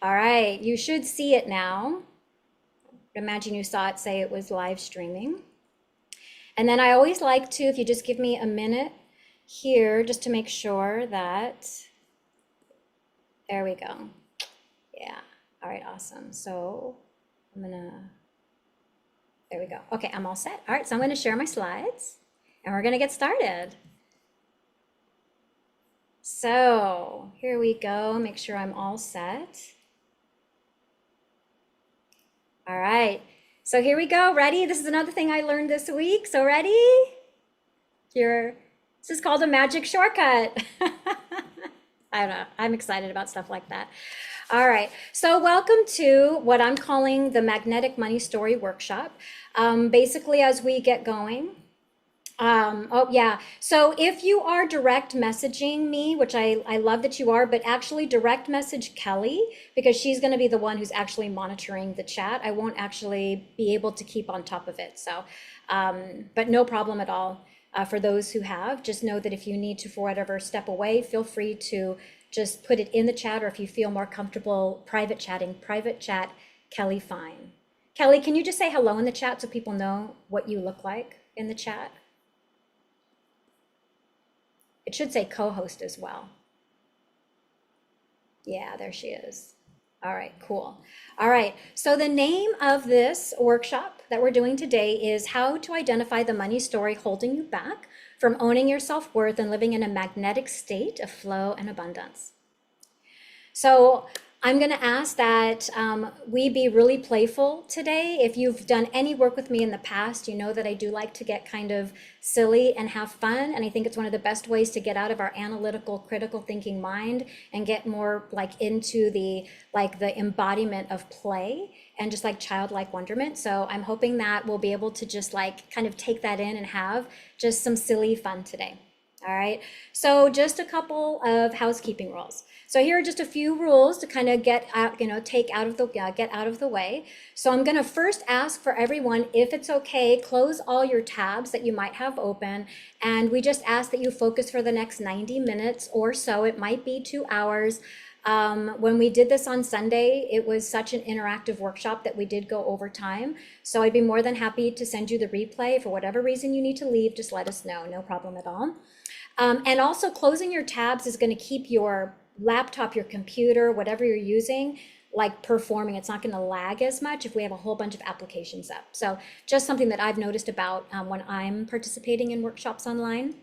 All right, you should see it now. Imagine you saw it say it was live streaming. And then I always like to, if you just give me a minute here, just to make sure that, there we go. Yeah, all right, awesome. So I'm gonna, there we go. Okay, I'm all set. All right, so I'm gonna share my slides and we're gonna get started. So here we go, make sure I'm all set. All right, so here we go, ready? This is another thing I learned this week, so ready? Here, this is called a magic shortcut. I don't know, I'm excited about stuff like that. All right, so welcome to what I'm calling the Magnetic Money Story Workshop. Basically, as we get going, oh yeah. So if you are direct messaging me, which I love that you are, but actually direct message Kelly because she's going to be the one who's actually monitoring the chat. I won't actually be able to keep on top of it. So, but no problem at all. For those who have, just know that if you need to, for whatever, step away, feel free to just put it in the chat, or if you feel more comfortable private chat, Kelly, fine. Kelly, can you just say hello in the chat so people know what you look like in the chat? It should say co-host as well. Yeah, there she is. All right, cool. All right, so the name of this workshop that we're doing today is How to Identify the Money Story Holding You Back from Owning Your Self-Worth and Living in a Magnetic State of Flow and Abundance. So I'm going to ask that we be really playful today. If you've done any work with me in the past, you know that I do like to get kind of silly and have fun. And I think it's one of the best ways to get out of our analytical, critical thinking mind and get more like into the embodiment of play and just like childlike wonderment. So I'm hoping that we'll be able to just like kind of take that in and have just some silly fun today. All right, so just a couple of housekeeping rules. So here are just a few rules to kind of get out, get out of the way. So I'm going to first ask for everyone, if it's okay, close all your tabs that you might have open. And we just ask that you focus for the next 90 minutes or so. It might be 2 hours. When we did this on Sunday, it was such an interactive workshop that we did go over time. So I'd be more than happy to send you the replay. For whatever reason you need to leave, just let us know, no problem at all. And also closing your tabs is going to keep your laptop, your computer, whatever you're using, like performing. It's not going to lag as much if we have a whole bunch of applications up. So just something that I've noticed about when I'm participating in workshops online.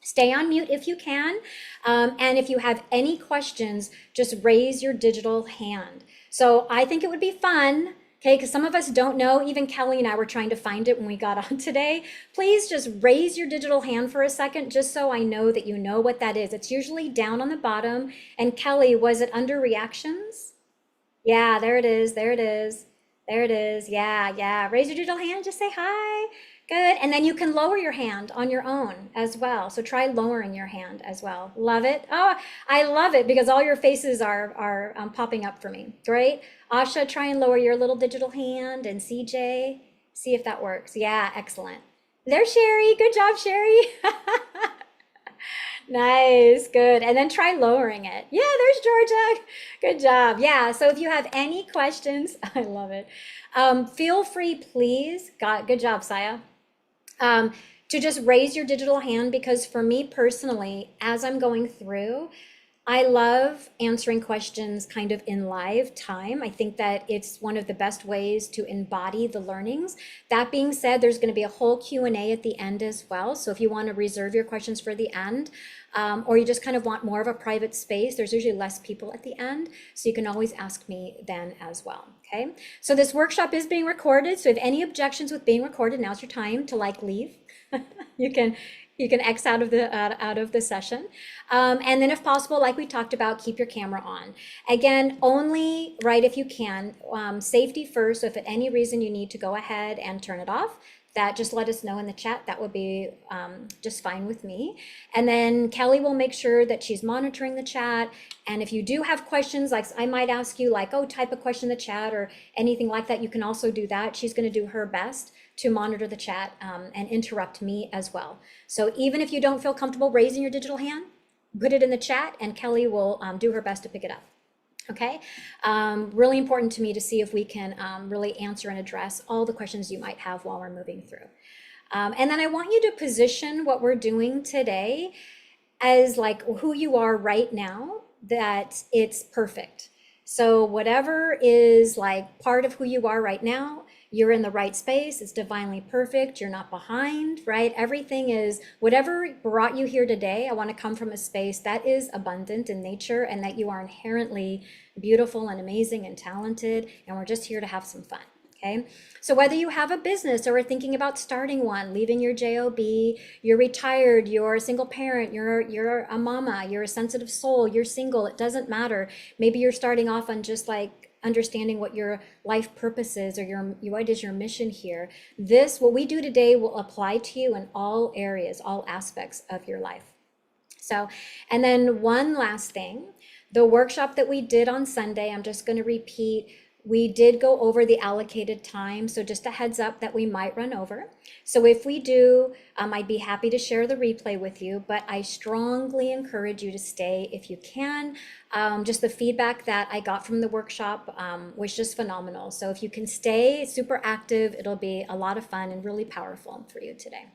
Stay on mute if you can. And if you have any questions, just raise your digital hand. So I think it would be fun. Okay, because some of us don't know, even Kelly and I were trying to find it when we got on today. Please just raise your digital hand for a second, just so I know that you know what that is. It's usually down on the bottom. And Kelly, was it under reactions? Yeah, there it is, there it is, there it is. Yeah. Raise your digital hand, just say hi. Good, and then you can lower your hand on your own as well. So try lowering your hand as well. Love it. Oh, I love it because all your faces are popping up for me. Great. Asha, try and lower your little digital hand, and CJ, see if that works. Yeah, excellent. There's Sherry. Good job, Sherry. Nice, good. And then try lowering it. Yeah, there's Georgia. Good job. Yeah, so if you have any questions, I love it. Feel free, please. Good job, Saya. To just raise your digital hand, because for me personally, as I'm going through, I love answering questions kind of in live time. I think that it's one of the best ways to embody the learnings. That being said, there's going to be a whole Q&A at the end as well. So if you want to reserve your questions for the end, or you just kind of want more of a private space, there's usually less people at the end. So you can always ask me then as well. Okay. So this workshop is being recorded. So if any objections with being recorded, now's your time to like leave. You can X out of the session. And then if possible, like we talked about, keep your camera on. Again, only right if you can, safety first. So if at any reason you need to go ahead and turn it off, that just let us know in the chat. That would be just fine with me. And then Kelly will make sure that she's monitoring the chat. And if you do have questions, like I might ask you like, oh, type a question in the chat or anything like that, you can also do that. She's going to do her best to monitor the chat and interrupt me as well. So even if you don't feel comfortable raising your digital hand, put it in the chat and Kelly will do her best to pick it up. Okay, really important to me to see if we can really answer and address all the questions you might have while we're moving through. And then I want you to position what we're doing today as like who you are right now, that it's perfect. So whatever is like part of who you are right now, you're in the right space. It's divinely perfect. You're not behind, right? Everything is whatever brought you here today. I want to come from a space that is abundant in nature and that you are inherently beautiful and amazing and talented. And we're just here to have some fun. Okay, so whether you have a business or are thinking about starting one, leaving your job, you're retired, you're a single parent, you're a mama, you're a sensitive soul, you're single, it doesn't matter. Maybe you're starting off on just like understanding what your life purpose is or what is your mission here. What we do today will apply to you in all areas, all aspects of your life. So, and then one last thing, the workshop that we did on Sunday, I'm just going to repeat. We did go over the allocated time, so just a heads up that we might run over. So if we do, I'd be happy to share the replay with you, but I strongly encourage you to stay if you can. Just the feedback that I got from the workshop was just phenomenal. So if you can stay super active, it'll be a lot of fun and really powerful for you today.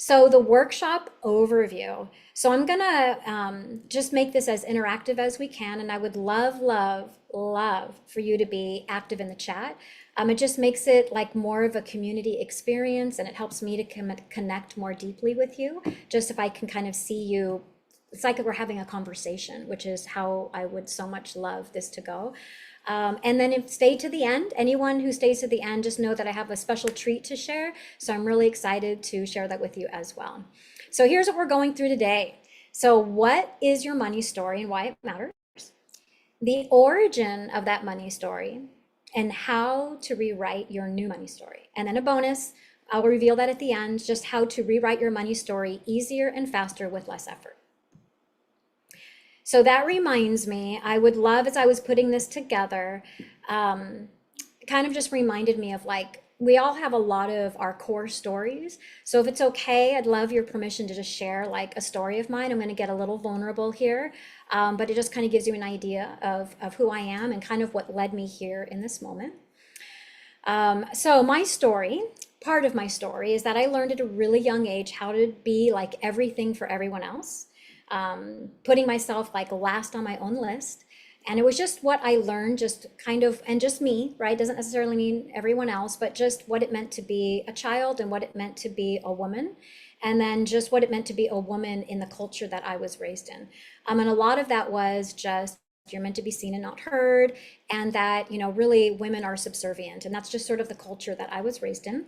So the workshop overview. So I'm gonna just make this as interactive as we can, and I would love, love, love for you to be active in the chat. It just makes it like more of a community experience, and it helps me to connect more deeply with you. Just if I can kind of see you, it's like we're having a conversation, which is how I would so much love this to go. And then stay to the end. Anyone who stays to the end, just know that I have a special treat to share. So I'm really excited to share that with you as well. So here's what we're going through today. So what is your money story and why it matters? The origin of that money story and how to rewrite your new money story. And then a bonus, I'll reveal that at the end, just how to rewrite your money story easier and faster with less effort. So that reminds me, I would love, as I was putting this together, kind of just reminded me of like, we all have a lot of our core stories. So if it's okay, I'd love your permission to just share like a story of mine. I'm going to get a little vulnerable here, but it just kind of gives you an idea of who I am and kind of what led me here in this moment. So my story, part of my story is that I learned at a really young age how to be like everything for everyone else. Putting myself like last on my own list. And it was just what I learned, just kind of, and just me, right? Doesn't necessarily mean everyone else, but just what it meant to be a child and what it meant to be a woman. And then just what it meant to be a woman in the culture that I was raised in. And a lot of that was just, you're meant to be seen and not heard. And that, really women are subservient. And that's just sort of the culture that I was raised in.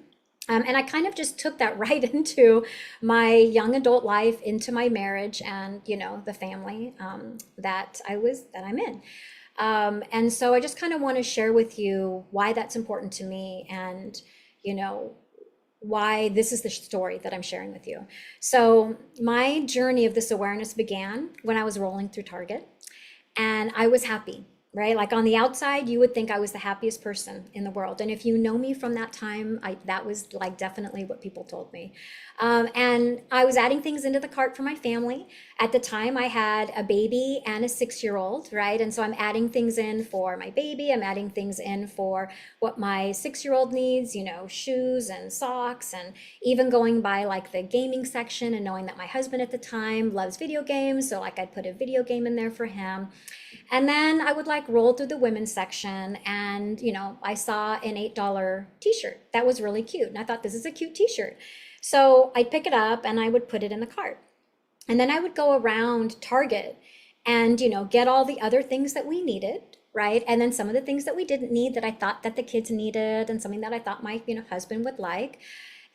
And I kind of just took that right into my young adult life, into my marriage and, the family that I'm in. And so I just kind of want to share with you why that's important to me and, why this is the story that I'm sharing with you. So my journey of this awareness began when I was rolling through Target and I was happy. Right? Like on the outside, you would think I was the happiest person in the world. And if you know me from that time, that was like definitely what people told me. And I was adding things into the cart for my family. At the time, I had a baby and a 6-year-old, right? And so I'm adding things in for my baby. I'm adding things in for what my 6-year-old needs, shoes and socks, and even going by like the gaming section and knowing that my husband at the time loves video games. So like I'd put a video game in there for him. And then I would like roll through the women's section and, I saw an $8 t-shirt that was really cute. And I thought, this is a cute t-shirt. So I'd pick it up and I would put it in the cart. And then I would go around Target and, get all the other things that we needed, right? And then some of the things that we didn't need that I thought that the kids needed and something that I thought my, husband would like.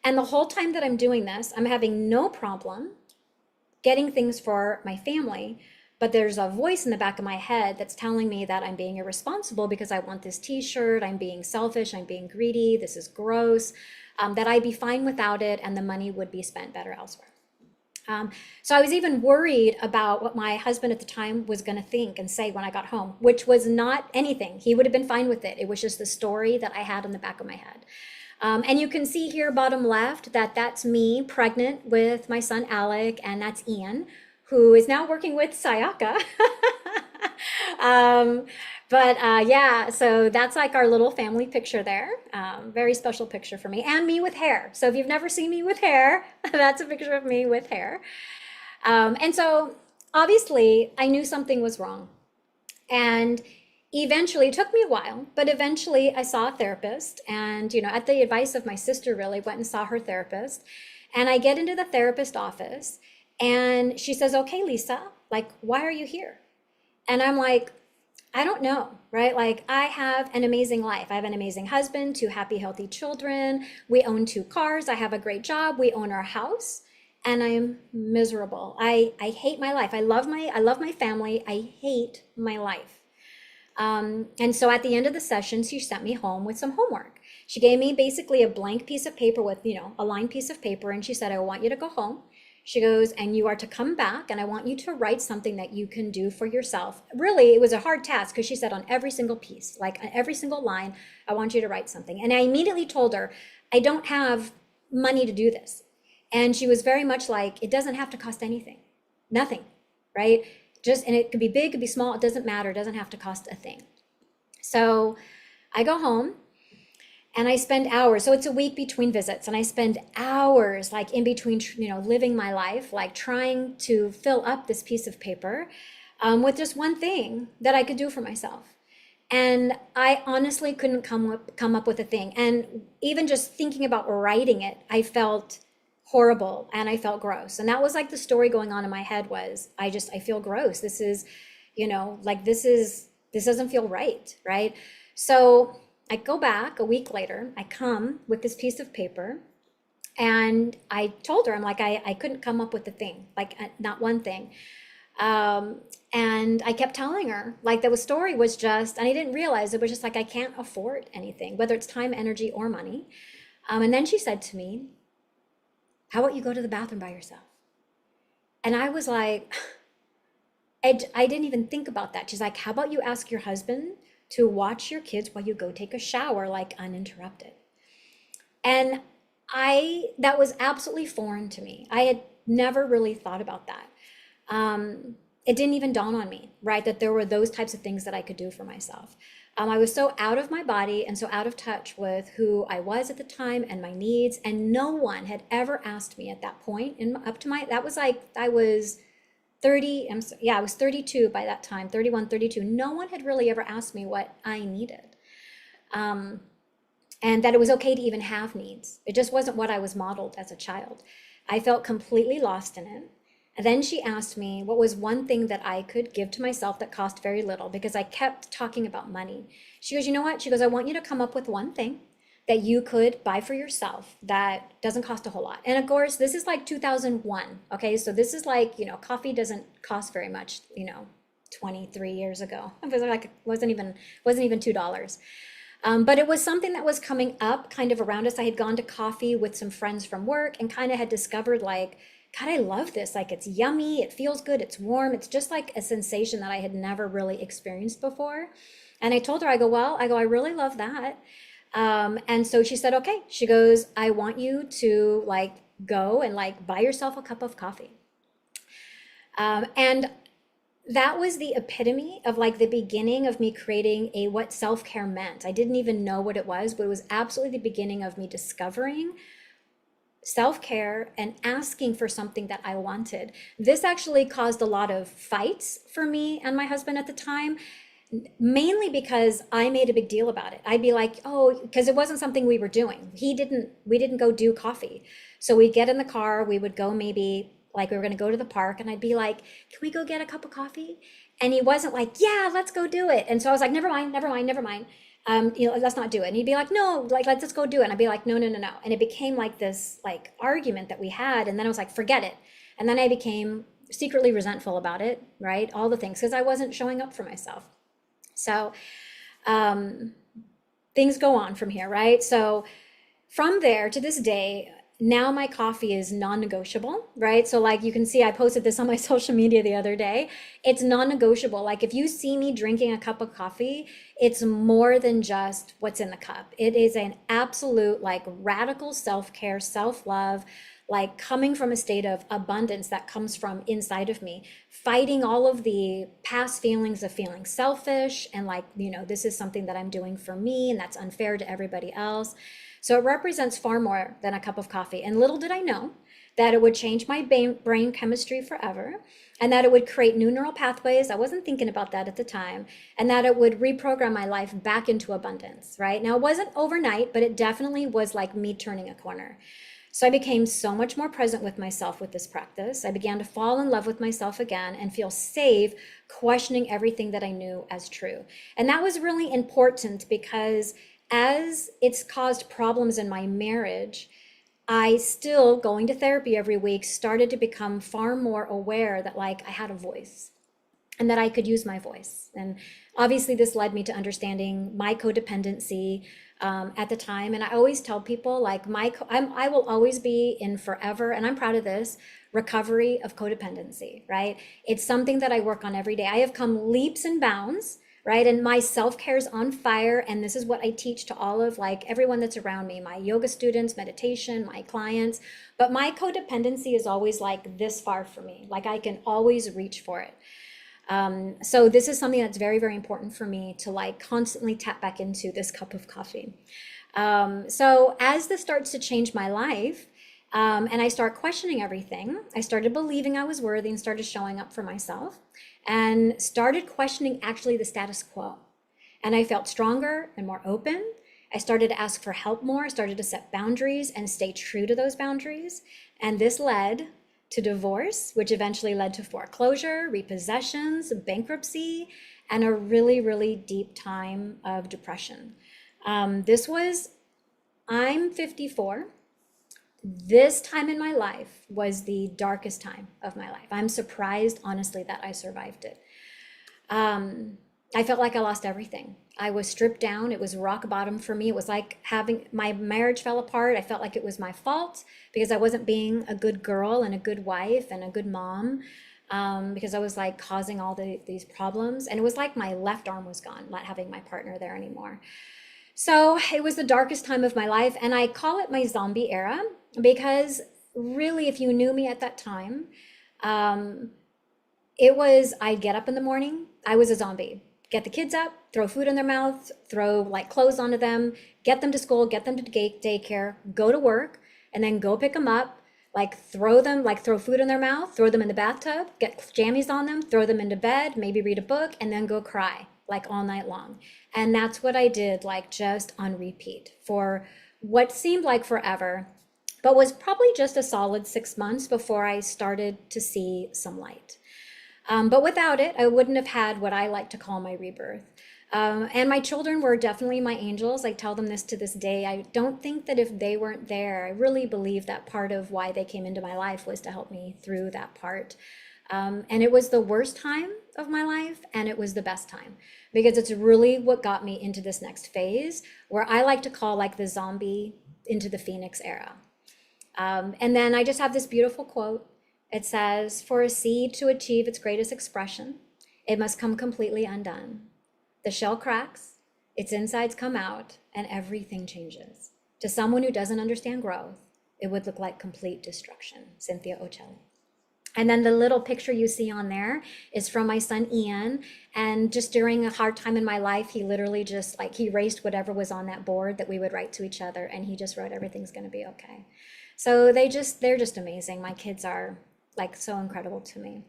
And the whole time that I'm doing this, I'm having no problem getting things for my family. But there's a voice in the back of my head that's telling me that I'm being irresponsible because I want this t-shirt, I'm being selfish, I'm being greedy, this is gross, that I'd be fine without it and the money would be spent better elsewhere. So I was even worried about what my husband at the time was going to think and say when I got home, which was not anything. He would have been fine with it. It was just the story that I had in the back of my head. And you can see here bottom left that that's me pregnant with my son Alec, and that's Ian, who is now working with Sayaka. Um, but yeah, so that's like our little family picture there. Very special picture for me, and me with hair. So if you've never seen me with hair, that's a picture of me with hair. And so obviously, I knew something was wrong. And eventually, it took me a while, but eventually I saw a therapist. And, at the advice of my sister, really went and saw her therapist. And I get into the therapist office, and she says, "Okay, Lisa, like, why are you here?" And I'm like, I don't know, right? Like, I have an amazing life. I have an amazing husband, two happy, healthy children. We own two cars. I have a great job. We own our house. And I'm miserable. I hate my life. I love my family. I hate my life. And so at the end of the session, she sent me home with some homework. She gave me basically a blank piece of paper with, a lined piece of paper. And she said, "I want you to go home." She goes, "And you are to come back, and I want you to write something that you can do for yourself." Really, it was a hard task because she said on every single piece, like on every single line, "I want you to write something." And I immediately told her, "I don't have money to do this." And she was very much like, "It doesn't have to cost anything, nothing, right? And it could be big, it could be small, it doesn't matter, it doesn't have to cost a thing." So I go home and I spend hours. So it's a week between visits, and I spend hours like in between, living my life, like trying to fill up this piece of paper with just one thing that I could do for myself. And I honestly couldn't come up with a thing. And even just thinking about writing it, I felt horrible and I felt gross. And that was like the story going on in my head was I feel gross. This is, like this doesn't feel right, right? So I go back a week later, I come with this piece of paper, and I told her, I'm like, I couldn't come up with a thing, like not one thing. Um, and I kept telling her, like, the story was just, and I didn't realize it was just like, I can't afford anything, whether it's time, energy, or money. And then she said to me, "How about you go to the bathroom by yourself?" And I was like, I didn't even think about that. She's like, "How about you ask your husband to watch your kids while you go take a shower, like uninterrupted?" And that was absolutely foreign to me. I had never really thought about that. It didn't even dawn on me, right, that there were those types of things that I could do for myself. I was so out of my body and so out of touch with who I was at the time and my needs. And no one had ever asked me at that point, that was like, I was 30, I was 32 by that time, 31, 32. No one had really ever asked me what I needed. And that it was okay to even have needs. It just wasn't what I was modeled as a child. I felt completely lost in it. And then she asked me what was one thing that I could give to myself that cost very little, because I kept talking about money. She goes, "You know what?" She goes, "I want you to come up with one thing that you could buy for yourself that doesn't cost a whole lot." And of course, this is like 2001. Okay. So this is like, coffee doesn't cost very much, 23 years ago. It was like, wasn't even $2. But it was something that was coming up kind of around us. I had gone to coffee with some friends from work and kind of had discovered, like, God, I love this. Like, it's yummy, it feels good, it's warm. It's just like a sensation that I had never really experienced before. And I told her, I really love that. And so she said, "Okay." She goes, "I want you to like go and like buy yourself a cup of coffee." And that was the epitome of like the beginning of me creating what self-care meant. I didn't even know what it was, but it was absolutely the beginning of me discovering self-care and asking for something that I wanted. This actually caused a lot of fights for me and my husband at the time, mainly because I made a big deal about it. I'd be like, "Oh," because it wasn't something we were doing. We didn't go do coffee. So we'd get in the car, we would go, maybe like we were going to go to the park, and I'd be like, "Can we go get a cup of coffee?" And he wasn't like, "Yeah, let's go do it." And so I was like, "Never mind, never mind, never mind. Let's not do it." And he'd be like, "No, like, let's just go do it." And I'd be like, "No, no, no, no." And it became like this like argument that we had. And then I was like, "Forget it." And then I became secretly resentful about it, right? All the things, because I wasn't showing up for myself. So things go on from here, right? So from there to this day, now my coffee is non-negotiable, right? So like you can see, I posted this on my social media the other day. It's non-negotiable. Like if you see me drinking a cup of coffee, it's more than just what's in the cup. It is an absolute like radical self-care, self-love. like coming from a state of abundance that comes from inside of me, fighting all of the past feelings of feeling selfish and like, this is something that I'm doing for me and that's unfair to everybody else. So it represents far more than a cup of coffee. And little did I know that it would change my brain chemistry forever, and that it would create new neural pathways. I wasn't thinking about that at the time, and that it would reprogram my life back into abundance, right? Now, it wasn't overnight, but it definitely was like me turning a corner. So I became so much more present with myself with this practice. I began to fall in love with myself again and feel safe questioning everything that I knew as true. And that was really important because as it's caused problems in my marriage, I still, going to therapy every week, started to become far more aware that like I had a voice and that I could use my voice. And obviously this led me to understanding my codependency at the time. And I always tell people like I will always be in forever, and I'm proud of this, recovery of codependency, right? It's something that I work on every day. I have come leaps and bounds, right? And my self-care is on fire. And this is what I teach to all of like everyone that's around me, my yoga students, meditation, my clients. But my codependency is always like this far for me. Like I can always reach for it. So this is something that's very, very important for me to like constantly tap back into this cup of coffee. So as this starts to change my life, and I start questioning everything, I started believing I was worthy and started showing up for myself and started questioning actually the status quo. And I felt stronger and more open. I started to ask for help more. I started to set boundaries and stay true to those boundaries. And this led to divorce, which eventually led to foreclosure, repossessions, bankruptcy, and a really, really deep time of depression. I'm 54. This time in my life was the darkest time of my life. I'm surprised, honestly, that I survived it. I felt like I lost everything. I was stripped down. It was rock bottom for me. It was like having my marriage fell apart. I felt like it was my fault because I wasn't being a good girl and a good wife and a good mom, because I was like causing all these problems. And it was like my left arm was gone, not having my partner there anymore. So it was the darkest time of my life. And I call it my zombie era because really, if you knew me at that time, I'd get up in the morning, I was a zombie. Get the kids up, throw food in their mouth, throw like clothes onto them, get them to school, get them to daycare, go to work, and then go pick them up, throw food in their mouth, throw them in the bathtub, get jammies on them, throw them into bed, maybe read a book, and then go cry like all night long. And that's what I did, like just on repeat for what seemed like forever, but was probably just a solid 6 months before I started to see some light. But without it, I wouldn't have had what I like to call my rebirth. And my children were definitely my angels. I tell them this to this day. I don't think that if they weren't there, I really believe that part of why they came into my life was to help me through that part. And it was the worst time of my life, and it was the best time because it's really what got me into this next phase where I like to call like the zombie into the Phoenix era. And then I just have this beautiful quote. It says, "For a seed to achieve its greatest expression, it must come completely undone. The shell cracks, its insides come out, and everything changes. To someone who doesn't understand growth, it would look like complete destruction." Cynthia Ocelli. And then the little picture you see on there is from my son Ian. And just during a hard time in my life, he literally just like, he erased whatever was on that board that we would write to each other. And he just wrote, "Everything's going to be okay." So they're just amazing. My kids are like so incredible to me.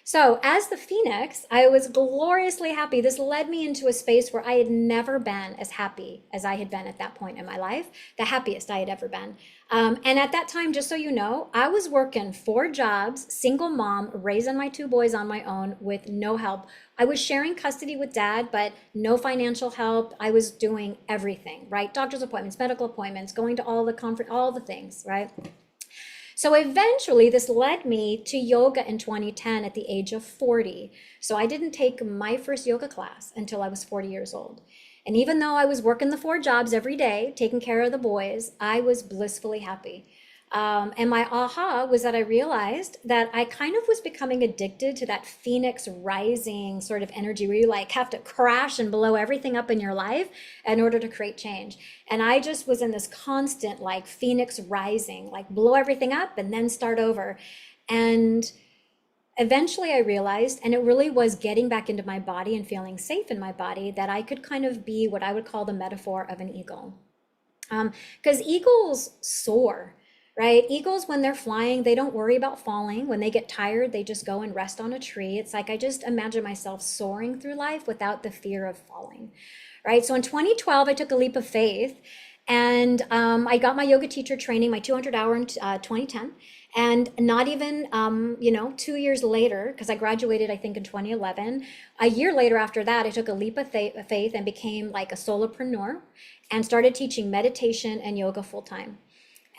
So as the Phoenix, I was gloriously happy. This led me into a space where I had never been as happy as I had been at that point in my life, the happiest I had ever been. And at that time, just so you know, I was working 4 jobs, single mom, raising my 2 boys on my own with no help. I was sharing custody with dad, but no financial help. I was doing everything, right? Doctor's appointments, medical appointments, going to all the conference, all the things, right? So eventually this led me to yoga in 2010 at the age of 40. So I didn't take my first yoga class until I was 40 years old. And even though I was working the 4 jobs every day, taking care of the boys, I was blissfully happy. And my aha was that I realized that I kind of was becoming addicted to that phoenix rising sort of energy where you like have to crash and blow everything up in your life in order to create change. And I just was in this constant like phoenix rising, like blow everything up and then start over. And eventually I realized, and it really was getting back into my body and feeling safe in my body, that I could kind of be what I would call the metaphor of an eagle. Because eagles soar, right? Eagles, when they're flying, they don't worry about falling. When they get tired, they just go and rest on a tree. It's like I just imagine myself soaring through life without the fear of falling, right? So in 2012, I took a leap of faith and I got my yoga teacher training, my 200 hour in 2010. And not even, 2 years later, because I graduated, I think, in 2011, a year later after that, I took a leap of faith and became like a solopreneur and started teaching meditation and yoga full time.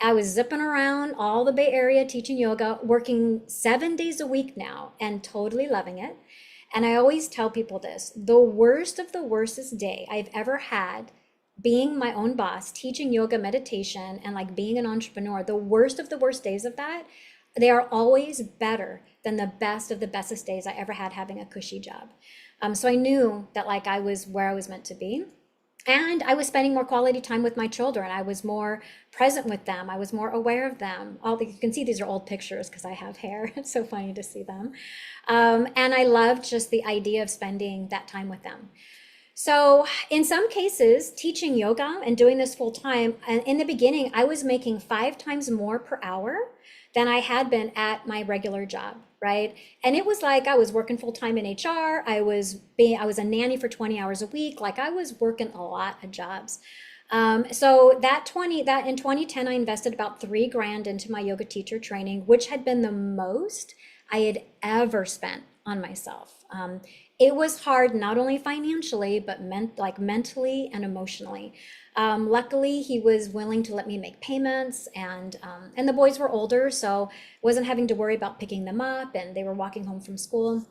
I was zipping around all the Bay Area teaching yoga, working 7 days a week now and totally loving it. And I always tell people this, the worst of the worstest day I've ever had being my own boss, teaching yoga, meditation, and like being an entrepreneur, the worst of the worst days of that, they are always better than the best of the bestest days I ever had having a cushy job. So I knew that like I was where I was meant to be. And I was spending more quality time with my children. I was more present with them. I was more aware of them. You can see these are old pictures because I have hair. It's so funny to see them. And I loved just the idea of spending that time with them. So in some cases, teaching yoga and doing this full time, and in the beginning, I was making 5 times more per hour than I had been at my regular job, right? And it was like I was working full time in HR. I was a nanny for 20 hours a week. Like I was working a lot of jobs. So that in 2010, I invested about $3,000 into my yoga teacher training, which had been the most I had ever spent on myself. It was hard, not only financially, but mentally and emotionally. Luckily, he was willing to let me make payments, and the boys were older, so wasn't having to worry about picking them up, and they were walking home from school.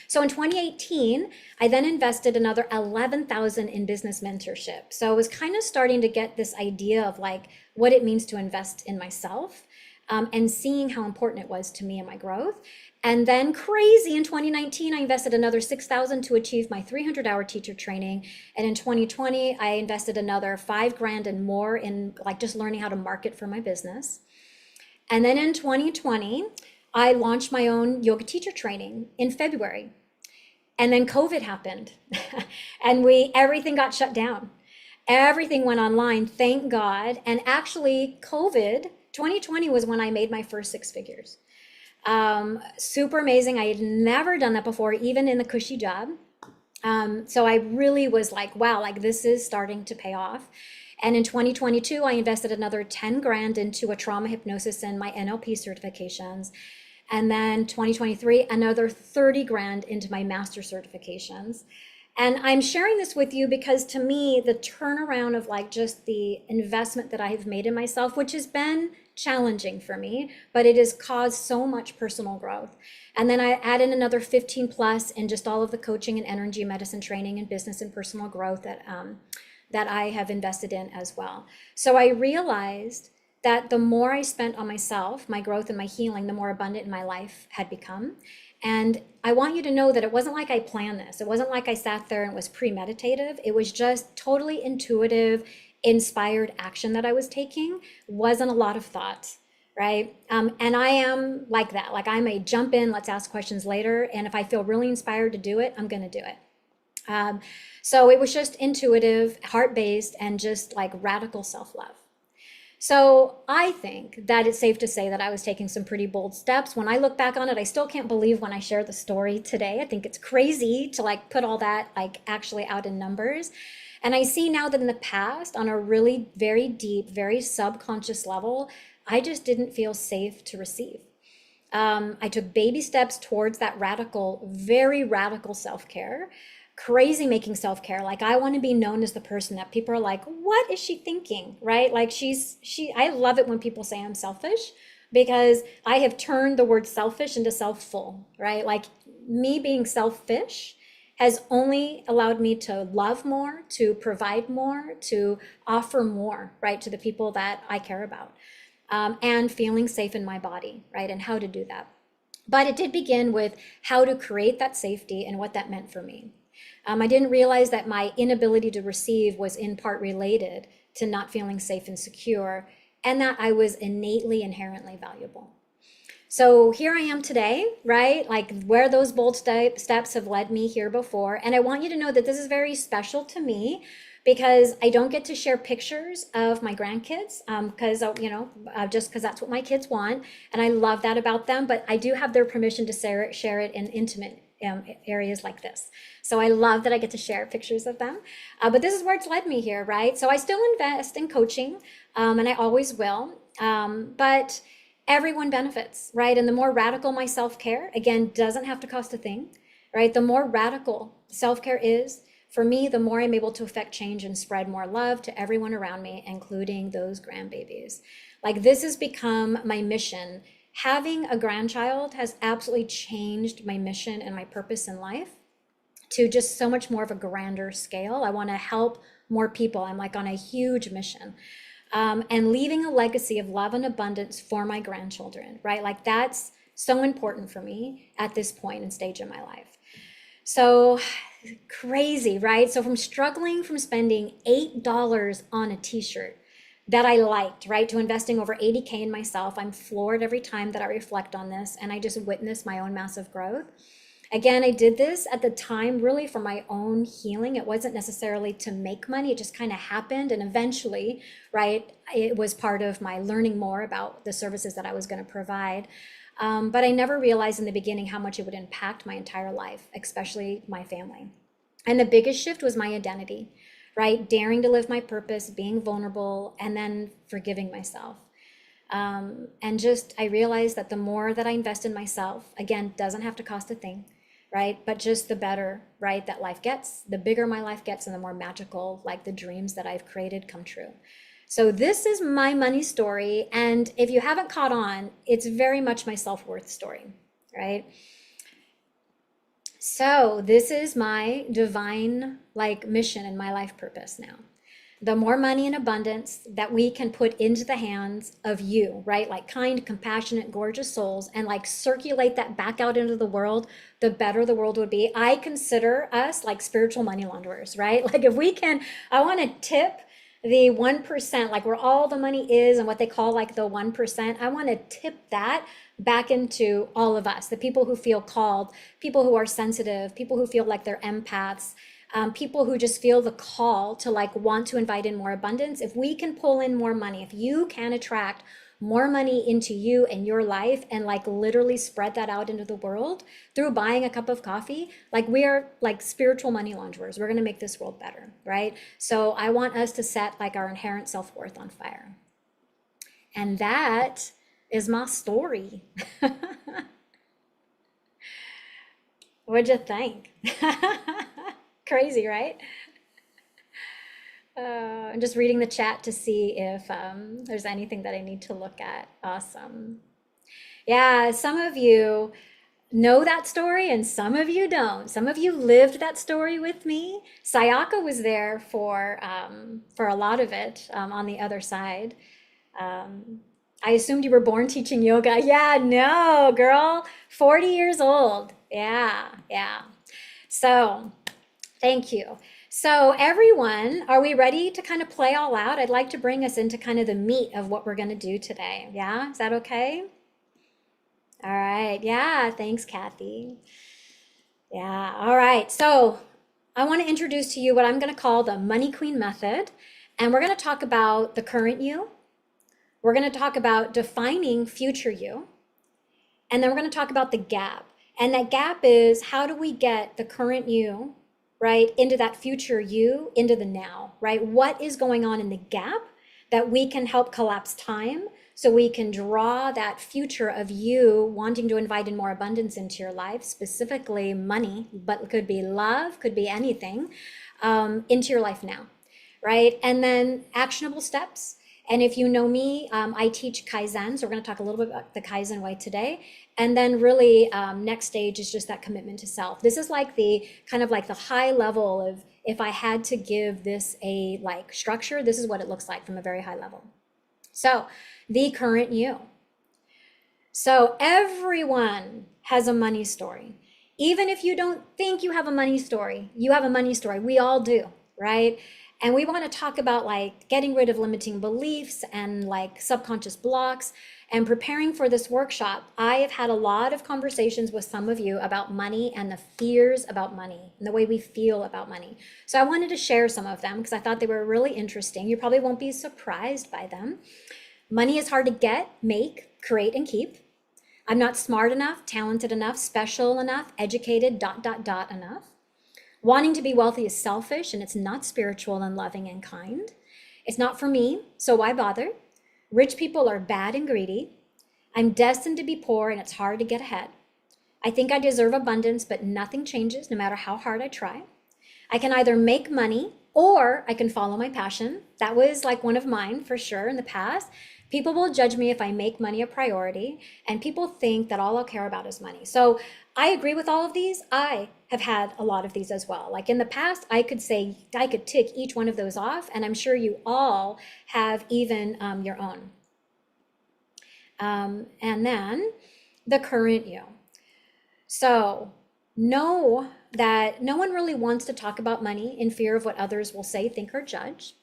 So in 2018, I then invested another 11,000 in business mentorship. So I was kind of starting to get this idea of like what it means to invest in myself, and seeing how important it was to me and my growth. And then crazy in 2019, I invested another 6,000 to achieve my 300-hour teacher training. And in 2020, I invested another $5,000 and more in like just learning how to market for my business. And then in 2020, I launched my own yoga teacher training in February. And then COVID happened and everything got shut down. Everything went online, thank God. And actually, 2020 was when I made my first 6 figures. Super amazing. I had never done that before, even in the cushy job. So I really was like, wow, like this is starting to pay off. And in 2022, I invested another $10,000 into a trauma hypnosis and my NLP certifications. And then 2023, another $30,000 into my master certifications. And I'm sharing this with you because to me, the turnaround of like just the investment that I have made in myself, which has been challenging for me, but it has caused so much personal growth. And then I add in another 15 plus in just all of the coaching and energy medicine training and business and personal growth that I have invested in as well. So I realized that the more I spent on myself, my growth and my healing, the more abundant my life had become. And I want you to know that it wasn't like I planned this. It wasn't like I sat there and was premeditative. It was just totally intuitive, inspired action that I was taking. Wasn't a lot of thought, right? And I am like that. Like I'm a jump in, let's ask questions later. And if I feel really inspired to do it, I'm going to do it. So it was just intuitive, heart-based, and just like radical self-love. So I think that it's safe to say that I was taking some pretty bold steps. When I look back on it, I still can't believe when I share the story today. I think it's crazy to like put all that like actually out in numbers. And I see now that in the past, on a really very deep, very subconscious level, I just didn't feel safe to receive. I took baby steps towards that radical, very radical self-care. Crazy making self-care. Like I want to be known as the person that people are like, what is she thinking? Right? Like I love it when people say I'm selfish because I have turned the word selfish into self-full, right? Like me being selfish has only allowed me to love more, to provide more, to offer more, right, to the people that I care about. and feeling safe in my body, right? And how to do that. But it did begin with how to create that safety and what that meant for me. I didn't realize that my inability to receive was in part related to not feeling safe and secure, and that I was innately, inherently valuable. So here I am today, right? Like where those bold steps have led me here before. And I want you to know that this is very special to me because I don't get to share pictures of my grandkids because, just because that's what my kids want. And I love that about them. But I do have their permission to share it in intimate areas like this. So I love that I get to share pictures of them. But this is where it's led me here, right? So I still invest in coaching and I always will. But everyone benefits, right? And the more radical my self-care, again, doesn't have to cost a thing, right? The more radical self-care is, for me, the more I'm able to affect change and spread more love to everyone around me, including those grandbabies. Like this has become my mission. Having a grandchild has absolutely changed my mission and my purpose in life to just so much more of a grander scale. I want to help more people. I'm like on a huge mission. And leaving a legacy of love and abundance for my grandchildren, right? Like that's so important for me at this point and stage in my life. So crazy, right? So from struggling from spending $8 on a t-shirt that I liked, right, to investing over 80K in myself, I'm floored every time that I reflect on this and I just witness my own massive growth. Again, I did this at the time really for my own healing. It wasn't necessarily to make money. It just kind of happened. And eventually, right, it was part of my learning more about the services that I was going to provide. But I never realized in the beginning how much it would impact my entire life, especially my family. And the biggest shift was my identity, right? Daring to live my purpose, being vulnerable, and then forgiving myself. And just, I realized that the more that I invest in myself, again, doesn't have to cost a thing, right? But just the better, right, that life gets, the bigger my life gets and the more magical, like the dreams that I've created come true. So this is my money story. And if you haven't caught on, it's very much my self-worth story, right? So this is my divine like mission and my life purpose now. The more money and abundance that we can put into the hands of you, right? Like kind, compassionate, gorgeous souls, and like circulate that back out into the world, the better the world would be. I consider us like spiritual money launderers, right? Like if we can, I want to tip the 1%, like where all the money is and what they call like the 1%, I want to tip that back into all of us, the people who feel called, people who are sensitive, people who feel like they're empaths, people who just feel the call to like want to invite in more abundance. If we can pull in more money, if you can attract more money into you and your life and like literally spread that out into the world through buying a cup of coffee, like we are like spiritual money launderers. We're going to make this world better, right? So I want us to set like our inherent self-worth on fire. And that is my story. What'd you think? Crazy, right? I'm just reading the chat to see if there's anything that I need to look at. Awesome. Yeah, some of you know that story and some of you don't. Some of you lived that story with me. Sayaka was there for a lot of it on the other side. I assumed you were born teaching yoga. Yeah, no, girl, 40 years old. Yeah, yeah. So thank you. So everyone, are we ready to kind of play all out? I'd like to bring us into kind of the meat of what we're going to do today. Yeah, is that okay? All right. Yeah, thanks, Kathy. Yeah, all right. So I want to introduce to you what I'm going to call the Money Queen method. And we're going to talk about the current you. We're going to talk about defining future you. And then we're going to talk about the gap. And that gap is how do we get the current you, right, into that future you, into the now, right? What is going on in the gap that we can help collapse time so we can draw that future of you wanting to invite in more abundance into your life, specifically money, but it could be love, could be anything, into your life now, right? And then actionable steps. And if you know me, I teach Kaizen. So we're going to talk a little bit about the Kaizen way today. And then really next stage is just that commitment to self. This is like the kind of like the high level of if I had to give this a like structure, this is what it looks like from a very high level. So the current you. So everyone has a money story. Even if you don't think you have a money story, you have a money story. We all do, right? And we want to talk about like getting rid of limiting beliefs and like subconscious blocks and preparing for this workshop. I have had a lot of conversations with some of you about money and the fears about money and the way we feel about money. So I wanted to share some of them because I thought they were really interesting. You probably won't be surprised by them. Money is hard to get, make, create, and keep. I'm not smart enough, talented enough, special enough, educated, enough. Wanting to be wealthy is selfish and it's not spiritual and loving and kind. It's not for me, so why bother? Rich people are bad and greedy. I'm destined to be poor and it's hard to get ahead. I think I deserve abundance, but nothing changes no matter how hard I try. I can either make money or I can follow my passion. That was like one of mine for sure in the past. People will judge me if I make money a priority, and people think that all I'll care about is money. So I agree with all of these. I have had a lot of these as well. Like in the past, I could tick each one of those off, and I'm sure you all have even your own. And then the current you. So know that no one really wants to talk about money in fear of what others will say, think, or judge.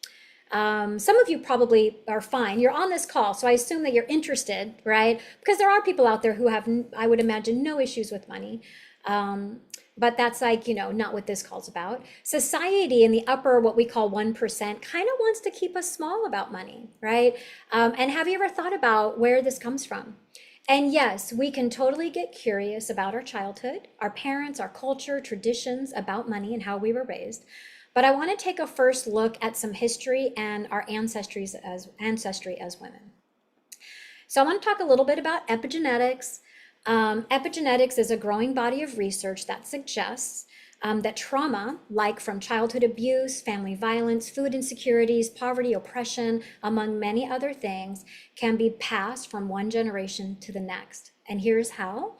Some of you probably are fine. You're on this call, so I assume that you're interested, right? Because there are people out there who have, I would imagine, no issues with money. But that's like, not what this call's about. Society in the upper, what we call 1%, kind of wants to keep us small about money, right? And have you ever thought about where this comes from? And yes, we can totally get curious about our childhood, our parents, our culture, traditions about money and how we were raised. But I want to take a first look at some history and our ancestry as women. So I want to talk a little bit about epigenetics. Epigenetics is a growing body of research that suggests that trauma, like from childhood abuse, family violence, food insecurities, poverty, oppression, among many other things, can be passed from one generation to the next. And here's how.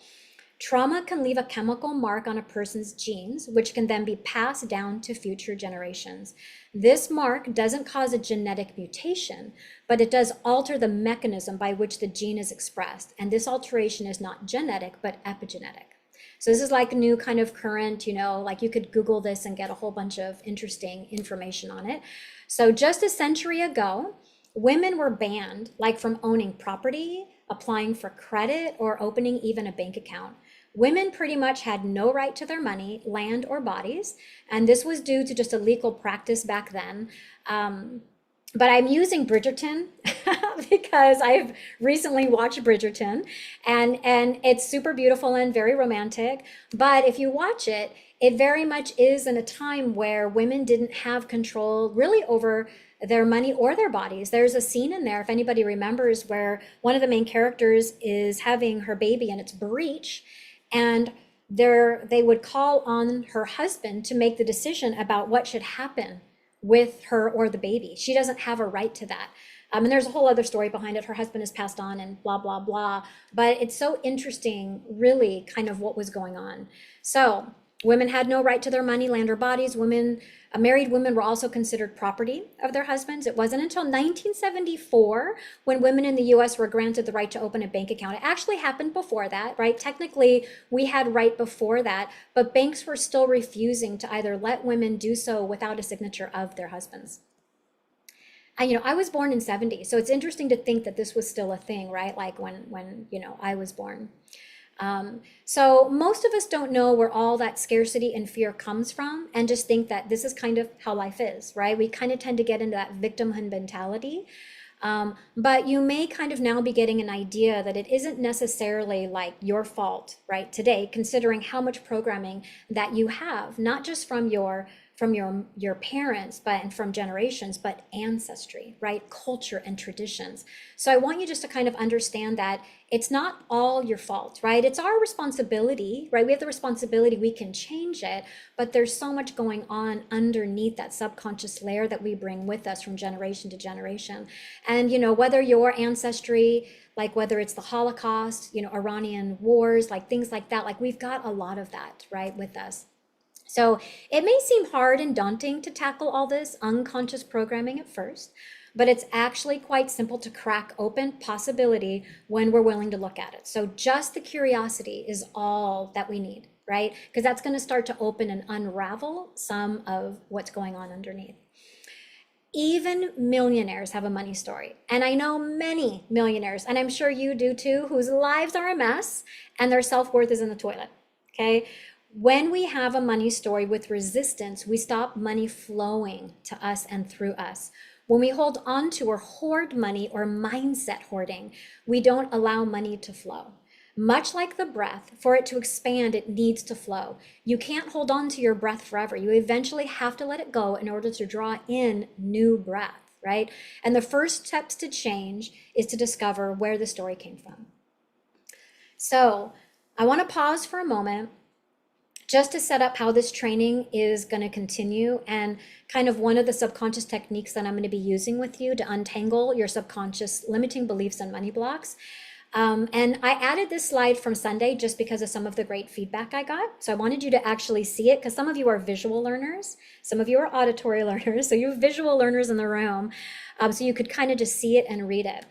Trauma can leave a chemical mark on a person's genes, which can then be passed down to future generations. This mark doesn't cause a genetic mutation, but it does alter the mechanism by which the gene is expressed. And this alteration is not genetic, but epigenetic. So this is like a new kind of current, like you could Google this and get a whole bunch of interesting information on it. So just a century ago, women were banned, like from owning property, applying for credit, or opening even a bank account. Women pretty much had no right to their money, land, or bodies, and this was due to just a legal practice back then. But I'm using Bridgerton because I've recently watched Bridgerton, and it's super beautiful and very romantic. But if you watch it, it very much is in a time where women didn't have control really over their money or their bodies. There's a scene in there, if anybody remembers, where one of the main characters is having her baby and it's breech, and they would call on her husband to make the decision about what should happen with her or the baby. She doesn't have a right to that. And there's a whole other story behind it. Her husband has passed on and blah, blah, blah. But it's so interesting, really, kind of what was going on. So women had no right to their money, land, or bodies. Married women were also considered property of their husbands. It wasn't until 1974 when women in the US were granted the right to open a bank account. It actually happened before that, right? Technically, we had right before that, but banks were still refusing to either let women do so without a signature of their husbands. And I was born in 70, so it's interesting to think that this was still a thing, right? Like when I was born. So most of us don't know where all that scarcity and fear comes from and just think that this is kind of how life is, right? We kind of tend to get into that victimhood mentality. But you may kind of now be getting an idea that it isn't necessarily like your fault, right? Today, considering how much programming that you have, not just from your parents, and from generations, but ancestry, right? Culture and traditions. So I want you just to kind of understand that it's not all your fault, right? It's our responsibility, right? We have the responsibility, we can change it, but there's so much going on underneath that subconscious layer that we bring with us from generation to generation. And, whether your ancestry, like whether it's the Holocaust, Iranian wars, like things like that, like we've got a lot of that, right, with us. So it may seem hard and daunting to tackle all this unconscious programming at first, but it's actually quite simple to crack open possibility when we're willing to look at it. So just the curiosity is all that we need, right? Because that's going to start to open and unravel some of what's going on underneath. Even millionaires have a money story. And I know many millionaires, and I'm sure you do too, whose lives are a mess and their self-worth is in the toilet. Okay. When we have a money story with resistance, we stop money flowing to us and through us. When we hold on to or hoard money or mindset hoarding, we don't allow money to flow. Much like the breath, for it to expand, it needs to flow. You can't hold on to your breath forever. You eventually have to let it go in order to draw in new breath, right? And the first steps to change is to discover where the story came from. So I want to pause for a moment just to set up how this training is going to continue and kind of one of the subconscious techniques that I'm going to be using with you to untangle your subconscious limiting beliefs and money blocks. And I added this slide from Sunday just because of some of the great feedback I got. So I wanted you to actually see it because some of you are visual learners, some of you are auditory learners, so you have visual learners in the room. So you could kind of just see it and read it.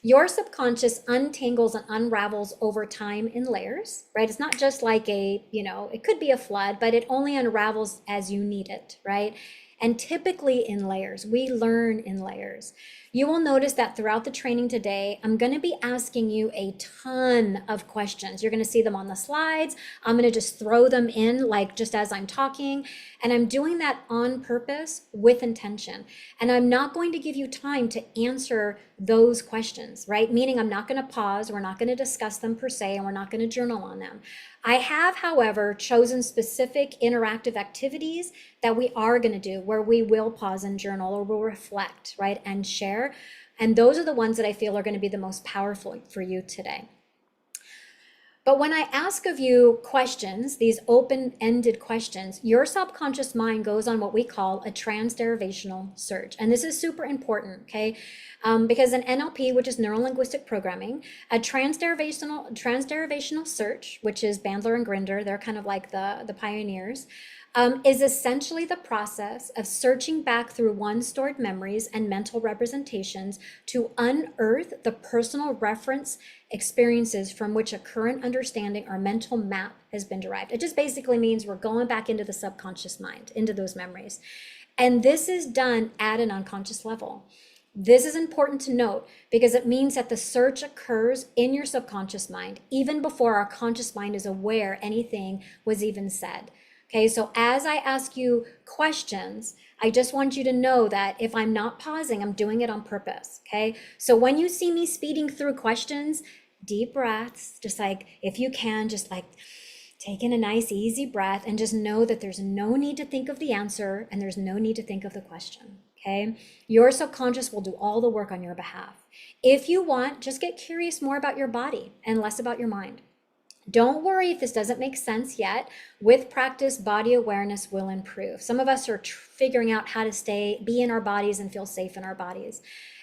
Your subconscious untangles and unravels over time in layers, right? It's not just like it could be a flood, but it only unravels as you need it, right? And typically in layers, we learn in layers. You will notice that throughout the training today, I'm going to be asking you a ton of questions. You're going to see them on the slides. I'm going to just throw them in like just as I'm talking. And I'm doing that on purpose with intention. And I'm not going to give you time to answer those questions, right? Meaning I'm not going to pause. We're not going to discuss them per se, and we're not going to journal on them. I have, however, chosen specific interactive activities that we are going to do where we will pause and journal or we'll reflect, right, and share. And those are the ones that I feel are going to be the most powerful for you today. But when I ask of you questions, these open-ended questions, your subconscious mind goes on what we call a transderivational search. And this is super important, okay? Because in NLP, which is neuro-linguistic programming, a transderivational search, which is Bandler and Grinder, they're kind of like the pioneers, is essentially the process of searching back through one's stored memories and mental representations to unearth the personal reference experiences from which a current understanding or mental map has been derived. It just basically means we're going back into the subconscious mind, into those memories. And this is done at an unconscious level. This is important to note because it means that the search occurs in your subconscious mind, even before our conscious mind is aware anything was even said. Okay, so as I ask you questions, I just want you to know that if I'm not pausing, I'm doing it on purpose, okay? So when you see me speeding through questions, deep breaths, just like if you can, just like take in a nice easy breath and just know that there's no need to think of the answer and there's no need to think of the question, okay? Your subconscious will do all the work on your behalf. If you want, just get curious more about your body and less about your mind. Don't worry if this doesn't make sense yet. With practice, body awareness will improve. Some of us are figuring out how to be in our bodies and feel safe in our bodies.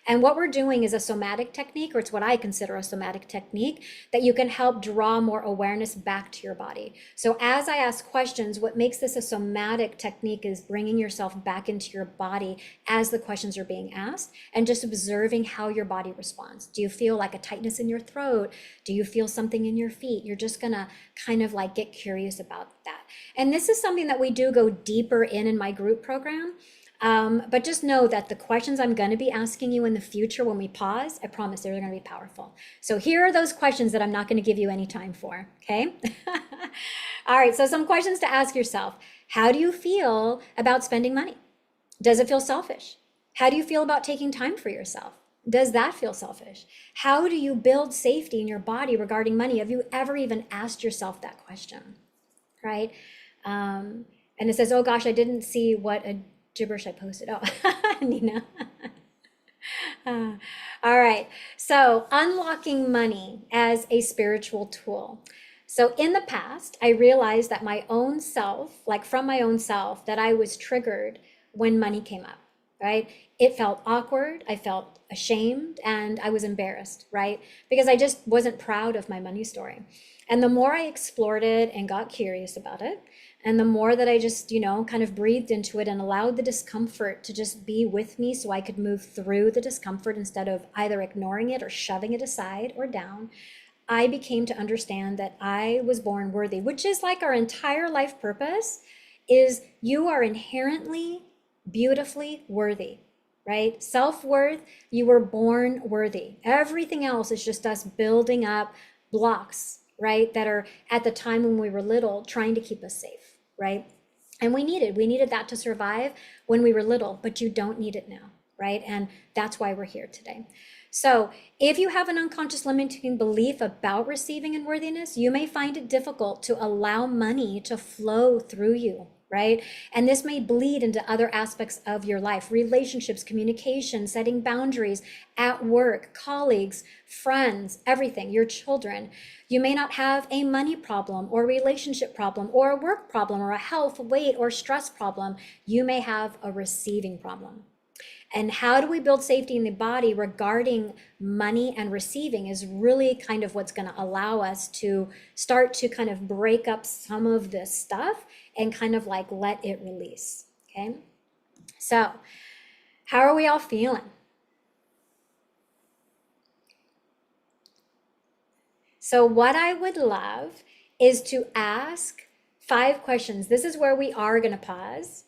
And what we're doing is a somatic technique, or it's what I consider a somatic technique, that you can help draw more awareness back to your body. So as I ask questions, what makes this a somatic technique is bringing yourself back into your body as the questions are being asked and just observing how your body responds. Do you feel like a tightness in your throat? Do you feel something in your feet? You're just gonna kind of like get curious about that. And this is something that we do go deeper in my group program. But just know that the questions I'm going to be asking you in the future when we pause, I promise they're going to be powerful. So here are those questions that I'm not going to give you any time for, okay? All right, so some questions to ask yourself. How do you feel about spending money? Does it feel selfish? How do you feel about taking time for yourself? Does that feel selfish? How do you build safety in your body regarding money? Have you ever even asked yourself that question, right? And it says, oh gosh, I didn't see what a gibberish I posted. Oh, Nina. All right. So unlocking money as a spiritual tool. So in the past, I realized that my own self, like from my own self, that I was triggered when money came up, right? It felt awkward. I felt ashamed and I was embarrassed, right? Because I just wasn't proud of my money story. And the more I explored it and got curious about it, And the more that I just, kind of breathed into it and allowed the discomfort to just be with me so I could move through the discomfort instead of either ignoring it or shoving it aside or down, I became to understand that I was born worthy, which is like our entire life purpose is you are inherently beautifully worthy, right? Self-worth, you were born worthy. Everything else is just us building up blocks, right? That are at the time when we were little trying to keep us safe, right? And we needed that to survive when we were little, but you don't need it now, right? And that's why we're here today. So, if you have an unconscious limiting belief about receiving and worthiness, you may find it difficult to allow money to flow through you, right? And this may bleed into other aspects of your life, relationships, communication, setting boundaries at work, colleagues, friends, everything, your children. You may not have a money problem or relationship problem or a work problem or a health, weight, or stress problem. You may have a receiving problem. And how do we build safety in the body regarding money and receiving is really kind of what's going to allow us to start to kind of break up some of this stuff and kind of like let it release. Okay. So, how are we all feeling? So, what I would love is to ask 5 questions. This is where we are going to pause.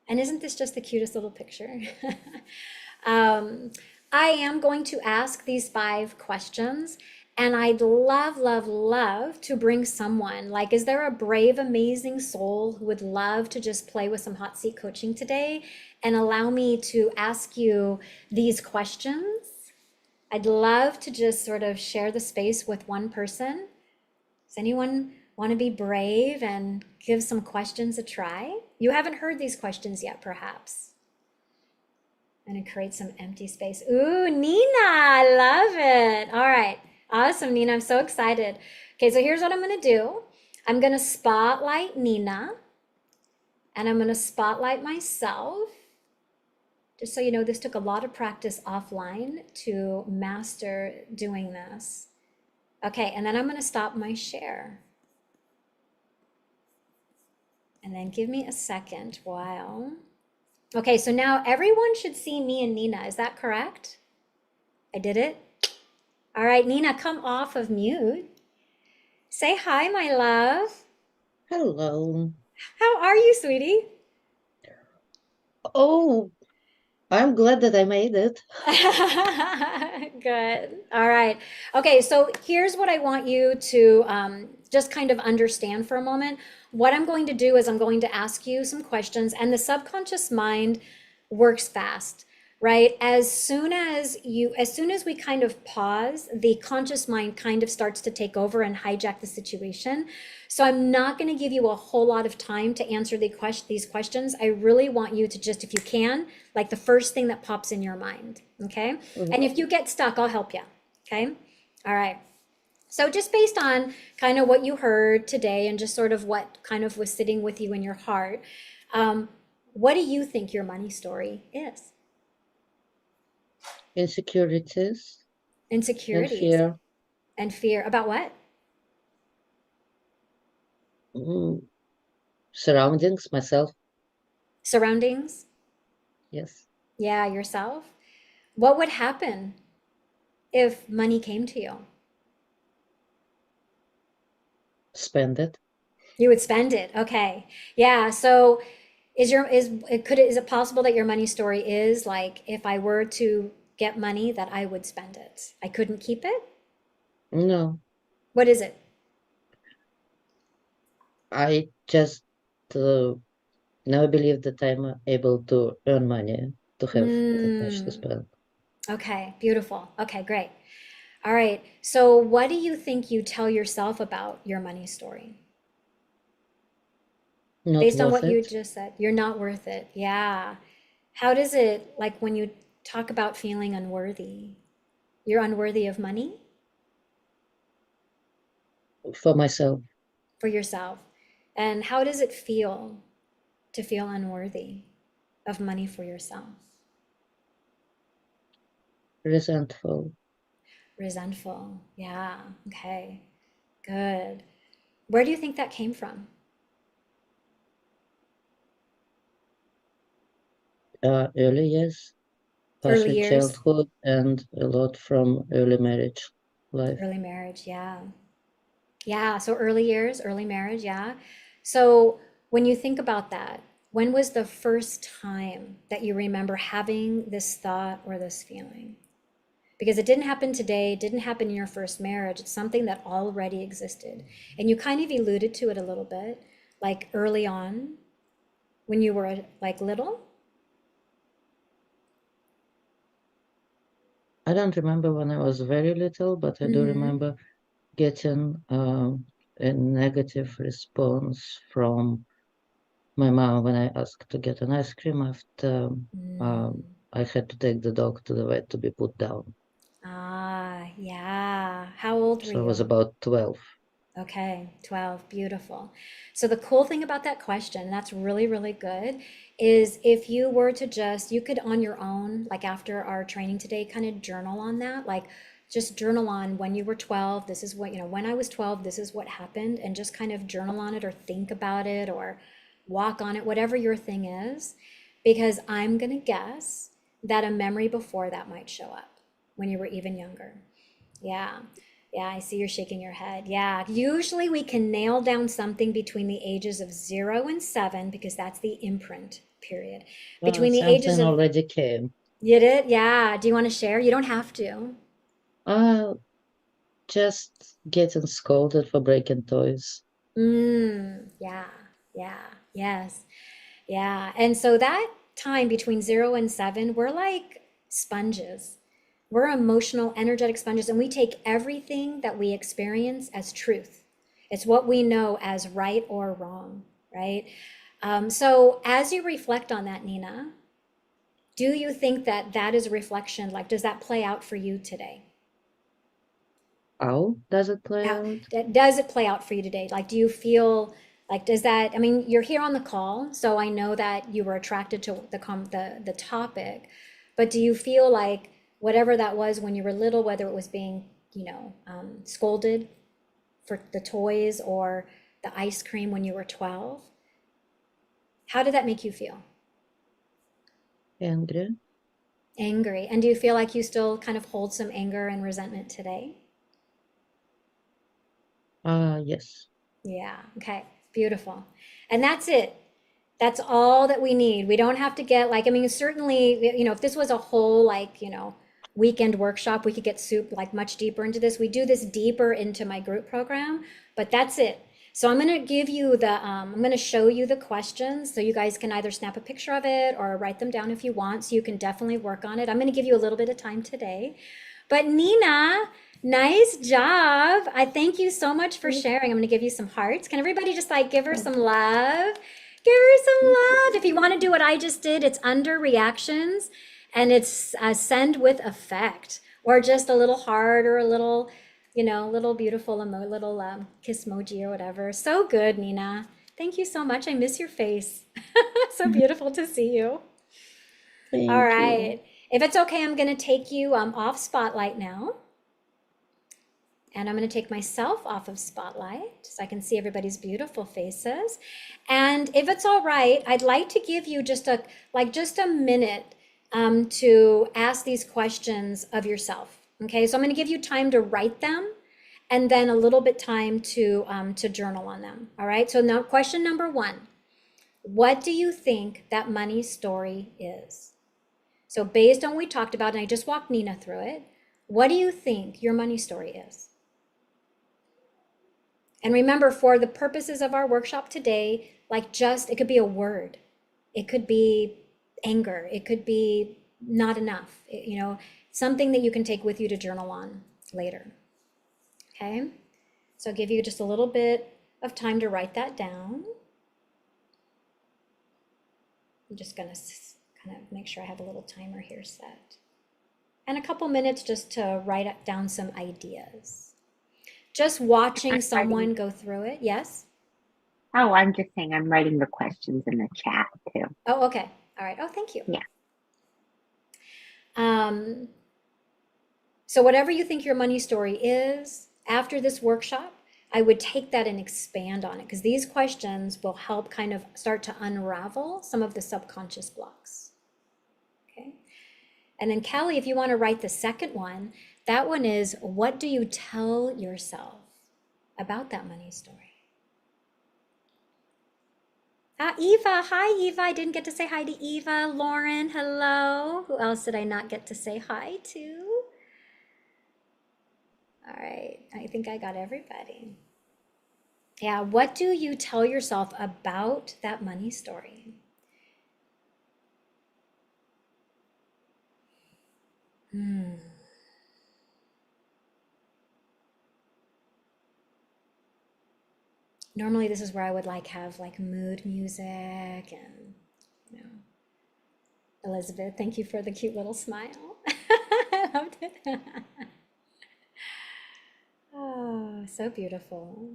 And isn't this just the cutest little picture? um, I am going to ask these 5 questions, and I'd love, love, love to bring someone. Like, is there a brave, amazing soul who would love to just play with some hot seat coaching today and allow me to ask you these questions? I'd love to just sort of share the space with one person. Does anyone want to be brave and give some questions a try? You haven't heard these questions yet, perhaps. I'm going to create some empty space. Ooh, Nina, I love it. All right. Awesome, Nina. I'm so excited. Okay, so here's what I'm going to do. I'm going to spotlight Nina, and I'm going to spotlight myself. Just so you know, this took a lot of practice offline to master doing this. Okay, and then I'm going to stop my share. And then give me a second while. Okay, so now everyone should see me and Nina. Is that correct? I did it? All right, Nina, come off of mute. Say hi, my love. Hello. How are you, sweetie? Oh, I'm glad that I made it. Good. All right. Okay, so here's what I want you to just kind of understand for a moment. What I'm going to do is I'm going to ask you some questions, and the subconscious mind works fast, right? As soon as we kind of pause, the conscious mind kind of starts to take over and hijack the situation. So I'm not going to give you a whole lot of time to answer these questions. I really want you to just, if you can, like the first thing that pops in your mind. Okay. And if you get stuck, I'll help you. Okay. All right. So just based on kind of what you heard today and just sort of what kind of was sitting with you in your heart, um, what do you think your money story is? Insecurities and Insecurities fear. and fear about what? Mm, Surroundings, myself. Surroundings? Yes. Yeah, yourself. What would happen if money came to you? Spend it. You would spend it. Okay. Yeah. So is it possible that your money story is like if I were to get money that I would spend it? I couldn't keep it? No, What is it? I just uh, never believe that I'm able to earn money to have that much to Mm, spend. okay, beautiful. Okay, great. All right. So what do you think you tell yourself about your money story? Not Based on worth what you it. just said, you're not worth it. Yeah. How does it, like when you talk about feeling unworthy, you're unworthy of money For myself. for yourself? And how does it feel to feel unworthy of money for yourself? Resentful. Resentful. Yeah. Okay. Good. Where do you think that came from? Early years, Early partially years, childhood, and a lot from early marriage life. early marriage, yeah. Yeah, so early years, early marriage, yeah. So when you think about that, when was the first time that you remember having this thought or this feeling? Because it didn't happen today, it didn't happen in your first marriage. It's something that already existed. And you kind of alluded to it a little bit, like early on when you were like little. I don't remember when I was very little, but I do Mm-hmm. remember getting a negative response from my mom when I asked to get an ice cream after I had to take the dog to the vet to be put down. Ah, yeah. How old were So I was you? about 12. Okay, 12, beautiful. So the cool thing about that question, and that's really, really good, is if you were to just, you could on your own, like after our training today, kind of journal on that, like just journal on when you were 12, this is what, when I was 12, this is what happened, and just kind of journal on it or think about it or walk on it, whatever your thing is, because I'm gonna guess that a memory before that might show up when you were even younger. Yeah. Yeah, I see you're shaking your head. Yeah, usually we can nail down something between the ages of 0 and 7 because that's the imprint period. Between the ages Something of, already came. you did? Yeah. Do you want to share? You don't have to. Uh, just getting scolded for breaking toys. Yeah, yeah, yes. Yeah. And so that time between 0 and 7, we're like sponges. We're emotional, energetic sponges, and we take everything that we experience as truth. It's what we know as right or wrong, right? So as you reflect on that, Nina, do you think that that is a reflection? Like, does that play out for you today? How does it play How out? does it play out for you today? Like, do you feel like does that? I mean, you're here on the call, so I know that you were attracted to the topic, but do you feel like whatever that was when you were little, whether it was being scolded for the toys or the ice cream when you were 12, how did that make you feel? Angry? Angry. And do you feel like you still kind of hold some anger and resentment today? Yes. Yeah, okay, beautiful. And that's it. That's all that we need. We don't have to get like, I mean, certainly, if this was a whole like, weekend workshop, we could get soup like much deeper into this. We do this deeper into my group program, but that's it. So I'm going to give you I'm going to show you the questions so you guys can either snap a picture of it or write them down if you want. So you can definitely work on it. I'm going to give you a little bit of time today. But Nina, nice job. I thank you so much for sharing. I'm going to give you some hearts. Can everybody just like give her some love? Give her some love. If you want to do what I just did, it's under reactions and it's send with effect or just a little heart or a little, little beautiful little kiss emoji or whatever. So good, Nina. Thank you so much. I miss your face. So beautiful to see you. All Thank you. right. If it's okay, I'm going to take you off spotlight now. And I'm going to take myself off of spotlight so I can see everybody's beautiful faces. And if it's all right, I'd like to give you just a minute to ask these questions of yourself. Okay, so I'm going to give you time to write them, and then a little bit time to journal on them. All right. So now, question number 1: what do you think that money story is? So based on what we talked about, and I just walked Nina through it, what do you think your money story is? And remember, for the purposes of our workshop today, like it could be a word, it could be anger, it could be not enough, something that you can take with you to journal on later. Okay. So I'll give you just a little bit of time to write that down. I'm just going to kind of make sure I have a little timer here set. And a couple minutes just to write down some ideas. Just watching I'm writing. someone go through it. Yes. Oh, I'm just saying I'm writing the questions in the chat too. Oh, okay. All right. Oh, thank you. Yeah. Um, so whatever you think your money story is, after this workshop, I would take that and expand on it because these questions will help kind of start to unravel some of the subconscious blocks. And then Kelly, if you want to write the second one, that one is, what do you tell yourself about that money story? Eva, hi Eva. I didn't get to say hi to Eva. Lauren, hello. Who else did I not get to say hi to? All right, I think I got everybody. Yeah, what do you tell yourself about that money story? Normally this is where I would like have like mood music and, you know, Elizabeth, thank you for the cute little smile. I loved it. Oh, so beautiful.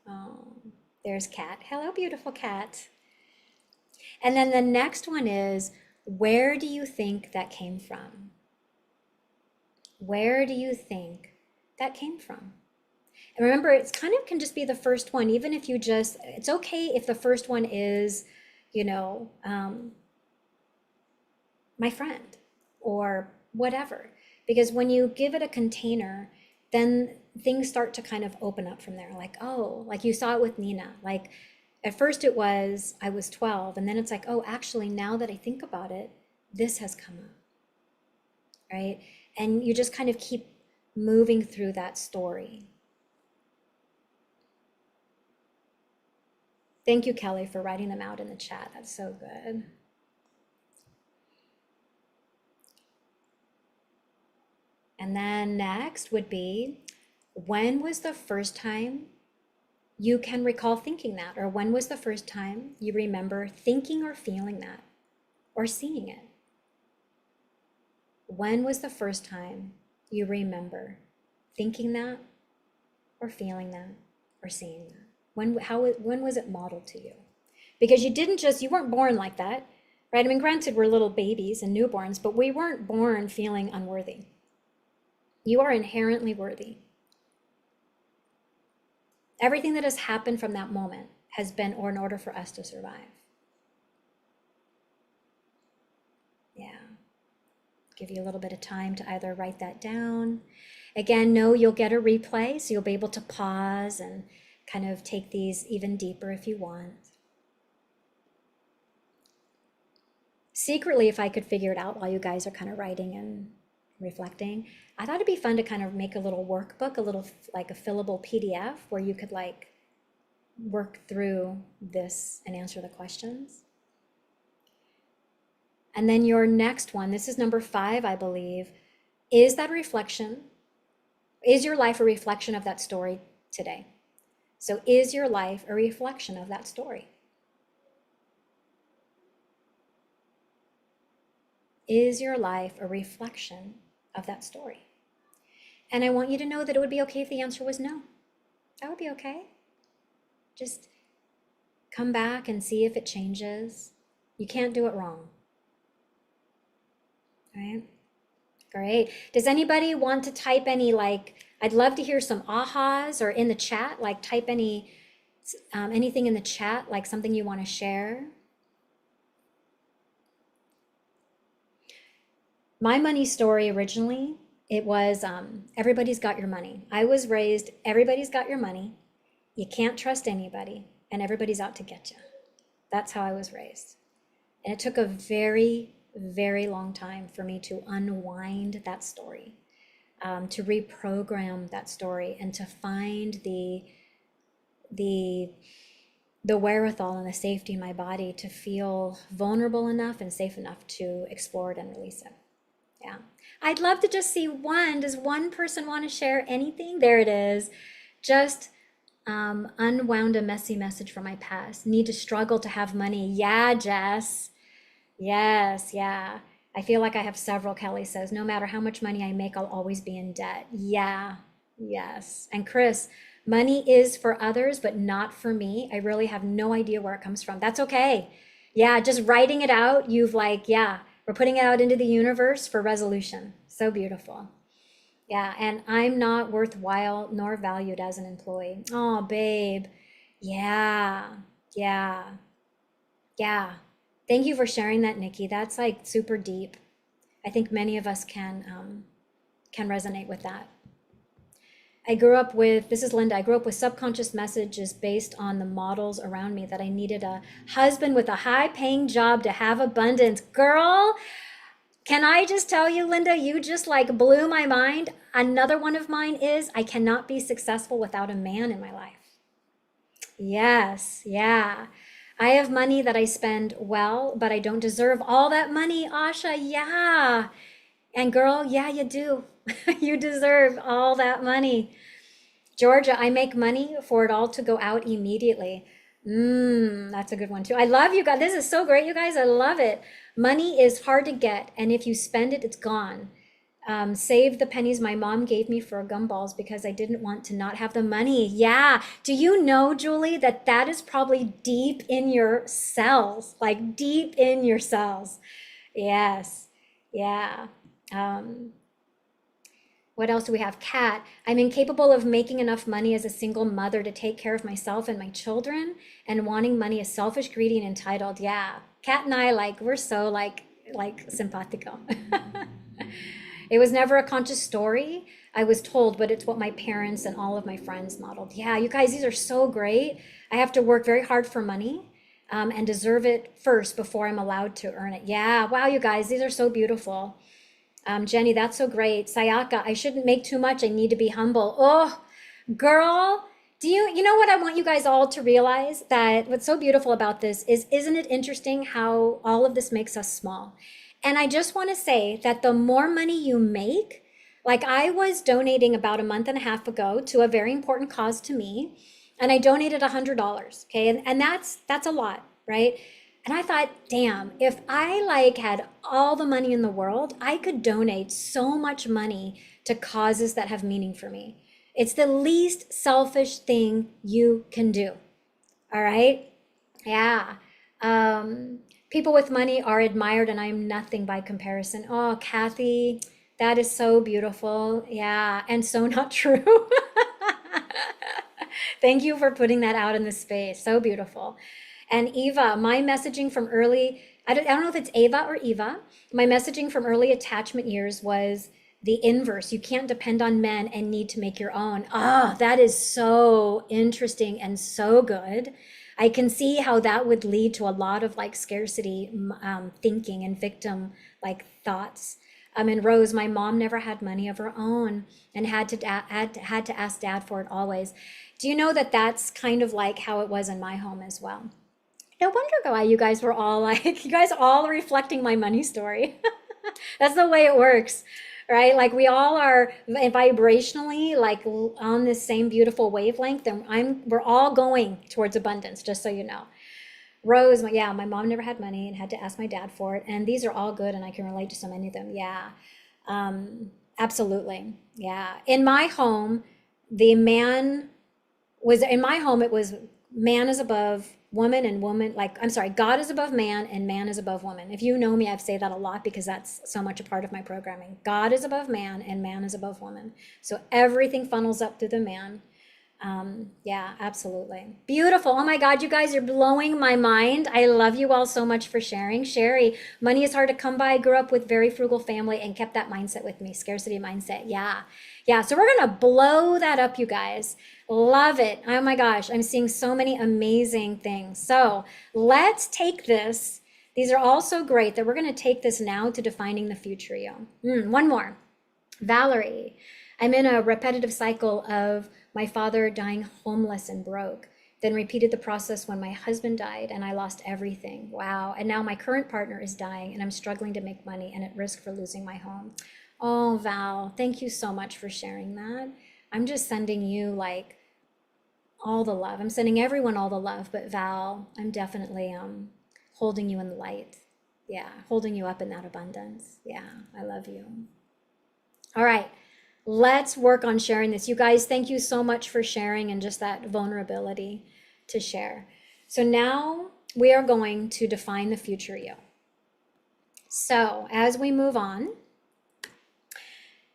Oh, there's Kat. Hello, beautiful Kat. And then the next one is, where do you think that came from? Where do you think that came from? And remember, it's kind of can just be the first one, even if you just, it's okay if the first one is, you know, my friend or whatever. Because when you give it a container, then things start to kind of open up from there. Like, oh, like you saw it with Nina. Like at first it was, I was 12. And then it's like, oh, actually, now that I think about it, this has come up. Right. And you just kind of keep moving through that story. Thank you, Kelly, for writing them out in the chat. That's so good. And then next would be, when was the first time you can recall thinking that? Or when was the first time you remember thinking or feeling that or seeing it? When was the first time you remember thinking that or feeling that or seeing that? When was it modeled to you? Because you weren't born like that, right? I mean, granted, we're little babies and newborns, but we weren't born feeling unworthy. You are inherently worthy. Everything that has happened from that moment has been in order for us to survive. Yeah. Give you a little bit of time to either write that down. Again, know you'll get a replay, so you'll be able to pause and kind of take these even deeper if you want. Secretly, if I could figure it out while you guys are kind of writing and reflecting, I thought it'd be fun to kind of make a little workbook, a little like a fillable PDF where you could like work through this and answer the questions. And then your next one, this is number 5, I believe, is that reflection. Is your life a reflection of that story today? So is your life a reflection of that story? Is your life a reflection of that story? And I want you to know that it would be okay if the answer was no. That would be okay. Just come back and see if it changes. You can't do it wrong. Right? Great. Does anybody want to type any, like, I'd love to hear some ahas or in the chat, like type anything in the chat, like something you want to share. My money story originally, it was everybody's got your money. I was raised, everybody's got your money. You can't trust anybody and everybody's out to get you. That's how I was raised. And it took a very, very long time for me to unwind that story, to reprogram that story and to find the wherewithal and the safety in my body to feel vulnerable enough and safe enough to explore it and release it. Yeah. I'd love to just see one. Does one person want to share anything? There it is. Just unwound a messy message from my past. Need to struggle to have money. Yeah, Jess. Yes, yeah. I feel like I have several. Kelly says, no matter how much money I make, I'll always be in debt. Yeah, yes. And Chris, money is for others, but not for me. I really have no idea where it comes from. That's okay. Yeah, just writing it out, you've like, yeah, we're putting it out into the universe for resolution. So beautiful. Yeah, and I'm not worthwhile nor valued as an employee. Oh, babe. Yeah. Yeah. Yeah. Thank you for sharing that, Nikki. That's like super deep. I think many of us can resonate with that. I grew up with, this is Linda, I grew up with subconscious messages based on the models around me that I needed a husband with a high paying job to have abundance. Girl, can I just tell you, Linda, you just like blew my mind. Another one of mine is I cannot be successful without a man in my life. Yes, yeah. I have money that I spend well, but I don't deserve all that money, Asha. Yeah. And girl, yeah, you do. You deserve all that money. Georgia, I make money for it all to go out immediately. That's a good one too. I love you guys. This is so great, you guys. I love it. Money is hard to get, and if you spend it, it's gone. Save the pennies my mom gave me for gumballs because I didn't want to not have the money. Yeah. Do you know, Julie, that that is probably deep in your cells, like deep in your cells? Yes. Yeah. Um, what else do we have? Kat, I'm incapable of making enough money as a single mother to take care of myself and my children, and wanting money is selfish, greedy, and entitled. Yeah. Kat and I, like, we're so like simpatico. It was never a conscious story. I was told, but it's what my parents and all of my friends modeled. Yeah, you guys, these are so great. I have to work very hard for money, and deserve it first before I'm allowed to earn it. Yeah, wow, you guys, these are so beautiful. Jenny, that's so great. Sayaka, I shouldn't make too much. I need to be humble. Oh, girl, you know what I want you guys all to realize? That what's so beautiful about this is, isn't it interesting how all of this makes us small? And I just want to say that the more money you make, like I was donating about a month and a half ago to a very important cause to me, and I donated $100. Okay, and that's a lot, right? And I thought, damn, if I like had all the money in the world, I could donate so much money to causes that have meaning for me. It's the least selfish thing you can do. All right? Yeah. People with money are admired, and I am nothing by comparison. Oh, Kathy, that is so beautiful. Yeah, and so not true. Thank you for putting that out in the space. So beautiful. And Eva, my messaging from early, I don't know if it's Ava or Eva, my messaging from early attachment years was the inverse. You can't depend on men and need to make your own. Ah, that is so interesting and so good. I can see how that would lead to a lot of like scarcity thinking and victim like thoughts. And Rose, my mom never had money of her own and had to ask dad for it always. Do you know that that's kind of like how it was in my home as well? No wonder why you guys were all like, you guys all reflecting my money story. That's the way it works, right? Like we all are vibrationally like on this same beautiful wavelength, and we're all going towards abundance, just so you know. Rose, yeah, my mom never had money and had to ask my dad for it. And these are all good, and I can relate to so many of them. Yeah, absolutely. Yeah. In my home, the man was, in my home, it was man is above woman, and woman, like, I'm sorry, God is above man and man is above woman. If you know me, I've said that a lot because that's so much a part of my programming. God is above man and man is above woman. So everything funnels up through the man. Yeah, absolutely. Beautiful. Oh my God, you guys are blowing my mind. I love you all so much for sharing. Sherry, money is hard to come by. I grew up with very frugal family and kept that mindset with me, scarcity mindset. Yeah. Yeah. So we're going to blow that up, you guys. Love it. Oh my gosh, I'm seeing so many amazing things. So let's take this. These are all so great that we're going to take this now to defining the future you. One more. Valerie, I'm in a repetitive cycle of my father dying homeless and broke, then repeated the process when my husband died and I lost everything. Wow. And now my current partner is dying and I'm struggling to make money and at risk for losing my home. Oh, Val, thank you so much for sharing that. I'm just sending you like all the love. I'm sending everyone all the love, but Val, I'm definitely holding you in the light. Yeah, holding you up in that abundance. Yeah, I love you. All right, let's work on sharing this. You guys, thank you so much for sharing and just that vulnerability to share. So now we are going to define the future you. So as we move on,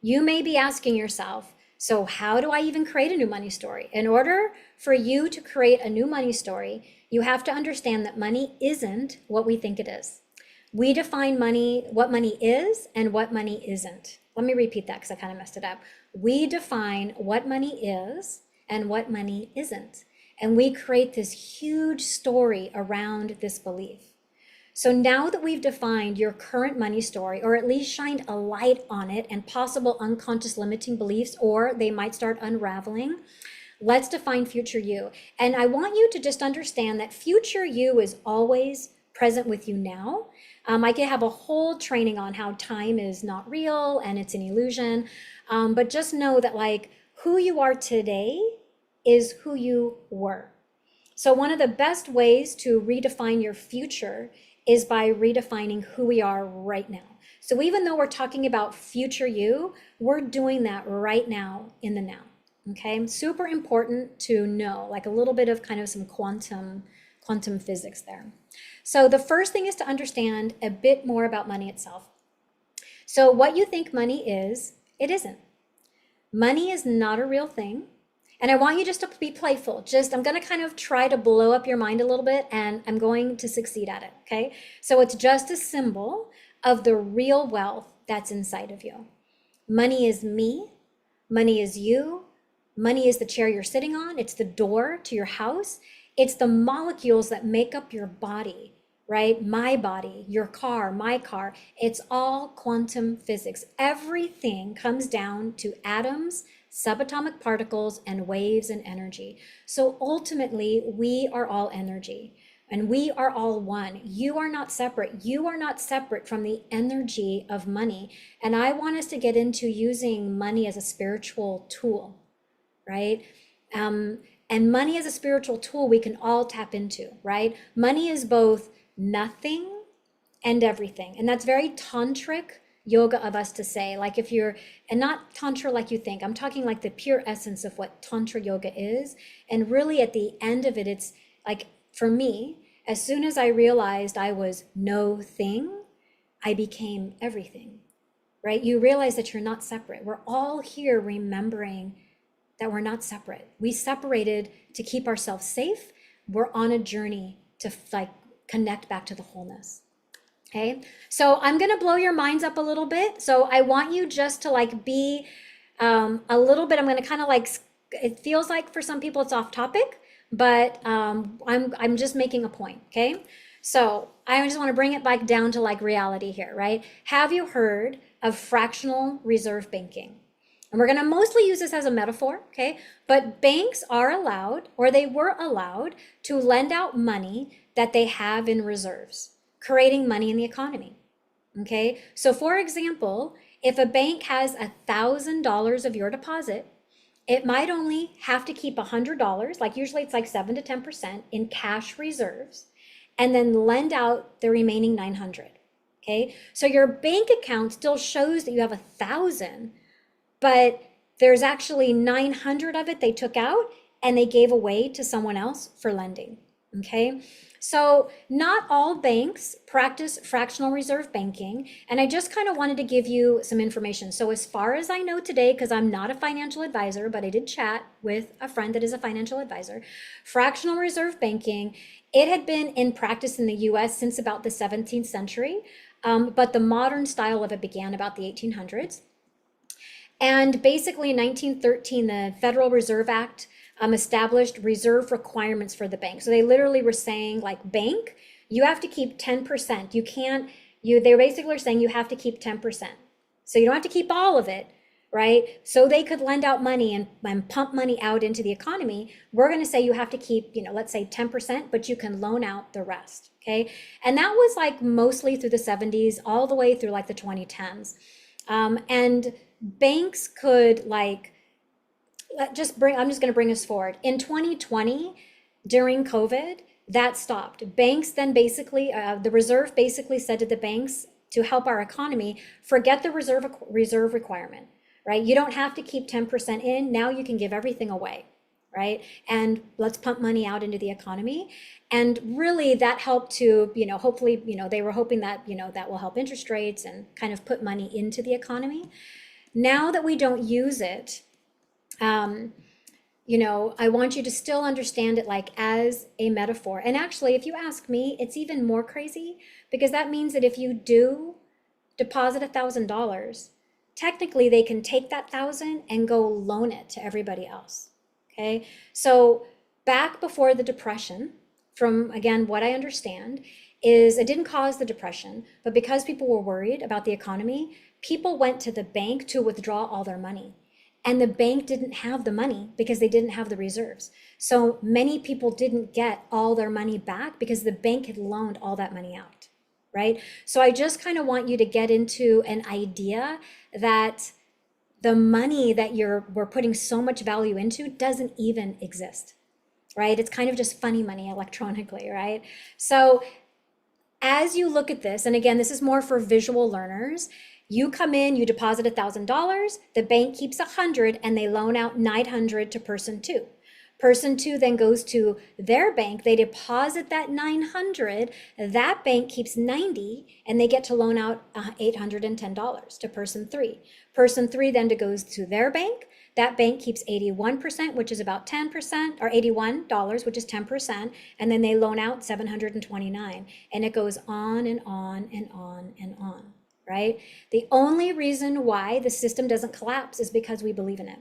You may be asking yourself, so how do I even create a new money story? In order for you to create a new money story, you have to understand that money isn't what we think it is. We define money, what money is and what money isn't. Let me repeat that because I kind of messed it up. We define what money is and what money isn't. And we create this huge story around this belief. So now that we've defined your current money story, or at least shined a light on it and possible unconscious limiting beliefs, or they might start unraveling, let's define future you. And I want you to just understand that future you is always present with you now. I could have a whole training on how time is not real and it's an illusion. But just know that like who you are today is who you were. So one of the best ways to redefine your future is by redefining who we are right now. So even though we're talking about future you, we're doing that right now in the now. Okay, super important to know, like a little bit of kind of some quantum physics there. So the first thing is to understand a bit more about money itself. So what you think money is, it isn't. Money is not a real thing. And I want you just to be playful. I'm going to kind of try to blow up your mind a little bit, and I'm going to succeed at it, okay? So it's just a symbol of the real wealth that's inside of you. Money is me. Money is you. Money is the chair you're sitting on. It's the door to your house. It's the molecules that make up your body, right? My body, your car, my car. It's all quantum physics. Everything comes down to atoms, subatomic particles, and waves and energy. So ultimately, we are all energy and we are all one. You are not separate. You are not separate from the energy of money. And I want us to get into using money as a spiritual tool, right? And money as a spiritual tool we can all tap into, right? Money is both nothing and everything. And that's very tantric yoga of us to say, like if you're, and not tantra like you think, I'm talking like the pure essence of what tantra yoga is. And really at the end of it, it's like, for me, as soon as I realized I was no thing, I became everything, right? You realize that you're not separate. We're all here remembering that we're not separate. We separated to keep ourselves safe. We're on a journey to like connect back to the wholeness. Okay, so I'm gonna blow your minds up a little bit. So I want you just to like be a little bit, I'm gonna kind of like, it feels like for some people it's off topic, but I'm just making a point, okay? So I just wanna bring it back down to like reality here, right? Have you heard of fractional reserve banking? And we're going to mostly use this as a metaphor, okay? But banks are allowed, or they were allowed, to lend out money that they have in reserves, creating money in the economy, okay? So for example, if a bank has $1,000 of your deposit, it might only have to keep $100, like usually it's like 7 to 10% in cash reserves, and then lend out the remaining 900, okay? So your bank account still shows that you have 1,000, but there's actually 900 of it they took out and they gave away to someone else for lending, okay? So not all banks practice fractional reserve banking, and I just kind of wanted to give you some information. So as far as I know today, because I'm not a financial advisor, but I did chat with a friend that is a financial advisor, fractional reserve banking, it had been in practice in the US since about the 17th century, but the modern style of it began about the 1800s. And basically in 1913, the Federal Reserve Act established reserve requirements for the bank. So they literally were saying like, bank, you have to keep 10%. You can't, they basically are saying you have to keep 10%. So you don't have to keep all of it, right? So they could lend out money and pump money out into the economy. We're going to say you have to keep, let's say 10%, but you can loan out the rest, okay? And that was like mostly through the 70s, all the way through like the 2010s. And banks could like, I'm just going to bring us forward. In 2020, during COVID, that stopped. Banks then basically, the reserve basically said to the banks to help our economy, forget the reserve requirement, right? You don't have to keep 10% in. Now you can give everything away, right? And let's pump money out into the economy. And really that helped to, hopefully, they were hoping that, that will help interest rates and kind of put money into the economy. now that we don't use it, you know, I want you to still understand it like as a metaphor. And actually, if you ask me, it's even more crazy, because that means that if you do deposit $1,000, technically they can take that 1,000 and go loan it to everybody else. Okay. So back before the Depression, from again, what I understand is it didn't cause the Depression, but because people were worried about the economy, people went to the bank to withdraw all their money. And the bank didn't have the money because they didn't have the reserves. So many people didn't get all their money back because the bank had loaned all that money out, right? So I just kind of want you to get into an idea that the money that we're putting so much value into doesn't even exist, right? It's kind of just funny money electronically, right? So as you look at this, and again, this is more for visual learners, you come in, you deposit $1,000, the bank keeps 100 and they loan out 900 to person two. Person two then goes to their bank, they deposit that 900, that bank keeps 90 and they get to loan out $810 to person three. Person three then goes to their bank, that bank keeps 81%, which is about 10%, or $81, which is 10%, and then they loan out 729, and it goes on and on and on and on, right? The only reason why the system doesn't collapse is because we believe in it.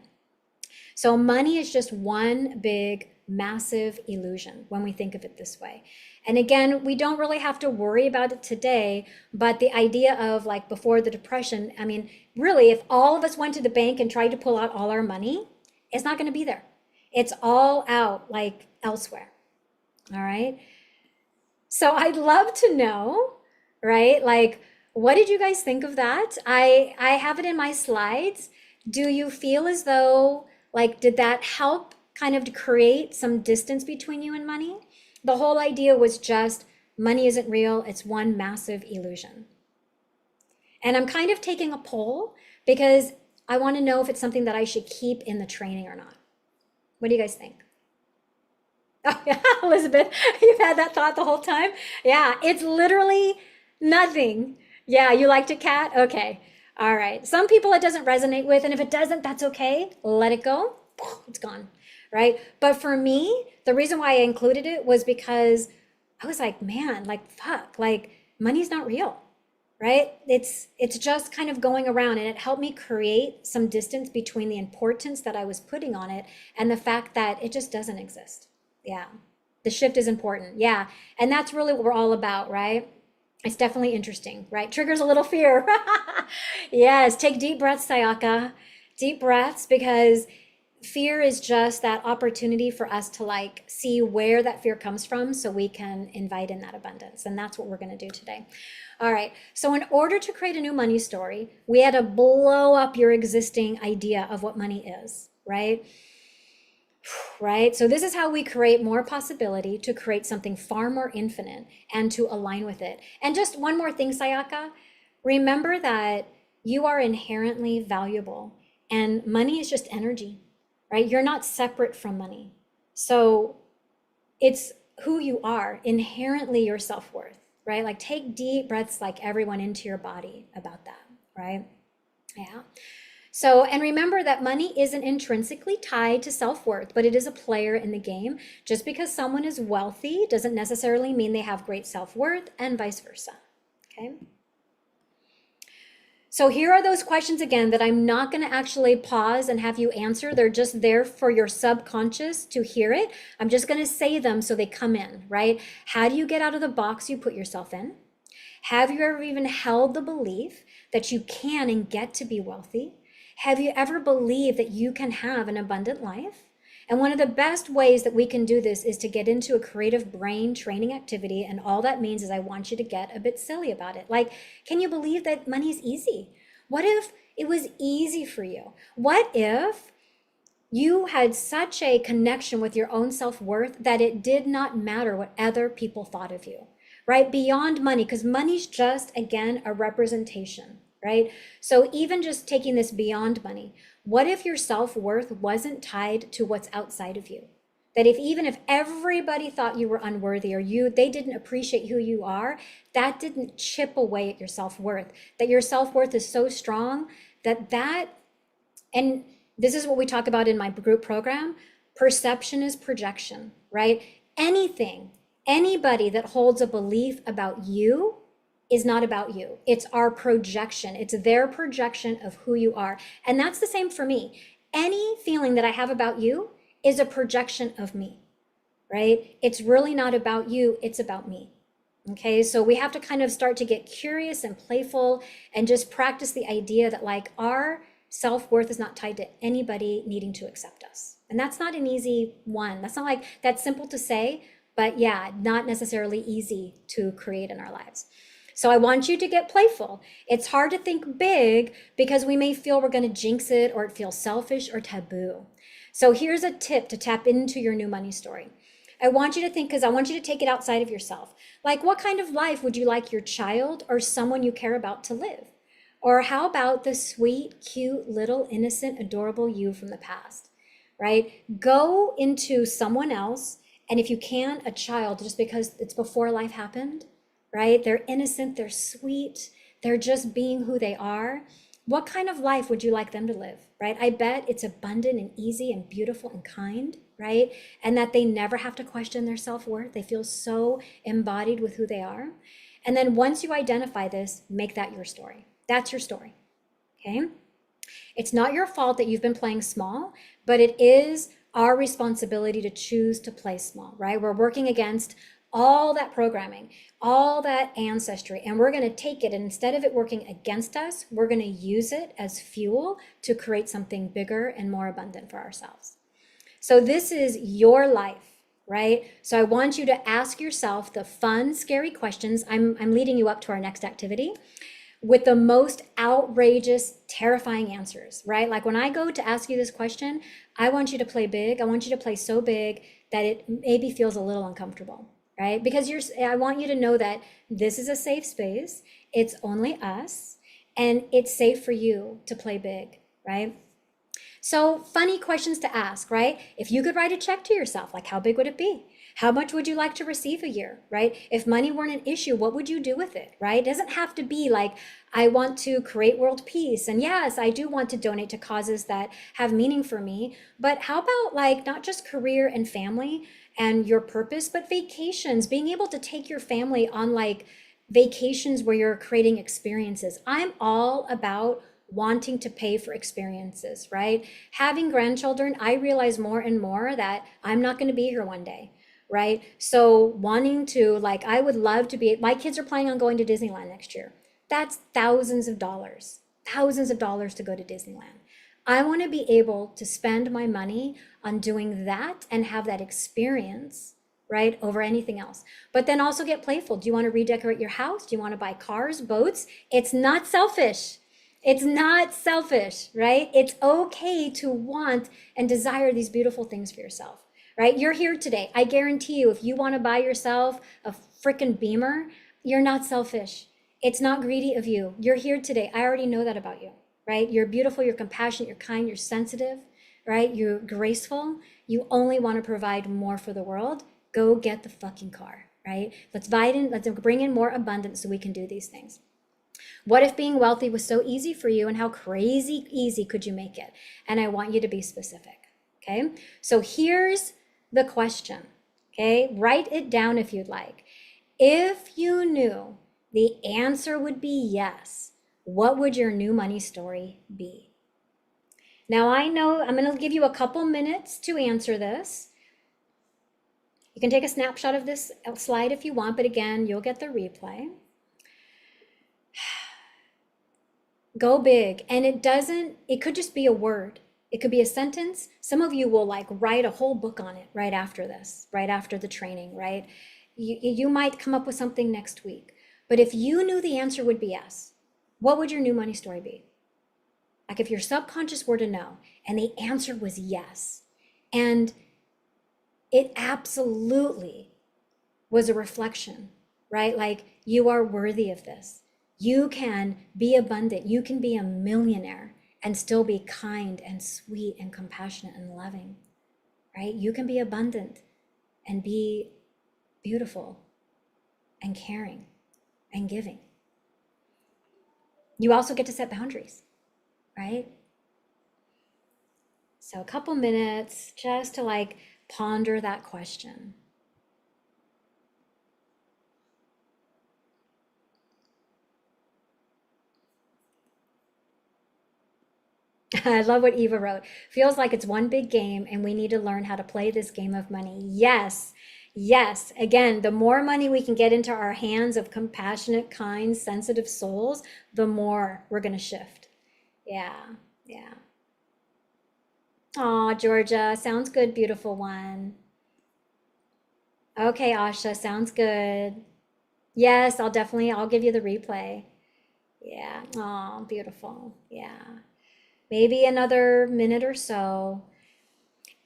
So money is just one big, massive illusion when we think of it this way. And again, we don't really have to worry about it today, but the idea of like before the Depression, I mean, really, if all of us went to the bank and tried to pull out all our money, it's not going to be there. It's all out like elsewhere. All right. So I'd love to know, right? Like, what did you guys think of that? I have it in my slides. Do you feel as though, like, did that help kind of to create some distance between you and money? The whole idea was just money isn't real. It's one massive illusion. And I'm kind of taking a poll because I want to know if it's something that I should keep in the training or not. What do you guys think? Oh, yeah, Elizabeth, you've had that thought the whole time? Yeah, it's literally nothing. Yeah, you liked it, Kat? Okay. All right. Some people it doesn't resonate with, and if it doesn't, that's okay. Let it go. It's gone, right? But for me, the reason why I included it was because I was like, man, like, fuck, like, money's not real, right? It's just kind of going around, and it helped me create some distance between the importance that I was putting on it and the fact that it just doesn't exist. Yeah, the shift is important. Yeah, and that's really what we're all about, right? It's definitely interesting, right? Triggers a little fear. Yes, take deep breaths, Sayaka. Deep breaths, because fear is just that opportunity for us to like see where that fear comes from so we can invite in that abundance. And that's what we're going to do today. All right. So in order to create a new money story, we had to blow up your existing idea of what money is, right? Right? So this is how we create more possibility to create something far more infinite and to align with it. And just one more thing, Sayaka, remember that you are inherently valuable and money is just energy, right? You're not separate from money. So it's who you are, inherently your self-worth, right? Like take deep breaths like everyone into your body about that, right? Yeah. So, and remember that money isn't intrinsically tied to self-worth, but it is a player in the game. Just because someone is wealthy doesn't necessarily mean they have great self-worth, and vice versa. Okay. So here are those questions again that I'm not going to actually pause and have you answer. They're just there for your subconscious to hear it. I'm just going to say them so they come in, right? How do you get out of the box you put yourself in? Have you ever even held the belief that you can and get to be wealthy? Have you ever believed that you can have an abundant life? And one of the best ways that we can do this is to get into a creative brain training activity. And all that means is I want you to get a bit silly about it. Like, can you believe that money is easy? What if it was easy for you? What if you had such a connection with your own self-worth that it did not matter what other people thought of you, right? Beyond money, because money's just, again, a representation, right? So even just taking this beyond money, what if your self-worth wasn't tied to what's outside of you? That even if everybody thought you were unworthy or they didn't appreciate who you are, that didn't chip away at your self-worth, that your self-worth is so strong that And this is what we talk about in my group program. Perception is projection, right? Anything, anybody that holds a belief about you is not about you. It's our projection. It's their projection of who you are. And that's the same for me. Any feeling that I have about you is a projection of me, right? It's really not about you, it's about me. Okay, so we have to kind of start to get curious and playful and just practice the idea that like our self-worth is not tied to anybody needing to accept us. And that's not an easy one. That's not like that's simple to say, but yeah, not necessarily easy to create in our lives. So I want you to get playful. It's hard to think big because we may feel we're going to jinx it or it feels selfish or taboo. So here's a tip to tap into your new money story. I want you to think, because I want you to take it outside of yourself. Like, what kind of life would you like your child or someone you care about to live? Or how about the sweet, cute, little, innocent, adorable you from the past, right? Go into someone else, and if you can, a child, just because it's before life happened, right? They're innocent, they're sweet, they're just being who they are. What kind of life would you like them to live, right? I bet it's abundant and easy and beautiful and kind, right? And that they never have to question their self-worth. They feel so embodied with who they are. And then once you identify this, make that your story. That's your story, okay? It's not your fault that you've been playing small, but it is our responsibility to choose to play small, right? We're working against all that programming, all that ancestry, and we're going to take it, and instead of it working against us, we're going to use it as fuel to create something bigger and more abundant for ourselves. So this is your life, right? So I want you to ask yourself the fun, scary questions. I'm leading you up to our next activity with the most outrageous, terrifying answers, right? Like when I go to ask you this question, I want you to play big. I want you to play so big that it maybe feels a little uncomfortable, right? Because I want you to know that this is a safe space. It's only us, and it's safe for you to play big, right? So funny questions to ask, right? If you could write a check to yourself, like how big would it be? How much would you like to receive a year, right? If money weren't an issue, what would you do with it, right? It doesn't have to be like, I want to create world peace. And yes, I do want to donate to causes that have meaning for me. But how about like not just career and family and your purpose, but vacations, being able to take your family on like vacations where you're creating experiences. I'm all about wanting to pay for experiences, right? Having grandchildren, I realize more and more that I'm not going to be here one day, right? So wanting to, like, I would love to be, my kids are planning on going to Disneyland next year. That's thousands of dollars to go to Disneyland. I want to be able to spend my money on doing that and have that experience, right, over anything else. But then also get playful. Do you want to redecorate your house? Do you want to buy cars, boats? It's not selfish. It's not selfish, right? It's okay to want and desire these beautiful things for yourself, right? You're here today. I guarantee you, if you want to buy yourself a freaking Beamer, you're not selfish. It's not greedy of you. You're here today. I already know that about you, right? You're beautiful, you're compassionate, you're kind, you're sensitive, right? You're graceful. You only want to provide more for the world. Go get the fucking car, right? Let's bring in more abundance so we can do these things. What if being wealthy was so easy for you, and how crazy easy could you make it? And I want you to be specific, okay? So here's the question, okay? Write it down if you'd like. If you knew the answer would be yes, what would your new money story be? Now I know I'm going to give you a couple minutes to answer this. You can take a snapshot of this slide if you want, but again, you'll get the replay. Go big. And it could just be a word. It could be a sentence. Some of you will like write a whole book on it right after this, right after the training, right? You might come up with something next week. But if you knew the answer would be yes, what would your new money story be? Like if your subconscious were to know and the answer was yes, and it absolutely was a reflection, right? Like you are worthy of this. You can be abundant. You can be a millionaire and still be kind and sweet and compassionate and loving, right? You can be abundant and be beautiful and caring and giving. You also get to set boundaries, right? So a couple minutes just to like ponder that question. I love what Eva wrote. Feels like it's one big game and we need to learn how to play this game of money. Yes. Yes. Again, the more money we can get into our hands of compassionate, kind, sensitive souls, the more we're going to shift. Yeah. Yeah. Aw, Georgia. Sounds good, beautiful one. Okay, Asha. Sounds good. Yes, I'll give you the replay. Yeah. Oh, beautiful. Yeah. Maybe another minute or so.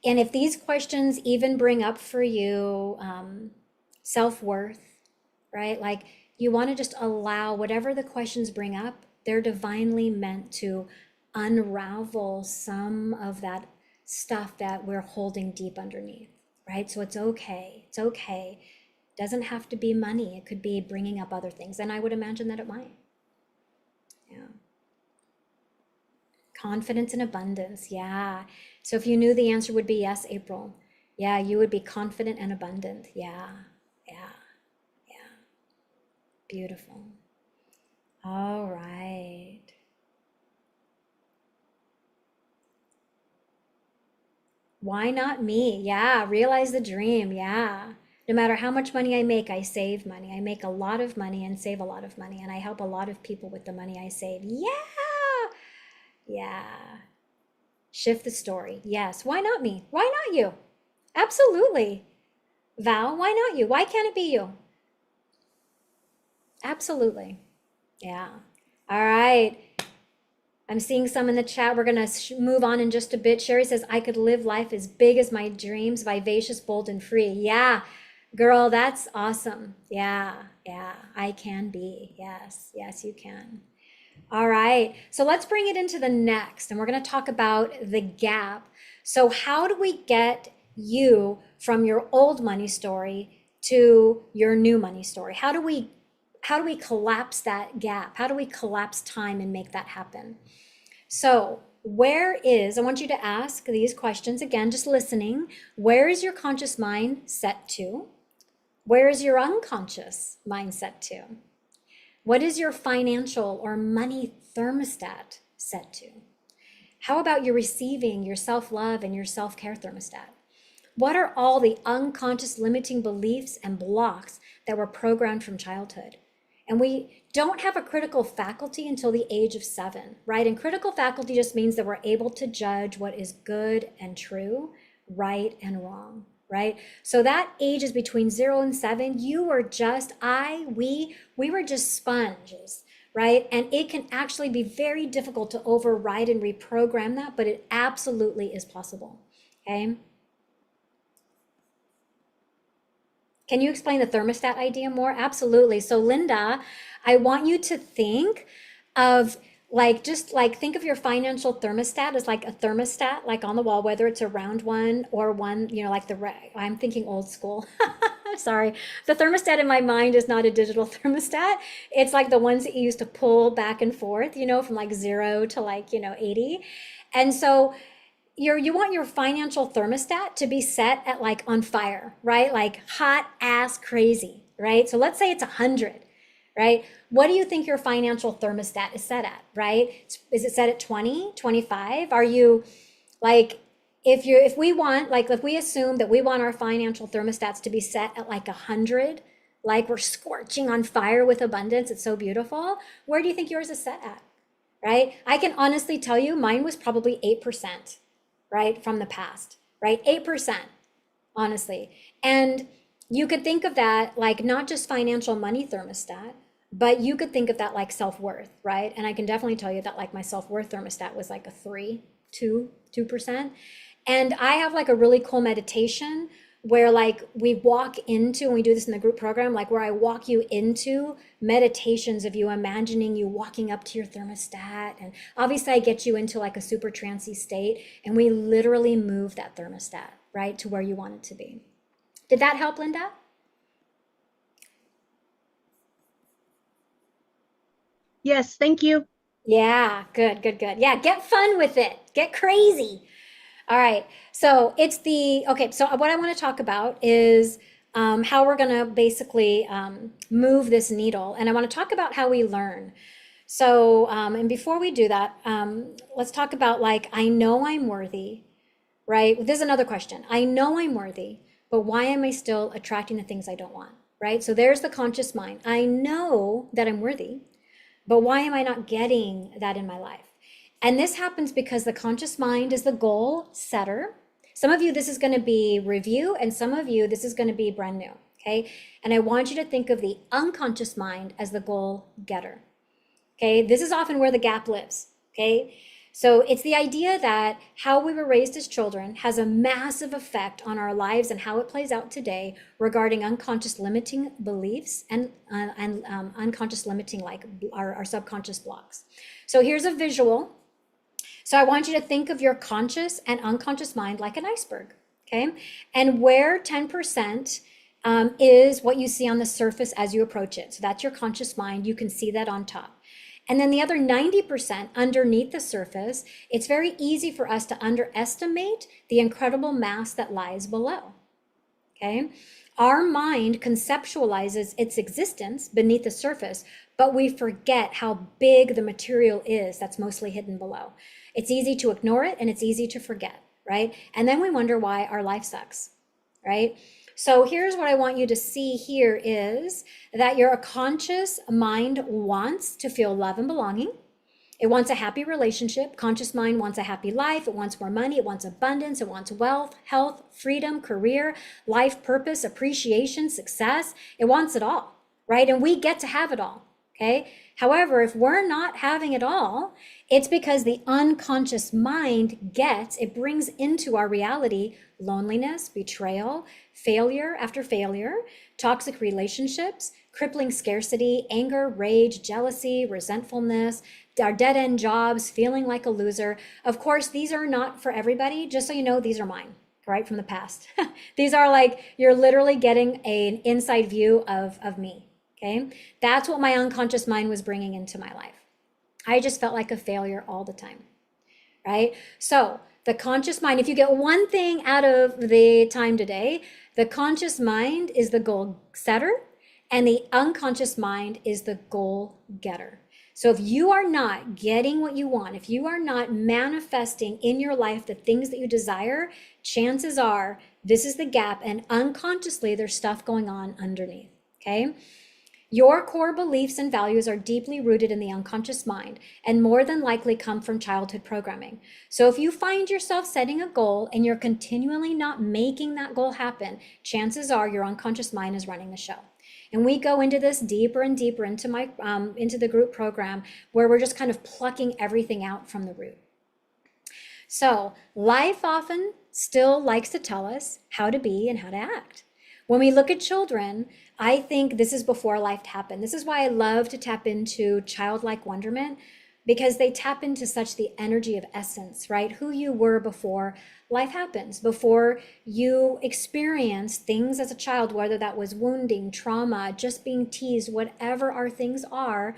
And if these questions even bring up for you self-worth, right? Like you want to just allow whatever the questions bring up, they're divinely meant to unravel some of that stuff that we're holding deep underneath, right? So it's okay. It's okay. It doesn't have to be money. It could be bringing up other things. And I would imagine that it might. Yeah. Confidence and abundance. Yeah. So if you knew the answer would be yes, April. Yeah, you would be confident and abundant. Yeah. Yeah. Yeah. Beautiful. All right. Why not me? Yeah. Realize the dream. Yeah. No matter how much money I make, I save money. I make a lot of money and save a lot of money. And I help a lot of people with the money I save. Yeah. Yeah. Shift the story. Yes. Why not me? Why not you? Absolutely. Val, why not you? Why can't it be you? Absolutely. Yeah. All right. I'm seeing some in the chat. We're going to move on in just a bit. Sherry says, I could live life as big as my dreams, vivacious, bold, and free. Yeah. Girl, that's awesome. Yeah. Yeah. I can be. Yes. Yes, you can. All right. So let's bring it into the next, and we're going to talk about the gap. So, how do we get you from your old money story to your new money story? How do we collapse that gap? How do we collapse time and make that happen? So, I want you to ask these questions again, just listening. Where is your conscious mind set to? Where is your unconscious mind set to? What is your financial or money thermostat set to? How about your receiving, your self-love, and your self-care thermostat? What are all the unconscious limiting beliefs and blocks that were programmed from childhood? And we don't have a critical faculty until the age of 7, right? And critical faculty just means that we're able to judge what is good and true, right and wrong, right? So that age is between 0 and 7. You were just, we were just sponges, right? And it can actually be very difficult to override and reprogram that, but it absolutely is possible, okay? Can you explain the thermostat idea more? Absolutely. So Linda, I want you to think of think of your financial thermostat as like a thermostat, like on the wall, whether it's a round one or one, I'm thinking old school. Sorry. The thermostat in my mind is not a digital thermostat. It's like the ones that you used to pull back and forth, from like 0 to 80. And so you want your financial thermostat to be set at like on fire, right? Like hot ass crazy, right? So let's say it's 100, right? What do you think your financial thermostat is set at, right? Is it set at 20, 25? Are you like, if we assume that we want our financial thermostats to be set at like 100, like we're scorching on fire with abundance, it's so beautiful. Where do you think yours is set at, right? I can honestly tell you mine was probably 8%, right, from the past, right? 8%, honestly. And you could think of that like not just financial money thermostat, but you could think of that like self-worth, right? And I can definitely tell you that like my self-worth thermostat was like a 2%. And I have like a really cool meditation where like we walk into, and we do this in the group program, like where I walk you into meditations of you imagining you walking up to your thermostat. And obviously I get you into like a super trancy state, and we literally move that thermostat, right, to where you want it to be. Did that help, Linda? Yes, thank you. Yeah, good, good, good. Yeah, get fun with it. Get crazy. All right. So okay. So what I want to talk about is how we're going to basically move this needle. And I want to talk about how we learn. So, and before we do that, let's talk about like, I know I'm worthy, right? There's another question. I know I'm worthy, but why am I still attracting the things I don't want, right? So there's the conscious mind. I know that I'm worthy, but why am I not getting that in my life? And this happens because the conscious mind is the goal setter. Some of you, this is going to be review, and some of you, this is going to be brand new. Okay. And I want you to think of the unconscious mind as the goal getter. Okay. This is often where the gap lives. Okay. So it's the idea that how we were raised as children has a massive effect on our lives and how it plays out today regarding unconscious limiting beliefs and unconscious limiting, like our subconscious blocks. So here's a visual. So I want you to think of your conscious and unconscious mind like an iceberg, okay? And where 10% is what you see on the surface as you approach it. So that's your conscious mind. You can see that on top. And then the other 90% underneath the surface, it's very easy for us to underestimate the incredible mass that lies below, okay? Our mind conceptualizes its existence beneath the surface, but we forget how big the material is that's mostly hidden below. It's easy to ignore it and it's easy to forget, right? And then we wonder why our life sucks, right? So here's what I want you to see here is that your conscious mind wants to feel love and belonging. It wants a happy relationship. Conscious mind wants a happy life. It wants more money. It wants abundance. It wants wealth, health, freedom, career, life purpose, appreciation, success. It wants it all, right? And we get to have it all, okay? However, if we're not having it all, it's because the unconscious mind it brings into our reality loneliness, betrayal, failure after failure, toxic relationships, crippling scarcity, anger, rage, jealousy, resentfulness, our dead-end jobs, feeling like a loser. Of course, these are not for everybody. Just so you know, these are mine, right, from the past. These are like, you're literally getting an inside view of me, okay? That's what my unconscious mind was bringing into my life. I just felt like a failure all the time, right? So the conscious mind, if you get one thing out of the time today, the conscious mind is the goal setter and the unconscious mind is the goal getter. So if you are not getting what you want, if you are not manifesting in your life the things that you desire, chances are this is the gap, and unconsciously there's stuff going on underneath, okay? Your core beliefs and values are deeply rooted in the unconscious mind and more than likely come from childhood programming. So if you find yourself setting a goal and you're continually not making that goal happen, chances are your unconscious mind is running the show. And we go into this deeper and deeper into into the group program where we're just kind of plucking everything out from the root. So life often still likes to tell us how to be and how to act. When we look at children, I think this is before life happened. This is why I love to tap into childlike wonderment, because they tap into such the energy of essence, right? Who you were before life happens, before you experienced things as a child, whether that was wounding, trauma, just being teased, whatever our things are,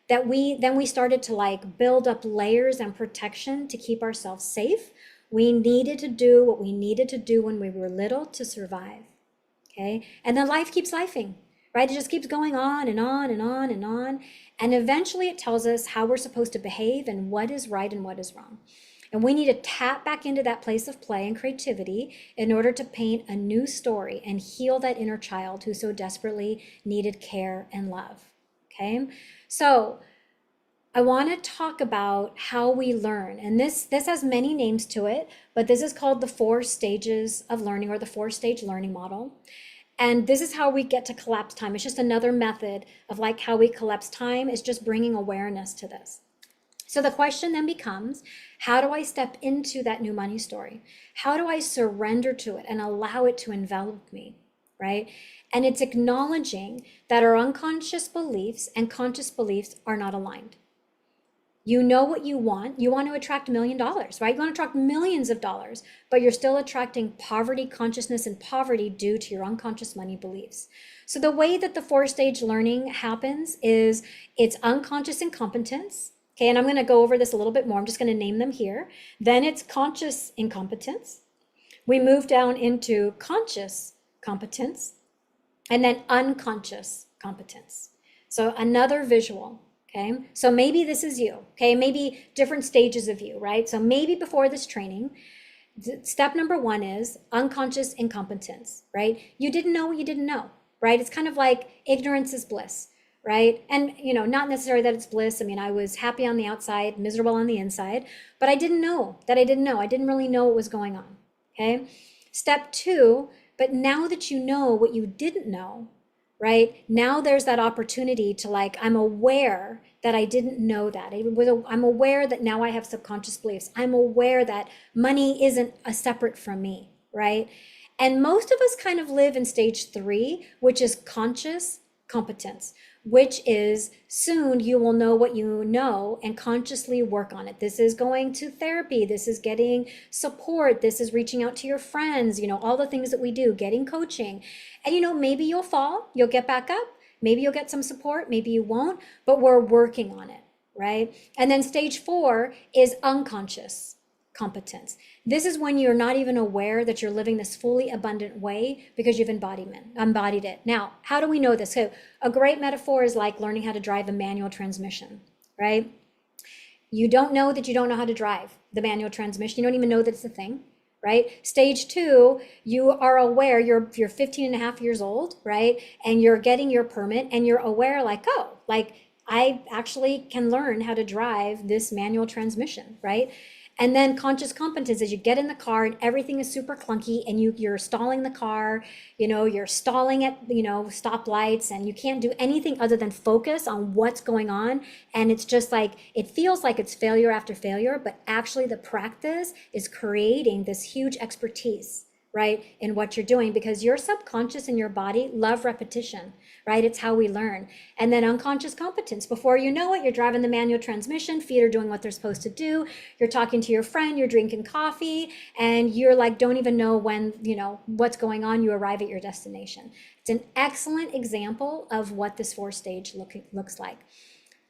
that we started to like build up layers and protection to keep ourselves safe. We needed to do what we needed to do when we were little to survive. Okay. And then life keeps lifing, right? It just keeps going on and on and on and on. And eventually it tells us how we're supposed to behave and what is right and what is wrong. And we need to tap back into that place of play and creativity in order to paint a new story and heal that inner child who so desperately needed care and love. Okay. So I want to talk about how we learn. And this has many names to it, but this is called the 4 stages of learning, or the 4-stage learning model. And this is how we get to collapse time. It's just another method of like how we collapse time, is just bringing awareness to this. So the question then becomes, how do I step into that new money story? How do I surrender to it and allow it to envelop me, right? And it's acknowledging that our unconscious beliefs and conscious beliefs are not aligned. You know what you want. You want to attract $1 million, right? You want to attract millions of dollars, but you're still attracting poverty consciousness and poverty due to your unconscious money beliefs. So the way that the 4-stage learning happens is it's unconscious incompetence, Okay, and I'm going to go over this a little bit more. I'm just going to name them here. Then it's conscious incompetence. We move down into conscious competence, and then unconscious competence. So another visual, okay? So maybe this is you, okay? Maybe different stages of you, right? So maybe before this training, step number one is unconscious incompetence, right? You didn't know what you didn't know, right? It's kind of like ignorance is bliss, right? And, not necessarily that it's bliss. I mean, I was happy on the outside, miserable on the inside, but I didn't know that I didn't know. I didn't really know what was going on, okay? Step two, but now that you know what you didn't know, right? Now there's that opportunity to I'm aware that I didn't know that. I'm aware that now I have subconscious beliefs. I'm aware that money isn't a separate from me, right? And most of us kind of live in stage three, which is conscious competence, which is soon you will know what you know and consciously work on it. This is going to therapy. This is getting support. This is reaching out to your friends, all the things that we do, getting coaching. And maybe you'll fall, you'll get back up. Maybe you'll get some support, maybe you won't, but we're working on it, right? And then stage four is unconscious competence. This is when you're not even aware that you're living this fully abundant way because you've embodied it. Now, how do we know this? So a great metaphor is like learning how to drive a manual transmission, right? You don't know that you don't know how to drive the manual transmission. You don't even know that it's a thing, right? Stage two, you are aware, you're 15 and a half years old, right? And you're getting your permit and you're aware I actually can learn how to drive this manual transmission, right? And then conscious competence is you get in the car and everything is super clunky and you're stalling the car, you're stalling at, stoplights, and you can't do anything other than focus on what's going on. And it's just it feels like it's failure after failure, but actually the practice is creating this huge expertise, right, in what you're doing, because your subconscious and your body love repetition, right? It's how we learn. And then unconscious competence, before you know it, you're driving the manual transmission, feet are doing what they're supposed to do, you're talking to your friend, you're drinking coffee, and you're don't even know when, what's going on, you arrive at your destination. It's an excellent example of what this four stage looks like.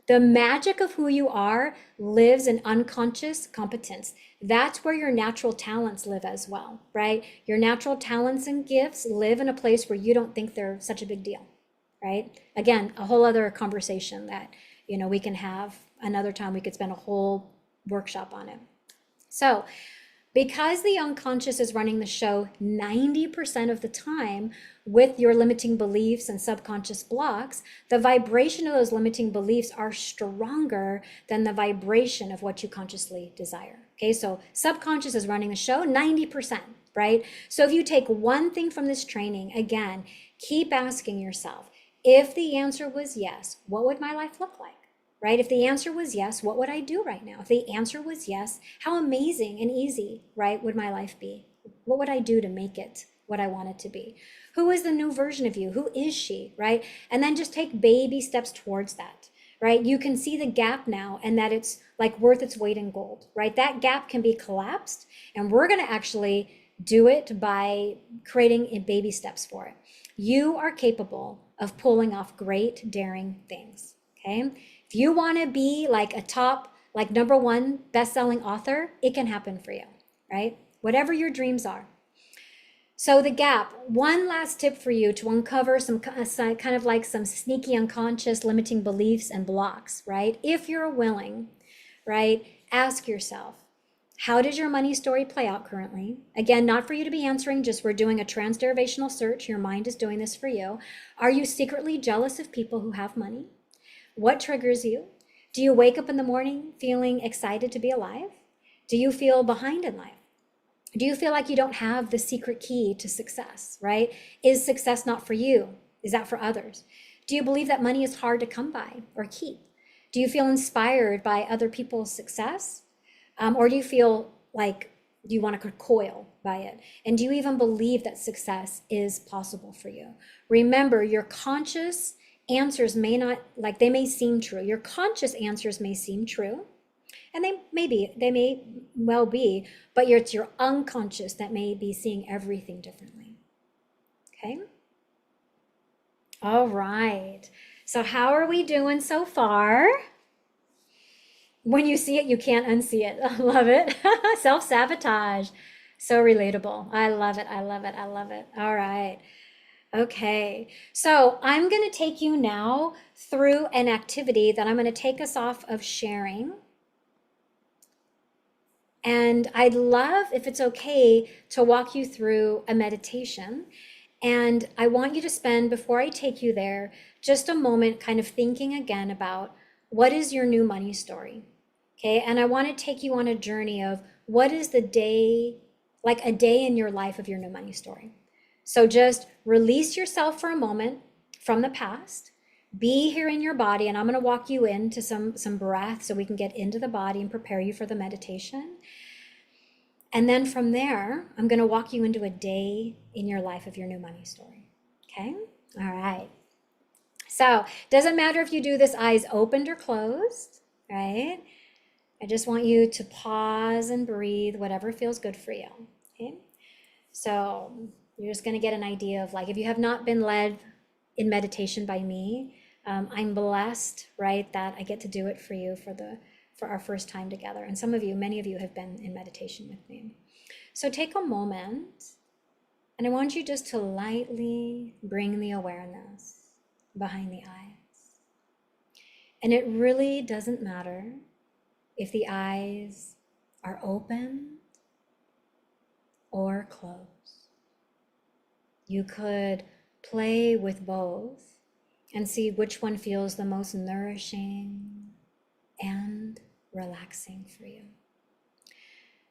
The magic of who you are lives in unconscious competence. That's where your natural talents live as well, right? Your natural talents and gifts live in a place where you don't think they're such a big deal, right? Again, a whole other conversation that, we can have another time. We could spend a whole workshop on it. So, because the unconscious is running the show 90% of the time with your limiting beliefs and subconscious blocks, the vibration of those limiting beliefs are stronger than the vibration of what you consciously desire. Okay, so subconscious is running the show 90%, right? So if you take one thing from this training, again, keep asking yourself, if the answer was yes, what would my life look like? Right? If the answer was yes, what would I do right now? If the answer was yes, how amazing and easy, right, would my life be? What would I do to make it what I want it to be? Who is the new version of you? Who is she, right? And then just take baby steps towards that, right? You can see the gap now and that it's worth its weight in gold, right? That gap can be collapsed, and we're going to actually do it by creating baby steps for it. You are capable of pulling off great, daring things, okay? If you want to be a top, number one best-selling author, it can happen for you, right? Whatever your dreams are. So the gap, one last tip for you to uncover some kind of some sneaky unconscious limiting beliefs and blocks, right? If you're willing, right? Ask yourself, how does your money story play out currently? Again, not for you to be answering, just we're doing a transderivational search. Your mind is doing this for you. Are you secretly jealous of people who have money? What triggers you? Do you wake up in the morning feeling excited to be alive? Do you feel behind in life? Do you feel like you don't have the secret key to success, right? Is success not for you? Is that for others? Do you believe that money is hard to come by or keep? Do you feel inspired by other people's success? Or do you feel like you want to recoil by it? And do you even believe that success is possible for you? Remember, your conscious answers may not, they may seem true. Your conscious answers may seem true, and they may well be, but it's your unconscious that may be seeing everything differently. Okay? All right. So how are we doing so far? When you see it, you can't unsee it. I love it. Self-sabotage. So relatable. I love it. I love it. I love it. All right. Okay. So I'm going to take you now through an activity that I'm going to take us off of sharing. And I'd love, if it's okay, to walk you through a meditation. And I want you to spend, before I take you there, just a moment kind of thinking again about what is your new money story? Okay. And I want to take you on a journey of what is the day, like a day in your life of your new money story. So just release yourself for a moment from the past. Be here in your body, and I'm going to walk you into some breath so we can get into the body and prepare you for the meditation. And then from there, I'm going to walk you into a day in your life of your new money story. Okay? All right. So, doesn't matter if you do this eyes opened or closed, right? I just want you to pause and breathe, whatever feels good for you. Okay? So, you're just going to get an idea of, like, if you have not been led in meditation by me, I'm blessed, right, that I get to do it for you for our first time together. And some of you, many of you have been in meditation with me. So take a moment, and I want you just to lightly bring the awareness behind the eyes. And it really doesn't matter if the eyes are open or closed. You could play with both and see which one feels the most nourishing and relaxing for you.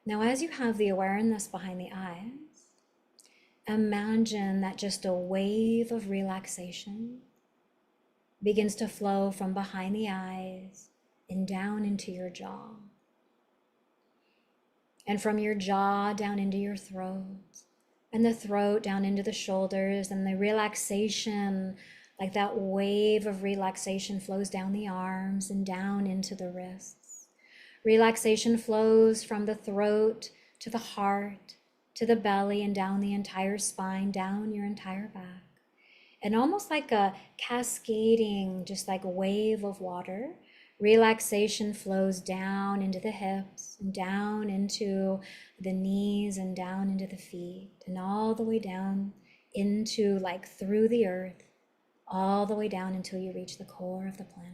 Now, as you have the awareness behind the eyes, imagine that just a wave of relaxation begins to flow from behind the eyes and down into your jaw. And from your jaw down into your throat, and the throat down into the shoulders, and the relaxation, like that wave of relaxation, flows down the arms and down into the wrists. Relaxation flows from the throat to the heart, to the belly, and down the entire spine, down your entire back. And almost like a cascading, just like a wave of water, relaxation flows down into the hips and down into the knees and down into the feet and all the way down into, like, through the earth, all the way down until you reach the core of the planet.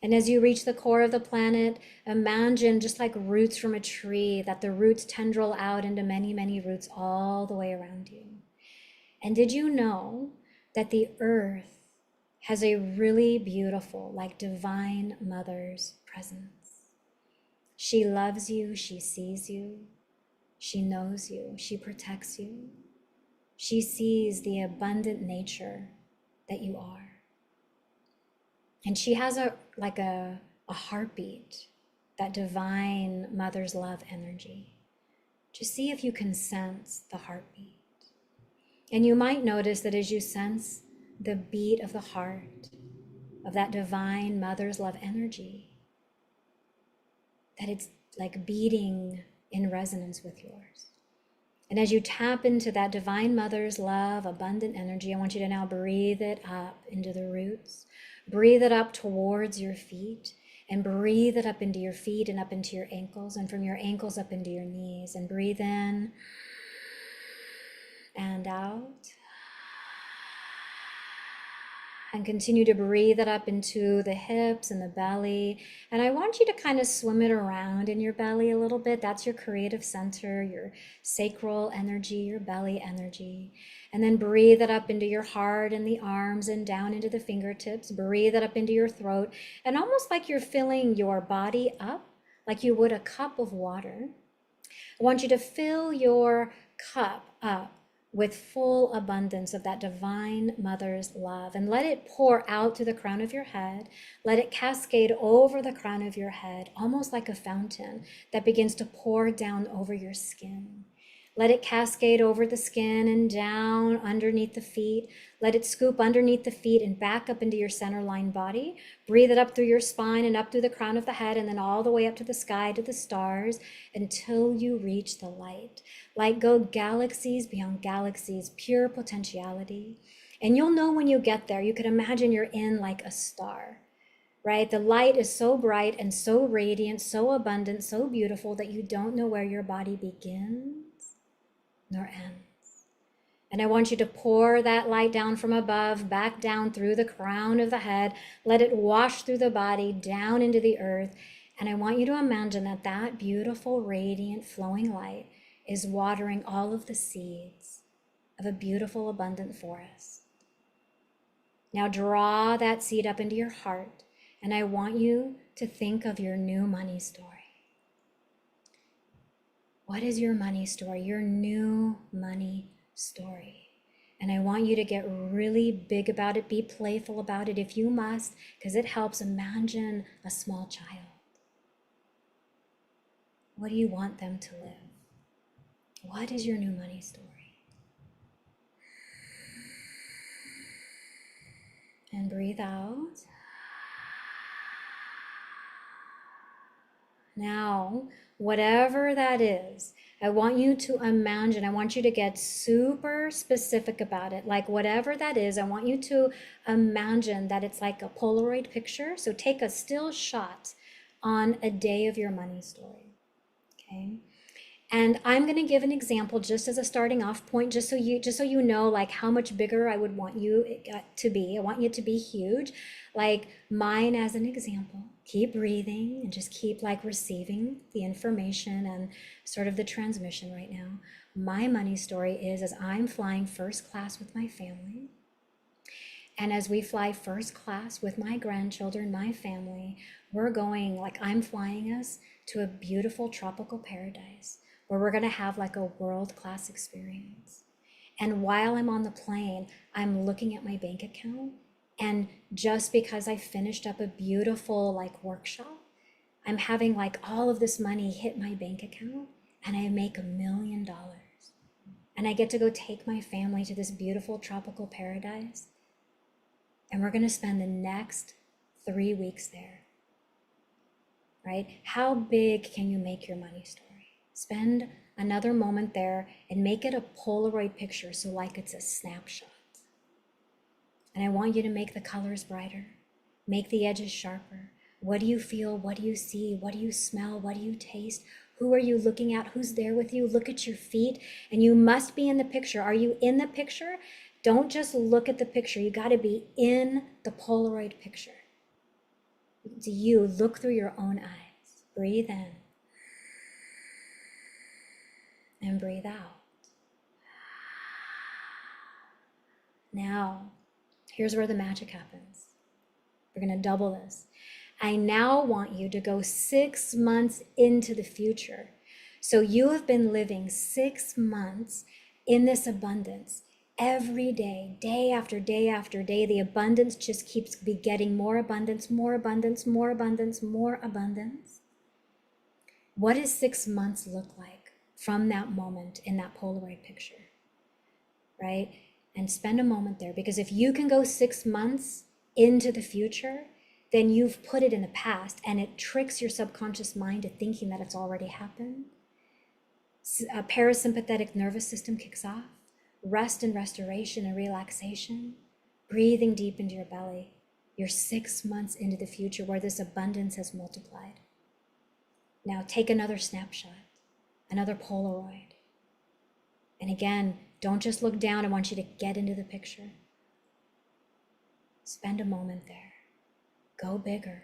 And as you reach the core of the planet, imagine just like roots from a tree, that the roots tendril out into many, many roots all the way around you. And did you know that the earth has a really beautiful, like, divine mother's presence? She loves you, she sees you, she knows you, she protects you. She sees the abundant nature that you are. And she has a heartbeat, that divine mother's love energy. Just see if you can sense the heartbeat. And you might notice that as you sense the beat of the heart of that divine mother's love energy, that it's like beating in resonance with yours. And as you tap into that divine mother's love, abundant energy, I want you to now breathe it up into the roots. Breathe it up towards your feet, and breathe it up into your feet and up into your ankles, and from your ankles up into your knees. And breathe in and out. And continue to breathe it up into the hips and the belly. And I want you to kind of swim it around in your belly a little bit. That's your creative center, your sacral energy, your belly energy. And then breathe it up into your heart and the arms and down into the fingertips. Breathe it up into your throat. And almost like you're filling your body up, like you would a cup of water. I want you to fill your cup up with full abundance of that divine mother's love, and let it pour out through the crown of your head. Let it cascade over the crown of your head, almost like a fountain that begins to pour down over your skin. Let it cascade over the skin and down underneath the feet. Let it scoop underneath the feet and back up into your center line body. Breathe it up through your spine and up through the crown of the head, and then all the way up to the sky, to the stars, until you reach the light. Light go galaxies beyond galaxies, pure potentiality. And you'll know when you get there. You could imagine you're in like a star. right? The light is so bright and so radiant, so abundant, so beautiful that you don't know where your body begins nor ends. And I want you to pour that light down from above, back down through the crown of the head. Let it wash through the body, down into the earth. And I want you to imagine that that beautiful, radiant, flowing light is watering all of the seeds of a beautiful, abundant forest. Now draw that seed up into your heart, and I want you to think of your new money story. What is your money story? Your new money story. And I want you to get really big about it. Be playful about it if you must, because it helps. Imagine a small child. What do you want them to live? What is your new money story? And breathe out. Now, whatever that is, I want you to imagine, I want you to get super specific about it. Like whatever that is, I want you to imagine that it's like a Polaroid picture. So take a still shot on a day of your money story. Okay. And I'm going to give an example just as a starting off point, just so you know like how much bigger I would want you to be. I want you to be huge, like mine as an example. Keep breathing and just keep like receiving the information and sort of the transmission right now. My money story is as I'm flying first class with my family. And as we fly first class with my grandchildren, my family, we're going, like I'm flying us to a beautiful tropical paradise where we're going to have like a world-class experience. And while I'm on the plane, I'm looking at my bank account. And just because I finished up a beautiful like workshop, I'm having like all of this money hit my bank account and I make $1 million. And I get to go take my family to this beautiful tropical paradise. And we're going to spend the next 3 weeks there, right? How big can you make your money story? Spend another moment there and make it a Polaroid picture, so like it's a snapshot. And I want you to make the colors brighter, make the edges sharper. What do you feel? What do you see? What do you smell? What do you taste? Who are you looking at? Who's there with you? Look at your feet. And you must be in the picture. Are you in the picture? Don't just look at the picture. You got to be in the Polaroid picture. Do you look through your own eyes? Breathe in and breathe out. Now, here's where the magic happens. We're going to double this. I now want you to go 6 months into the future. So you have been living 6 months in this abundance. Every day, day after day after day, the abundance just keeps getting more abundance, more abundance, more abundance, more abundance. What does 6 months look like from that moment in that Polaroid picture, right? And spend a moment there, because if you can go 6 months into the future, then you've put it in the past and it tricks your subconscious mind to thinking that it's already happened. A parasympathetic nervous system kicks off, rest and restoration and relaxation, breathing deep into your belly. You're 6 months into the future where this abundance has multiplied. Now take another snapshot, another Polaroid. And again, don't just look down. I want you to get into the picture. Spend a moment there. Go bigger.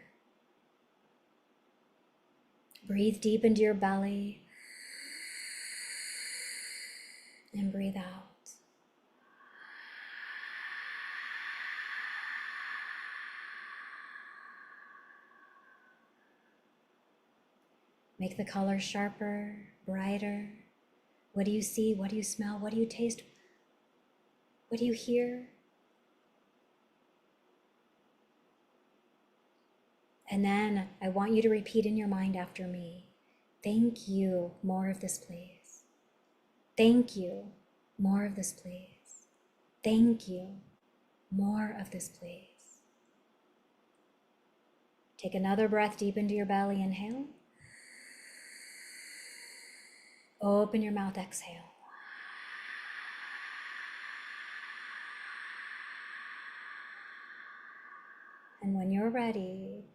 Breathe deep into your belly and breathe out. Make the colors sharper, brighter. What do you see? What do you smell? What do you taste? What do you hear? And then I want you to repeat in your mind after me. Thank you, more of this, please. Thank you, more of this, please. Thank you, more of this, please. Take another breath deep into your belly, inhale. Open your mouth, exhale. And when you're ready,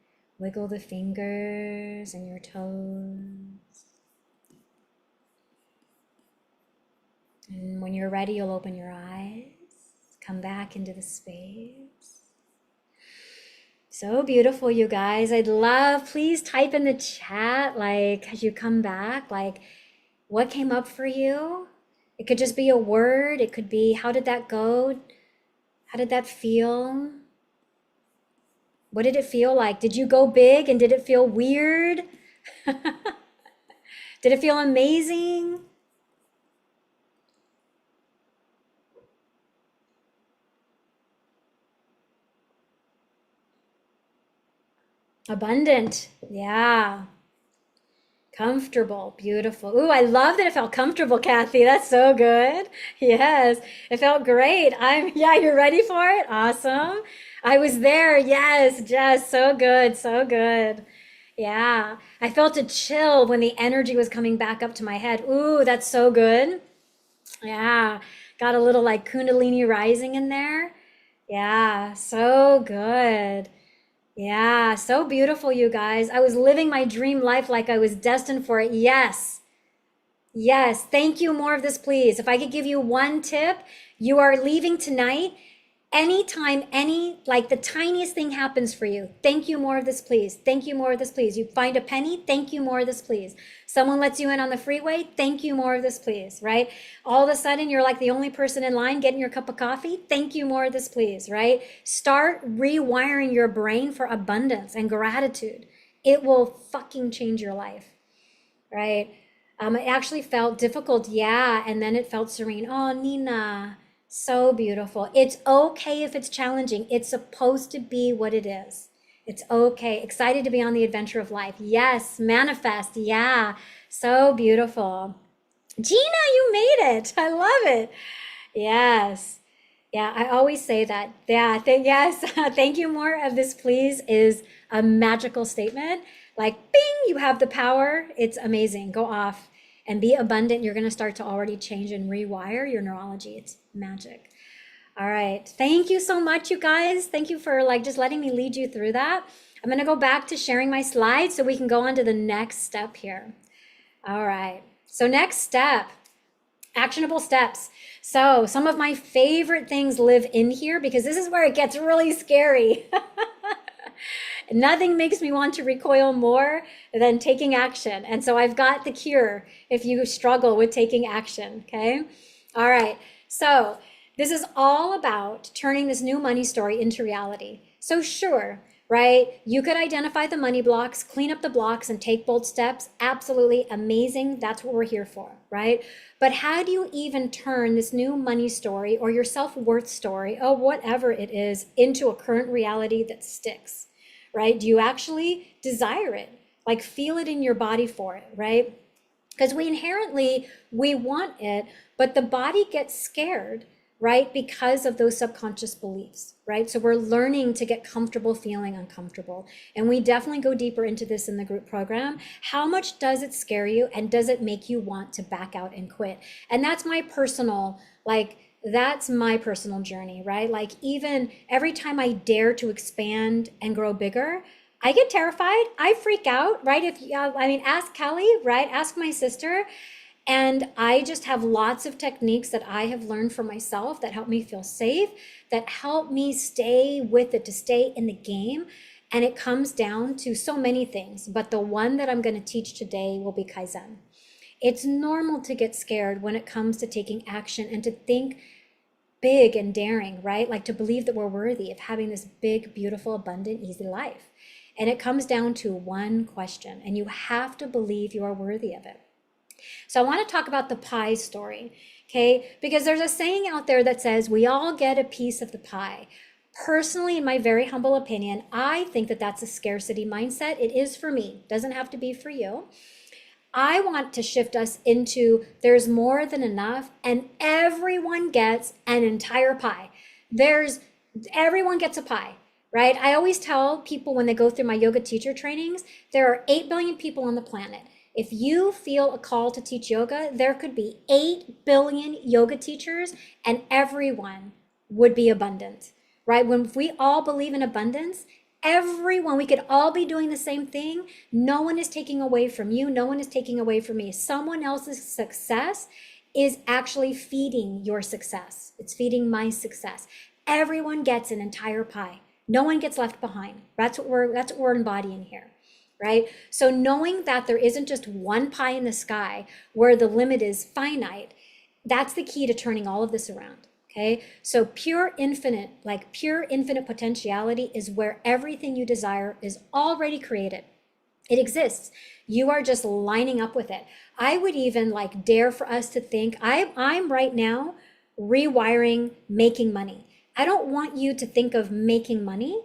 Wiggle the fingers and your toes. And when you're ready, you'll open your eyes. Come back into the space. So beautiful, you guys. I'd love, please type in the chat, like, as you come back, like, what came up for you? It could just be a word. It could be, how did that go? How did that feel? What did it feel like? Did you go big and did it feel weird? Did it feel amazing? Abundant. Yeah. Comfortable. Beautiful. Ooh, I love that it felt comfortable, Kathy. That's so good. Yes, it felt great. Yeah, you're ready for it? Awesome. I was there. Yes, Jess. So good. So good. Yeah. I felt a chill when the energy was coming back up to my head. Ooh, that's so good. Yeah. Got a little like Kundalini rising in there. Yeah. So good. Yeah, so beautiful, you guys. I was living my dream life like I was destined for it. Yes. Yes. Thank you. More of this, please. If I could give you one tip, you are leaving tonight. Anytime, like the tiniest thing happens for you, thank you, more of this, please. Thank you, more of this, please. You find a penny, thank you, more of this, please. Someone lets you in on the freeway, thank you, more of this, please, right? All of a sudden, you're like the only person in line getting your cup of coffee, thank you, more of this, please, right? Start rewiring your brain for abundance and gratitude. It will fucking change your life, right? It actually felt difficult, yeah, and then it felt serene. Oh, Nina, so beautiful. It's okay if it's challenging. It's supposed to be what it is. It's okay. Excited to be on the adventure of life. Yes, manifest. Yeah, so beautiful. Gina, you made it. I love it. Yes. Yeah, I always say that. Yeah, yes, thank you, more of this, please, is a magical statement. Like, bing, you have the power. It's amazing. Go off and be abundant. You're going to start to already change and rewire your neurology. It's magic. All right. Thank you so much, you guys. Thank you for like just letting me lead you through that. I'm going to go back to sharing my slides so we can go on to the next step here. All right. So next step. Actionable steps. So some of my favorite things live in here because this is where it gets really scary. Nothing makes me want to recoil more than taking action. And so I've got the cure if you struggle with taking action, okay? All right, so this is all about turning this new money story into reality. So sure, right? You could identify the money blocks, clean up the blocks, and take bold steps. Absolutely amazing. That's what we're here for, right? But how do you even turn this new money story or your self-worth story or whatever it is into a current reality that sticks, right? Do you actually desire it? Like feel it in your body for it, right? Because we want it, but the body gets scared, right? Because of those subconscious beliefs, right? So we're learning to get comfortable feeling uncomfortable. And we definitely go deeper into this in the group program. How much does it scare you? And does it make you want to back out and quit? And that's my personal, that's my personal journey, right? Like even every time I dare to expand and grow bigger, I get terrified. I freak out, right? Ask Kelly, right? Ask my sister. And I just have lots of techniques that I have learned for myself that help me feel safe, that help me stay with it, to stay in the game. And it comes down to so many things, but the one that I'm going to teach today will be Kaizen. It's normal to get scared when it comes to taking action and to think big and daring, right? Like to believe that we're worthy of having this big, beautiful, abundant, easy life. And it comes down to one question, and you have to believe you are worthy of it. So I want to talk about the pie story, okay? Because there's a saying out there that says we all get a piece of the pie. Personally, in my very humble opinion, I think that that's a scarcity mindset. It is for me. Doesn't have to be for you. I want to shift us into there's more than enough and everyone gets an entire pie. Everyone gets a pie, right? I always tell people when they go through my yoga teacher trainings, there are 8 billion people on the planet. If you feel a call to teach yoga, there could be 8 billion yoga teachers and everyone would be abundant, right? When we all believe in abundance, Everyone, we could all be doing the same thing. No one is taking away from you. No one is taking away from me. Someone else's success is actually feeding your success. It's feeding my success. Everyone gets an entire pie. No one gets left behind. That's what we're embodying here, right? So knowing that there isn't just one pie in the sky where the limit is finite, that's the key to turning all of this around. Okay, so pure infinite potentiality is where everything you desire is already created. It exists. You are just lining up with it. I would even like dare for us to think I'm right now rewiring making money. I don't want you to think of making money.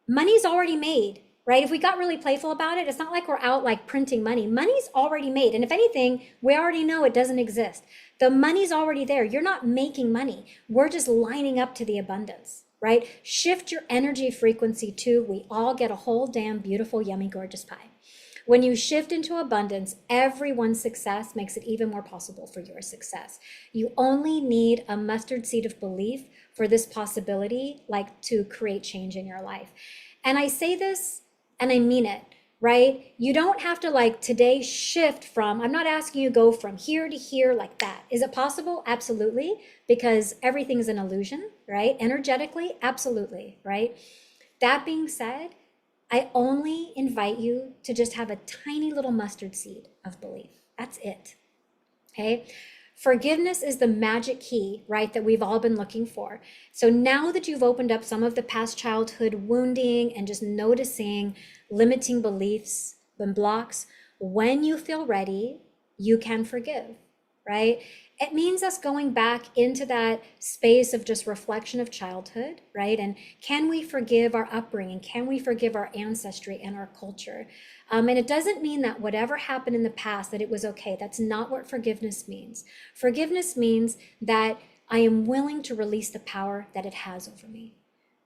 Money's already made, right? If we got really playful about it, it's not like we're out like printing money. Money's already made. And if anything, we already know it doesn't exist. The money's already there. You're not making money. We're just lining up to the abundance, right? Shift your energy frequency to, we all get a whole damn beautiful, yummy, gorgeous pie. When you shift into abundance, everyone's success makes it even more possible for your success. You only need a mustard seed of belief for this possibility, like to create change in your life. And I say this and I mean it, right? You don't have to like today shift from, I'm not asking you to go from here to here like that. Is it possible? Absolutely, because everything is an illusion, right? Energetically, absolutely, right? That being said, I only invite you to just have a tiny little mustard seed of belief. That's it. Okay. Forgiveness is the magic key, right, that we've all been looking for. So now that you've opened up some of the past childhood wounding and just noticing limiting beliefs and blocks, when you feel ready, you can forgive, right? It means us going back into that space of just reflection of childhood, right? And can we forgive our upbringing? Can we forgive our ancestry and our culture? And it doesn't mean that whatever happened in the past, that it was okay. That's not what forgiveness means. Forgiveness means that I am willing to release the power that it has over me,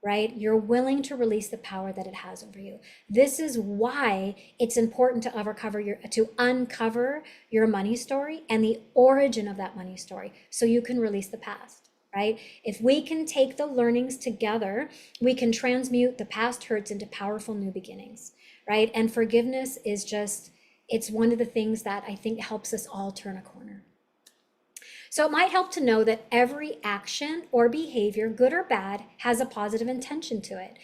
right? You're willing to release the power that it has over you. This is why it's important to uncover your money story and the origin of that money story so you can release the past, right? If we can take the learnings together, we can transmute the past hurts into powerful new beginnings, right? And forgiveness is just, it's one of the things that I think helps us all turn a corner. So it might help to know that every action or behavior, good or bad, has a positive intention to it.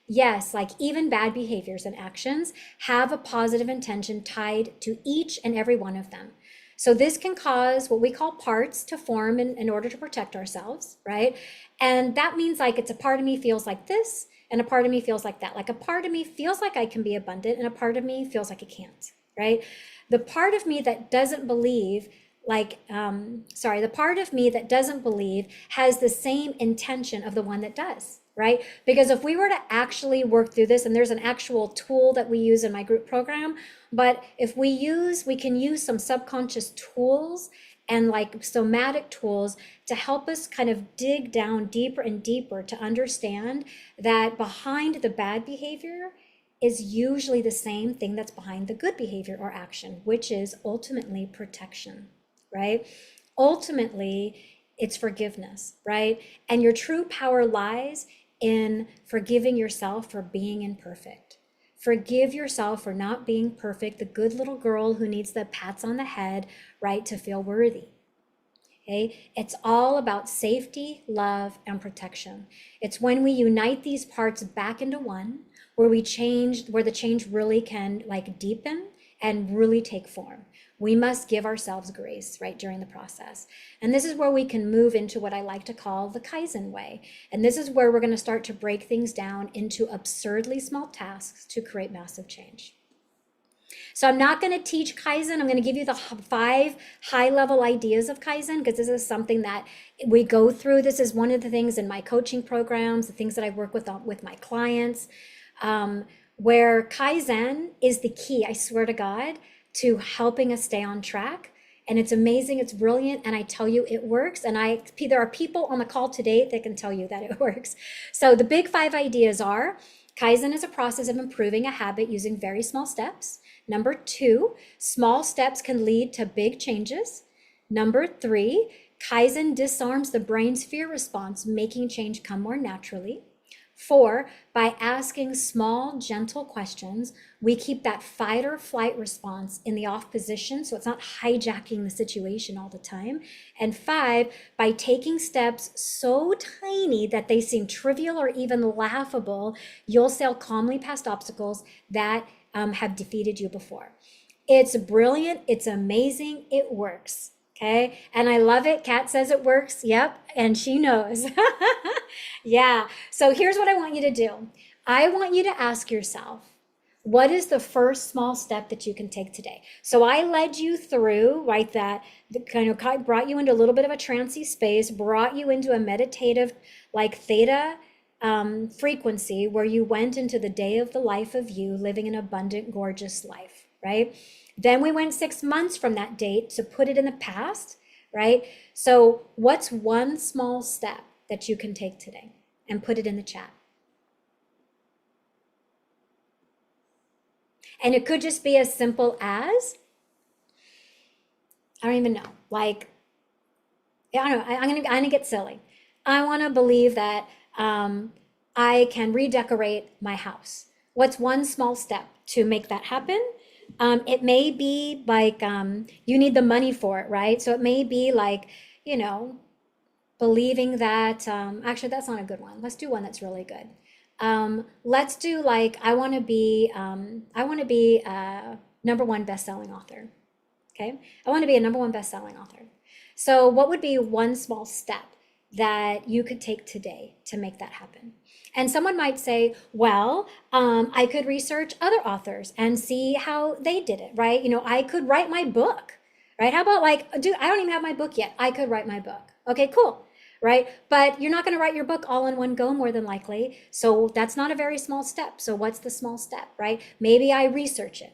Yes, like even bad behaviors and actions have a positive intention tied to each and every one of them. So this can cause what we call parts to form in order to protect ourselves, right? And that means like it's a part of me feels like this and a part of me feels like that. Like a part of me feels like I can be abundant and a part of me feels like I can't, right? The part of me that doesn't believe the part of me that doesn't believe has the same intention of the one that does, right? Because if we were to actually work through this, and there's an actual tool that we use in my group program, but if we can use some subconscious tools and like somatic tools to help us kind of dig down deeper and deeper to understand that behind the bad behavior is usually the same thing that's behind the good behavior or action, which is ultimately protection, right? Ultimately, it's forgiveness, right? And your true power lies in forgiving yourself for being imperfect. Forgive yourself for not being perfect, the good little girl who needs the pats on the head, right, to feel worthy. Okay? It's all about safety, love, and protection. It's when we unite these parts back into one, where the change really can like deepen and really take form. We must give ourselves grace, right, during the process. And this is where we can move into what I like to call the Kaizen way. And this is where we're going to start to break things down into absurdly small tasks to create massive change. So I'm not going to teach Kaizen. I'm going to give you the 5 high-level ideas of Kaizen because this is something that we go through. This is one of the things in my coaching programs, the things that I work with my clients, where Kaizen is the key, I swear to God, to helping us stay on track. And it's amazing, it's brilliant, and I tell you it works. And there are people on the call today that can tell you that it works. So the big 5 ideas are: Kaizen is a process of improving a habit using very small steps. Number 2, small steps can lead to big changes. Number 3, Kaizen disarms the brain's fear response, making change come more naturally. 4, by asking small, gentle questions, we keep that fight or flight response in the off position so it's not hijacking the situation all the time. And 5, by taking steps so tiny that they seem trivial or even laughable, you'll sail calmly past obstacles that have defeated you before. It's brilliant. It's amazing. It works. Okay. And I love it. Kat says it works. Yep. And she knows. Yeah. So here's what I want you to do. I want you to ask yourself, what is the first small step that you can take today? So I led you through, right, that kind of brought you into a little bit of a trancey space, brought you into a meditative, like theta frequency, where you went into the day of the life of you, living an abundant, gorgeous life, right? Then we went 6 months from that date to put it in the past, right? So what's one small step that you can take today? And put it in the chat. And it could just be as simple as, I don't even know, like, I don't know, I'm gonna get silly. I wanna believe that I can redecorate my house. What's one small step to make that happen? It may be like, you need the money for it, right? So it may be like, you know, believing that, actually, that's not a good one. Let's do one that's really good. Let's do like, I want to be a #1 best-selling author. Okay. I want to be a #1 best-selling author. So what would be one small step that you could take today to make that happen? And someone might say, well, I could research other authors and see how they did it, right? You know, I could write my book, right? How about like, dude, I don't even have my book yet. I could write my book. Okay, cool. Right? But you're not going to write your book all in one go, more than likely. So that's not a very small step. So what's the small step, right? Maybe I research it,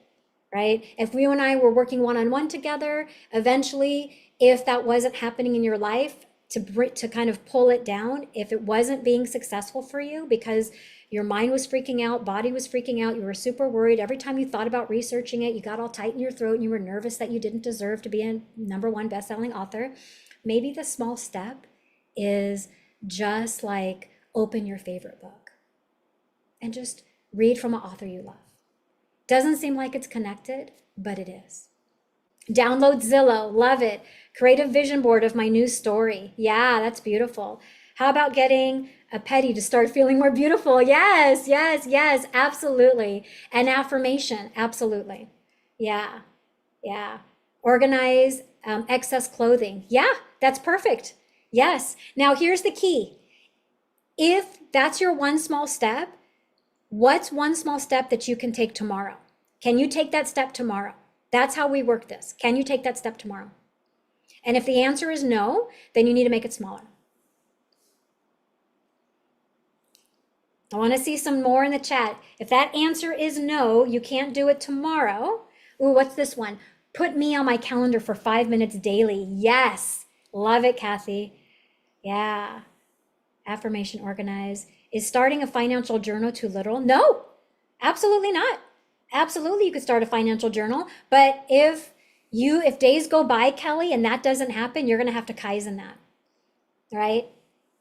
right? If you and I were working one-on-one together, eventually, if that wasn't happening in your life, to kind of pull it down, if it wasn't being successful for you because your mind was freaking out, body was freaking out, you were super worried. Every time you thought about researching it, you got all tight in your throat and you were nervous that you didn't deserve to be a #1 best-selling author. Maybe the small step is just like open your favorite book and just read from an author you love. Doesn't seem like it's connected, but it is. Download Zillow, love it. Create a vision board of my new story. Yeah, that's beautiful. How about getting a petty to start feeling more beautiful? Yes, yes, yes, absolutely. An affirmation, absolutely. Yeah, yeah. Organize excess clothing. Yeah, that's perfect. Yes. Now here's the key. If that's your one small step, what's one small step that you can take tomorrow? Can you take that step tomorrow? That's how we work this. Can you take that step tomorrow? And if the answer is no, then you need to make it smaller. I want to see some more in the chat. If that answer is no, you can't do it tomorrow. Ooh, what's this one? Put me on my calendar for 5 minutes daily. Yes. Love it, Kathy. Yeah. Affirmation organize. Is starting a financial journal too little? No, absolutely not. Absolutely, you could start a financial journal. But if days go by, Kelly, and that doesn't happen, you're going to have to Kaizen that. Right?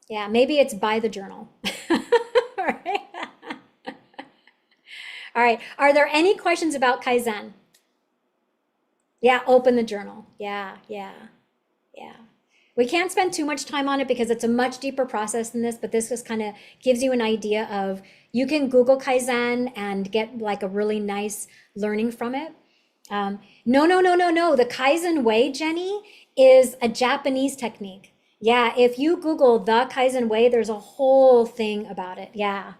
Yeah, maybe it's buy the journal. All right. All right. Are there any questions about Kaizen? Yeah, open the journal. Yeah, yeah, yeah. We can't spend too much time on it because it's a much deeper process than this, but this just kind of gives you an idea of, you can Google Kaizen and get like a really nice learning from it. No. The Kaizen way, Jenny, is a Japanese technique. Yeah, if you Google the Kaizen way, there's a whole thing about it. Yeah,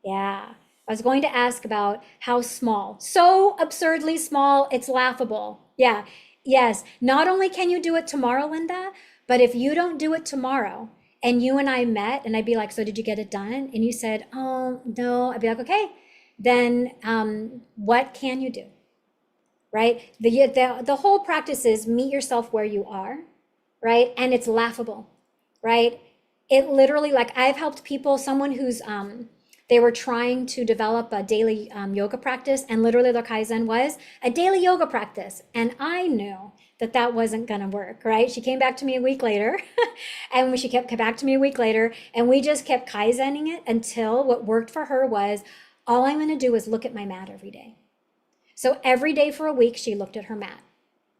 yeah. I was going to ask about how small. So absurdly small, it's laughable. Yeah, yes. Not only can you do it tomorrow, Linda, but if you don't do it tomorrow and you and I met and I'd be like, so did you get it done? And you said, oh, no. I'd be like, okay, then what can you do? Right? The whole practice is meet yourself where you are, right? And it's laughable, right? It literally, like I've helped people, someone who's, they were trying to develop a daily yoga practice, and literally their Kaizen was a daily yoga practice. And I knew that that wasn't going to work, right? She came back to me a week later and when she kept back to me a week later and we just kept Kaizening it until what worked for her was all I'm going to do is look at my mat every day. So every day for a week, she looked at her mat.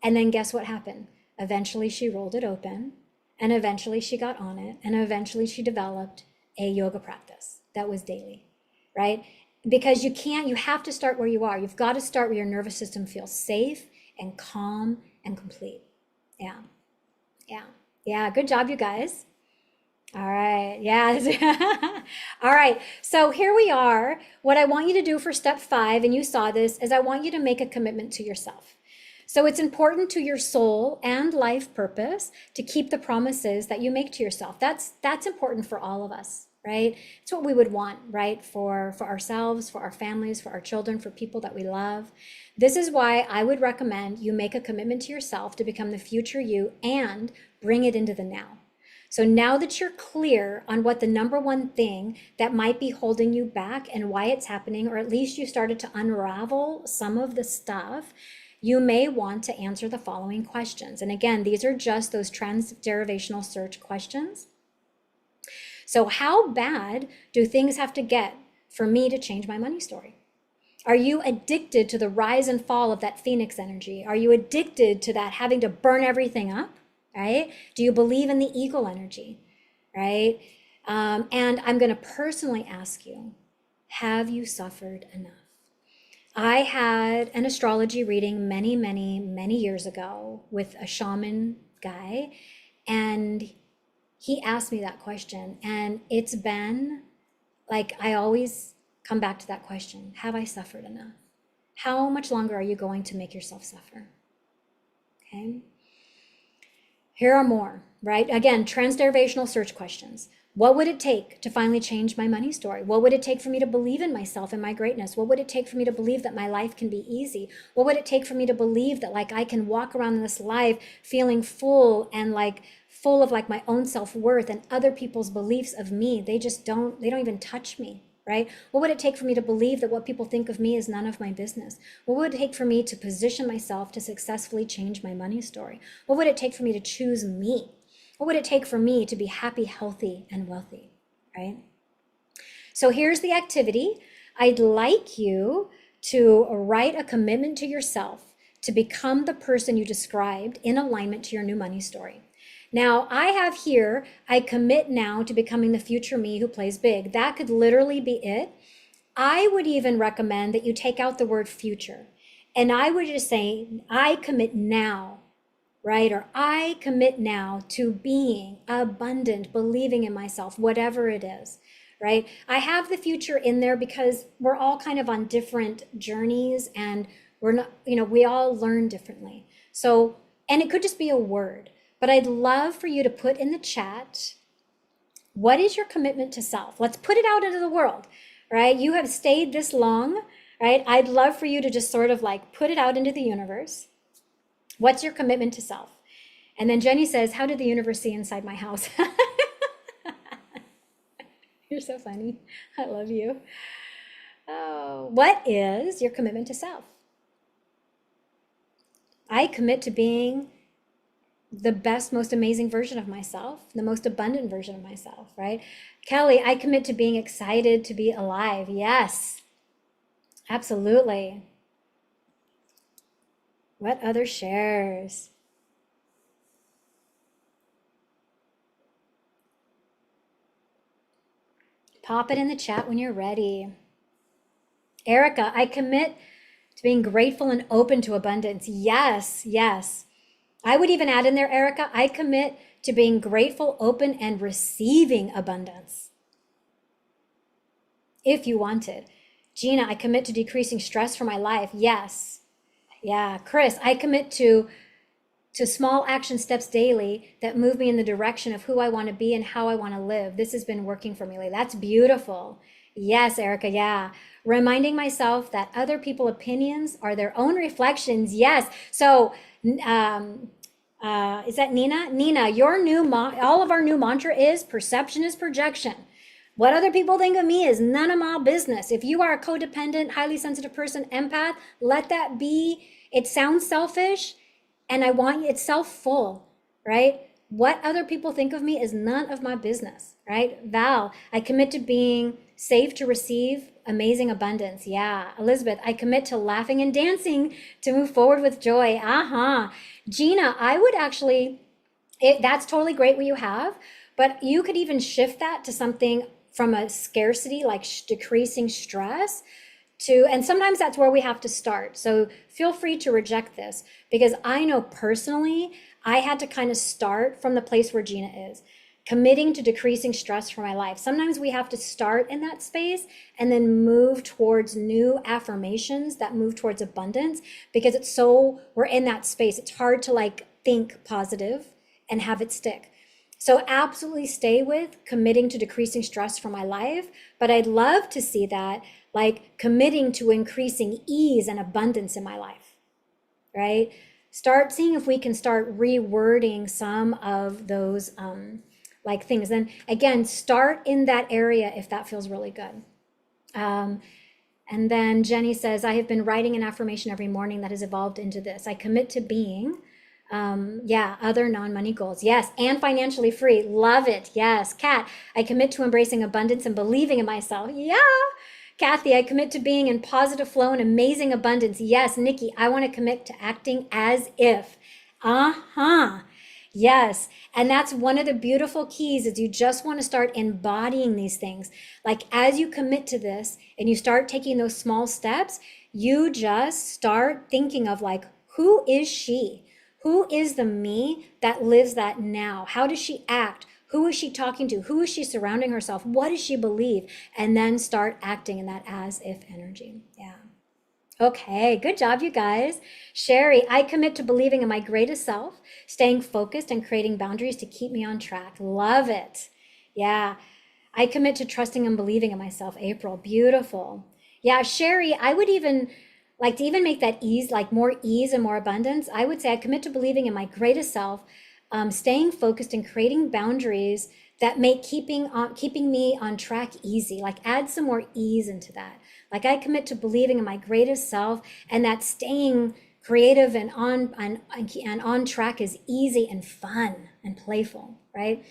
And then guess what happened? Eventually she rolled it open and eventually she got on it and eventually she developed a yoga practice that was daily, right? Because you have to start where you are. You've got to start where your nervous system feels safe and calm and complete. Yeah. Yeah. Yeah. Good job, you guys. All right. Yeah. All right. So here we are. What I want you to do for step 5, and you saw this, is I want you to make a commitment to yourself. So it's important to your soul and life purpose to keep the promises that you make to yourself. That's important for all of us, right? It's what we would want, right? For ourselves, for our families, for our children, for people that we love. This is why I would recommend you make a commitment to yourself to become the future you and bring it into the now. So now that you're clear on what the number one thing that might be holding you back and why it's happening, or at least you started to unravel some of the stuff, you may want to answer the following questions. And again, these are just those transderivational search questions. So how bad do things have to get for me to change my money story? Are you addicted to the rise and fall of that Phoenix energy? Are you addicted to that having to burn everything up, right? Do you believe in the eagle energy, right? And I'm going to personally ask you, have you suffered enough? I had an astrology reading many, many, many years ago with a shaman guy, and he asked me that question. And it's been like, I always come back to that question. Have I suffered enough? How much longer are you going to make yourself suffer? Okay. Here are more, right? Again, transderivational search questions. What would it take to finally change my money story? What would it take for me to believe in myself and my greatness? What would it take for me to believe that my life can be easy? What would it take for me to believe that like I can walk around this life feeling full and like full of like my own self-worth and other people's beliefs of me? They don't even touch me, right? What would it take for me to believe that what people think of me is none of my business? What would it take for me to position myself to successfully change my money story? What would it take for me to choose me? What would it take for me to be happy, healthy, and wealthy, right? So here's the activity. I'd like you to write a commitment to yourself to become the person you described in alignment to your new money story. Now, I have here, I commit now to becoming the future me who plays big. That could literally be it. I would even recommend that you take out the word future. And I would just say, I commit now, right? Or I commit now to being abundant, believing in myself, whatever it is, right? I have the future in there because we're all kind of on different journeys and we're not, we all learn differently. So, and it could just be a word, but I'd love for you to put in the chat, what is your commitment to self? Let's put it out into the world, right? You have stayed this long, right? I'd love for you to just sort of like put it out into the universe. What's your commitment to self? And then Jenny says, how did the universe see inside my house? You're so funny. I love you. Oh, what is your commitment to self? I commit to being the best, most amazing version of myself, the most abundant version of myself, right? Kelly, I commit to being excited to be alive. Yes, absolutely. What other shares? Pop it in the chat when you're ready. Erica, I commit to being grateful and open to abundance. Yes, yes. I would even add in there, Erica, I commit to being grateful, open, and receiving abundance. If you want it. Gina, I commit to decreasing stress for my life. Yes. Yeah. Chris, I commit to small action steps daily that move me in the direction of who I want to be and how I want to live. This has been working for me lately. That's beautiful. Yes, Erica. Yeah. Reminding myself that other people's opinions are their own reflections. Yes. So, is that Nina? Nina, your all of our new mantra is perception is projection. What other people think of me is none of my business. If you are a codependent, highly sensitive person, empath, let that be. It sounds selfish. And I want you, it's self-full, right? What other people think of me is none of my business, right? Val, I commit to being safe to receive amazing abundance. Yeah. Elizabeth, I commit to laughing and dancing to move forward with joy. Uh-huh. Gina, I would actually, that's totally great what you have, but you could even shift that to something from a scarcity, like decreasing stress, to, and sometimes that's where we have to start. So feel free to reject this, because I know personally I had to kind of start from the place where Gina is, committing to decreasing stress for my life. Sometimes we have to start in that space and then move towards new affirmations that move towards abundance, because it's so, we're in that space. It's hard to like think positive and have it stick. So absolutely stay with committing to decreasing stress for my life, but I'd love to see that like committing to increasing ease and abundance in my life, right? Start seeing if we can start rewording some of those like things. And again, start in that area if that feels really good. And then Jenny says, I have been writing an affirmation every morning that has evolved into this. I commit to being, other non-money goals. Yes, and financially free. Love it. Yes. Kat, I commit to embracing abundance and believing in myself. Yeah. Kathy, I commit to being in positive flow and amazing abundance. Yes. Nikki, I want to commit to acting as if. Uh-huh. Yes. And that's one of the beautiful keys, is you just want to start embodying these things. Like as you commit to this and you start taking those small steps, you just start thinking of like, who is she? Who is the me that lives that now? How does she act? Who is she talking to? Who is she surrounding herself? What does she believe? And then start acting in that as if energy. Yeah. Okay, good job, you guys. Sherry, I commit to believing in my greatest self, staying focused and creating boundaries to keep me on track. Love it. Yeah. I commit to trusting and believing in myself. April, beautiful. Yeah, Sherry, I would even like to even make that ease, like more ease and more abundance. I would say I commit to believing in my greatest self, staying focused and creating boundaries that make keeping me on track easy. Like add some more ease into that. Like I commit to believing in my greatest self, and that staying creative and on track is easy and fun and playful, right?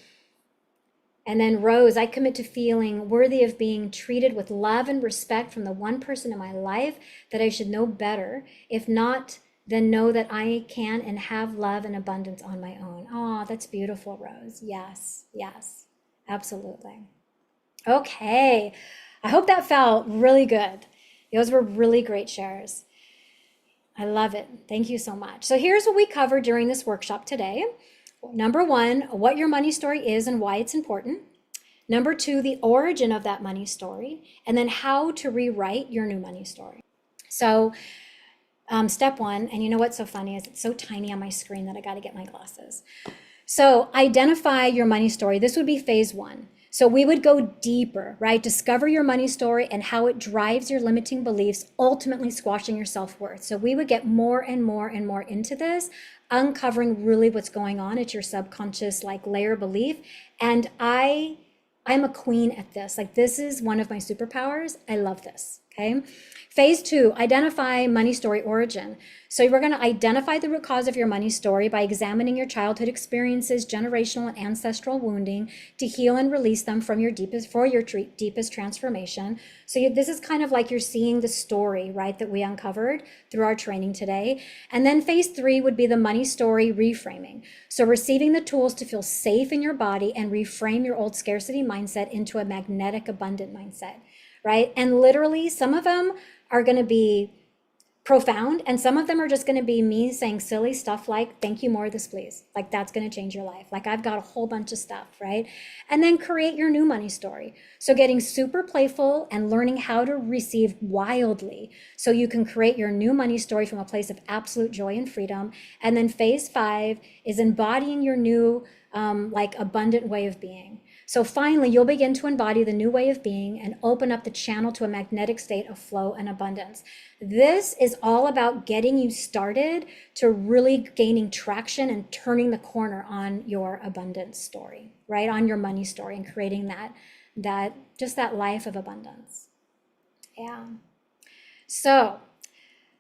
And then Rose, I commit to feeling worthy of being treated with love and respect from the one person in my life that I should know better. If not, then know that I can and have love and abundance on my own. Oh, that's beautiful, Rose. Yes, yes, absolutely. Okay, I hope that felt really good. Those were really great shares. I love it. Thank you so much. So here's what we covered during this workshop today. Number one, what your money story is and why it's important. Number two, the origin of that money story, and then how to rewrite your new money story. So step one, and you know what's so funny is it's so tiny on my screen that I got to get my glasses. So identify your money story. This would be phase one. So we would go deeper, right? Discover your money story and how it drives your limiting beliefs, ultimately squashing your self-worth. So we would get more and more and more into this, uncovering really what's going on at your subconscious like layer belief. And I'm a queen at this. Like this is one of my superpowers. I love this. Okay. Phase two, identify money story origin. So we're going to identify the root cause of your money story by examining your childhood experiences, generational and ancestral wounding, to heal and release them from your deepest transformation. So this is kind of like you're seeing the story, right, that we uncovered through our training today. And then phase three would be the money story reframing. So receiving the tools to feel safe in your body and reframe your old scarcity mindset into a magnetic, abundant mindset, right? And literally some of them are going to be profound, and some of them are just going to be me saying silly stuff like, thank you, more of this, please. Like that's going to change your life. Like I've got a whole bunch of stuff, right? And then create your new money story. So getting super playful and learning how to receive wildly so you can create your new money story from a place of absolute joy and freedom. And then phase five is embodying your new like abundant way of being. So finally, you'll begin to embody the new way of being and open up the channel to a magnetic state of flow and abundance. This is all about getting you started to really gaining traction and turning the corner on your abundance story, right? On your money story, and creating that life of abundance. Yeah. So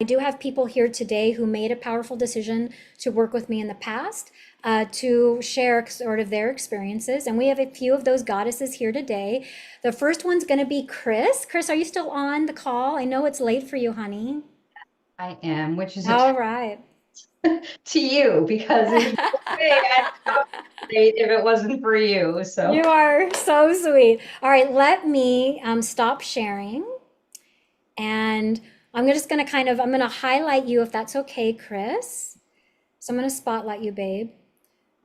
I do have people here today who made a powerful decision to work with me in the past, to share sort of their experiences. And we have a few of those goddesses here today. The first one's going to be Chris. Chris, are you still on the call? I know it's late for you, honey. I am, which is All right. to you because there's no way I'd update if it wasn't for you. So You are so sweet. All right, let me stop sharing. And I'm just going to I'm going to highlight you if that's okay, Chris. So I'm going to spotlight you, babe.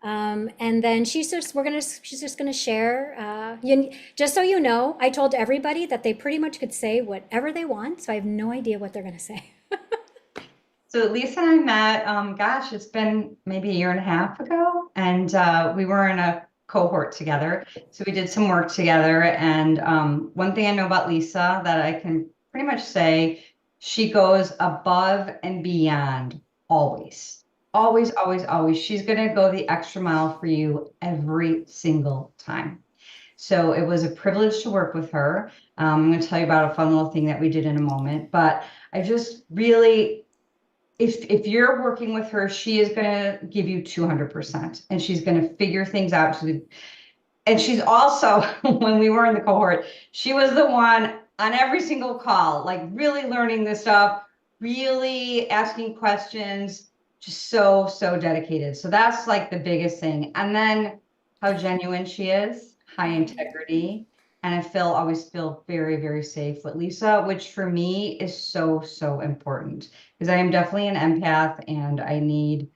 And then she's just going to share, just so you know, I told everybody that they pretty much could say whatever they want. So I have no idea what they're going to say. So Lisa and I met, gosh, it's been maybe a year and a half ago, and we were in a cohort together. So we did some work together. And one thing I know about Lisa that I can pretty much say, she goes above and beyond always. Always, always, always. She's going to go the extra mile for you every single time. So it was a privilege to work with her. I'm going to tell you about a fun little thing that we did in a moment, but I just really, if you're working with her, she is going to give you 200%, and she's going to figure things out. And she's also, when we were in the cohort, she was the one on every single call, like really learning this stuff, really asking questions, just so, so dedicated. So that's like the biggest thing. And then how genuine she is, high integrity. And always feel very, very safe with Lisa, which for me is so, so important because I am definitely an empath and I need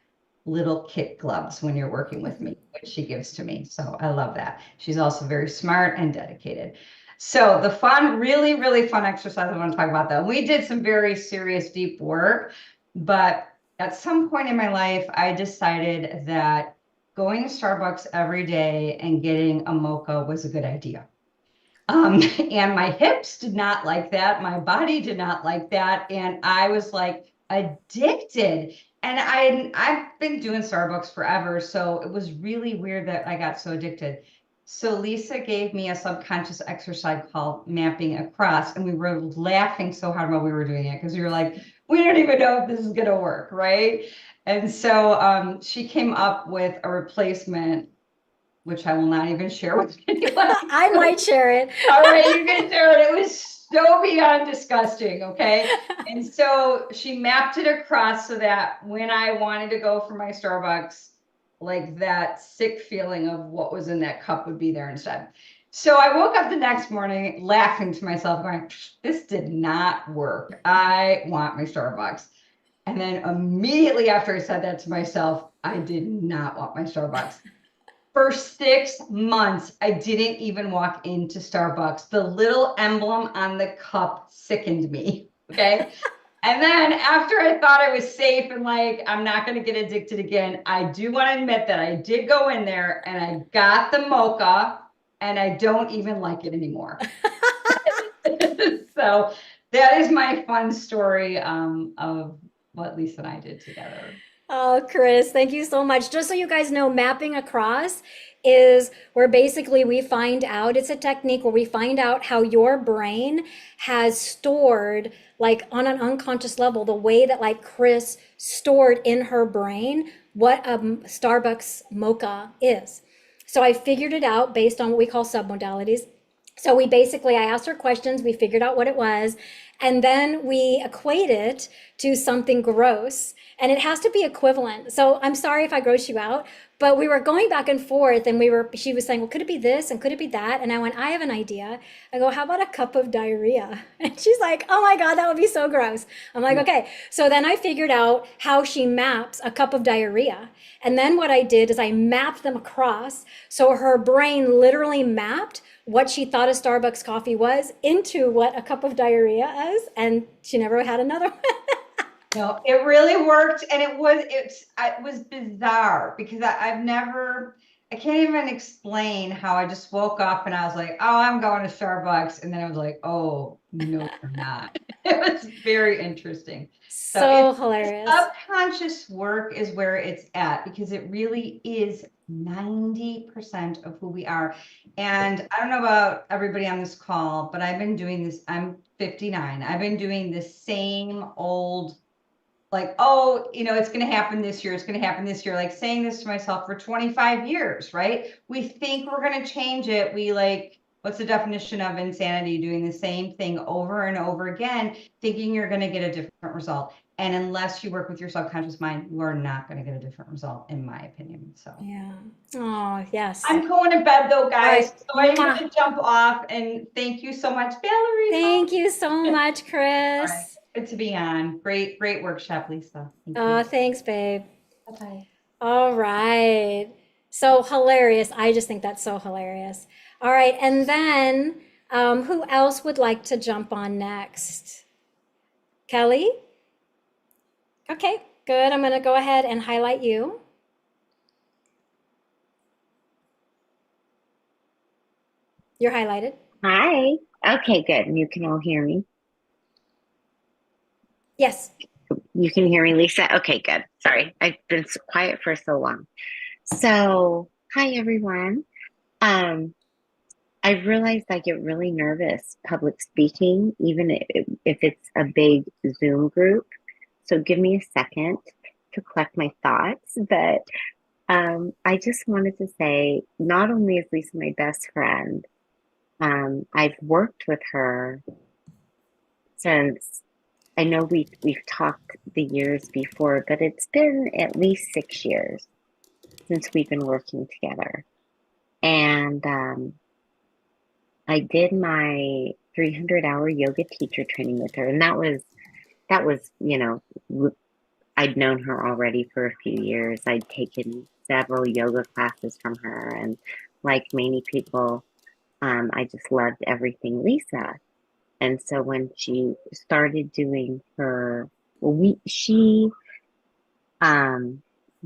little kit gloves when you're working with me, which she gives to me. So I love that. She's also very smart and dedicated. So the fun, really, really fun exercise I want to talk about though, we did some very serious, deep work, but at some point in my life, I decided that going to Starbucks every day and getting a mocha was a good idea. And my hips did not like that. My body did not like that. And I was like addicted. And I've been doing Starbucks forever. So it was really weird that I got so addicted. So Lisa gave me a subconscious exercise called mapping across. And we were laughing so hard while we were doing it because we were like, we don't even know if this is going to work. Right. And so she came up with a replacement, which I will not even share with anyone. I might share it. All right, you can share it. It was so beyond disgusting, okay? And so she mapped it across so that when I wanted to go for my Starbucks, like that sick feeling of what was in that cup would be there instead. So I woke up the next morning laughing to myself, going, this did not work. I want my Starbucks. And then immediately after I said that to myself, I did not want my Starbucks. For 6 months, I didn't even walk into Starbucks. The little emblem on the cup sickened me. Okay. And then after I thought I was safe and like, I'm not going to get addicted again, I do want to admit that I did go in there and I got the mocha and I don't even like it anymore. So that is my fun story of what Lisa and I did together. Oh, Chris, thank you so much. Just so you guys know, mapping across is where basically we find out, it's a technique where we find out how your brain has stored, like on an unconscious level, the way that like Chris stored in her brain what a Starbucks mocha is. So I figured it out based on what we call submodalities. So I asked her questions, we figured out what it was, and then we equate it to something gross. And it has to be equivalent. So I'm sorry if I gross you out, but we were going back and forth and she was saying, well, could it be this and could it be that? And I went, I have an idea. I go, how about a cup of diarrhea? And she's like, oh my God, that would be so gross. I'm like, okay. So then I figured out how she maps a cup of diarrhea. And then what I did is I mapped them across. So her brain literally mapped what she thought a Starbucks coffee was into what a cup of diarrhea is. And she never had another one. No, it really worked. And it was bizarre because I can't even explain how I just woke up and I was like, oh, I'm going to Starbucks. And then I was like, oh, no, you're not. It was very interesting. So hilarious. Subconscious work is where it's at because it really is 90% of who we are. And I don't know about everybody on this call, but I've been doing this. I'm 59. I've been doing the same old like, oh, it's going to happen this year. It's going to happen this year. Like saying this to myself for 25 years, right? We think we're going to change it. We like, what's the definition of insanity? Doing the same thing over and over again, thinking you're going to get a different result. And unless you work with your subconscious mind, you are not going to get a different result, in my opinion. So Yeah. Oh, yes. I'm going to bed though, guys. right. So I'm Mwah. going to jump off and thank you so much, Valerie. Thank you so much, All right. Chris. Good to be on. Great workshop, Lisa. Thank you. Thanks, babe. Bye-bye. All right. So hilarious. I just think that's so hilarious. All right. And then who else would like to jump on next? Kelly? Okay, good. I'm going to go ahead and highlight you. You're highlighted. Hi. Okay, good. And you can all hear me? Yes. You can hear me, Lisa? Okay, good. Sorry, I've been quiet for so long. So, hi everyone. I've realized I get really nervous public speaking, even if it's a big Zoom group. So give me a second to collect my thoughts. But I just wanted to say, not only is Lisa my best friend, I've worked with her since I know we've talked the years before, but it's been at least 6 years since we've been working together. And I did my 300-hour yoga teacher training with her, and that was, I'd known her already for a few years. I'd taken several yoga classes from her, and like many people, I just loved everything Lisa. And so when she started doing her, she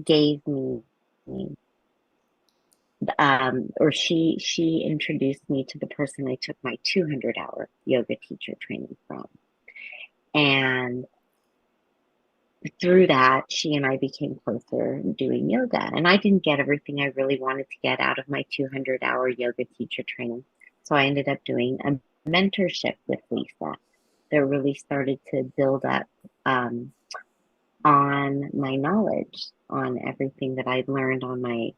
gave me, or she introduced me to the person I took my 200-hour yoga teacher training from. And through that, she and I became closer doing yoga. And I didn't get everything I really wanted to get out of my 200-hour yoga teacher training. So I ended up doing a mentorship with Lisa that really started to build up on my knowledge on everything that I'd learned on my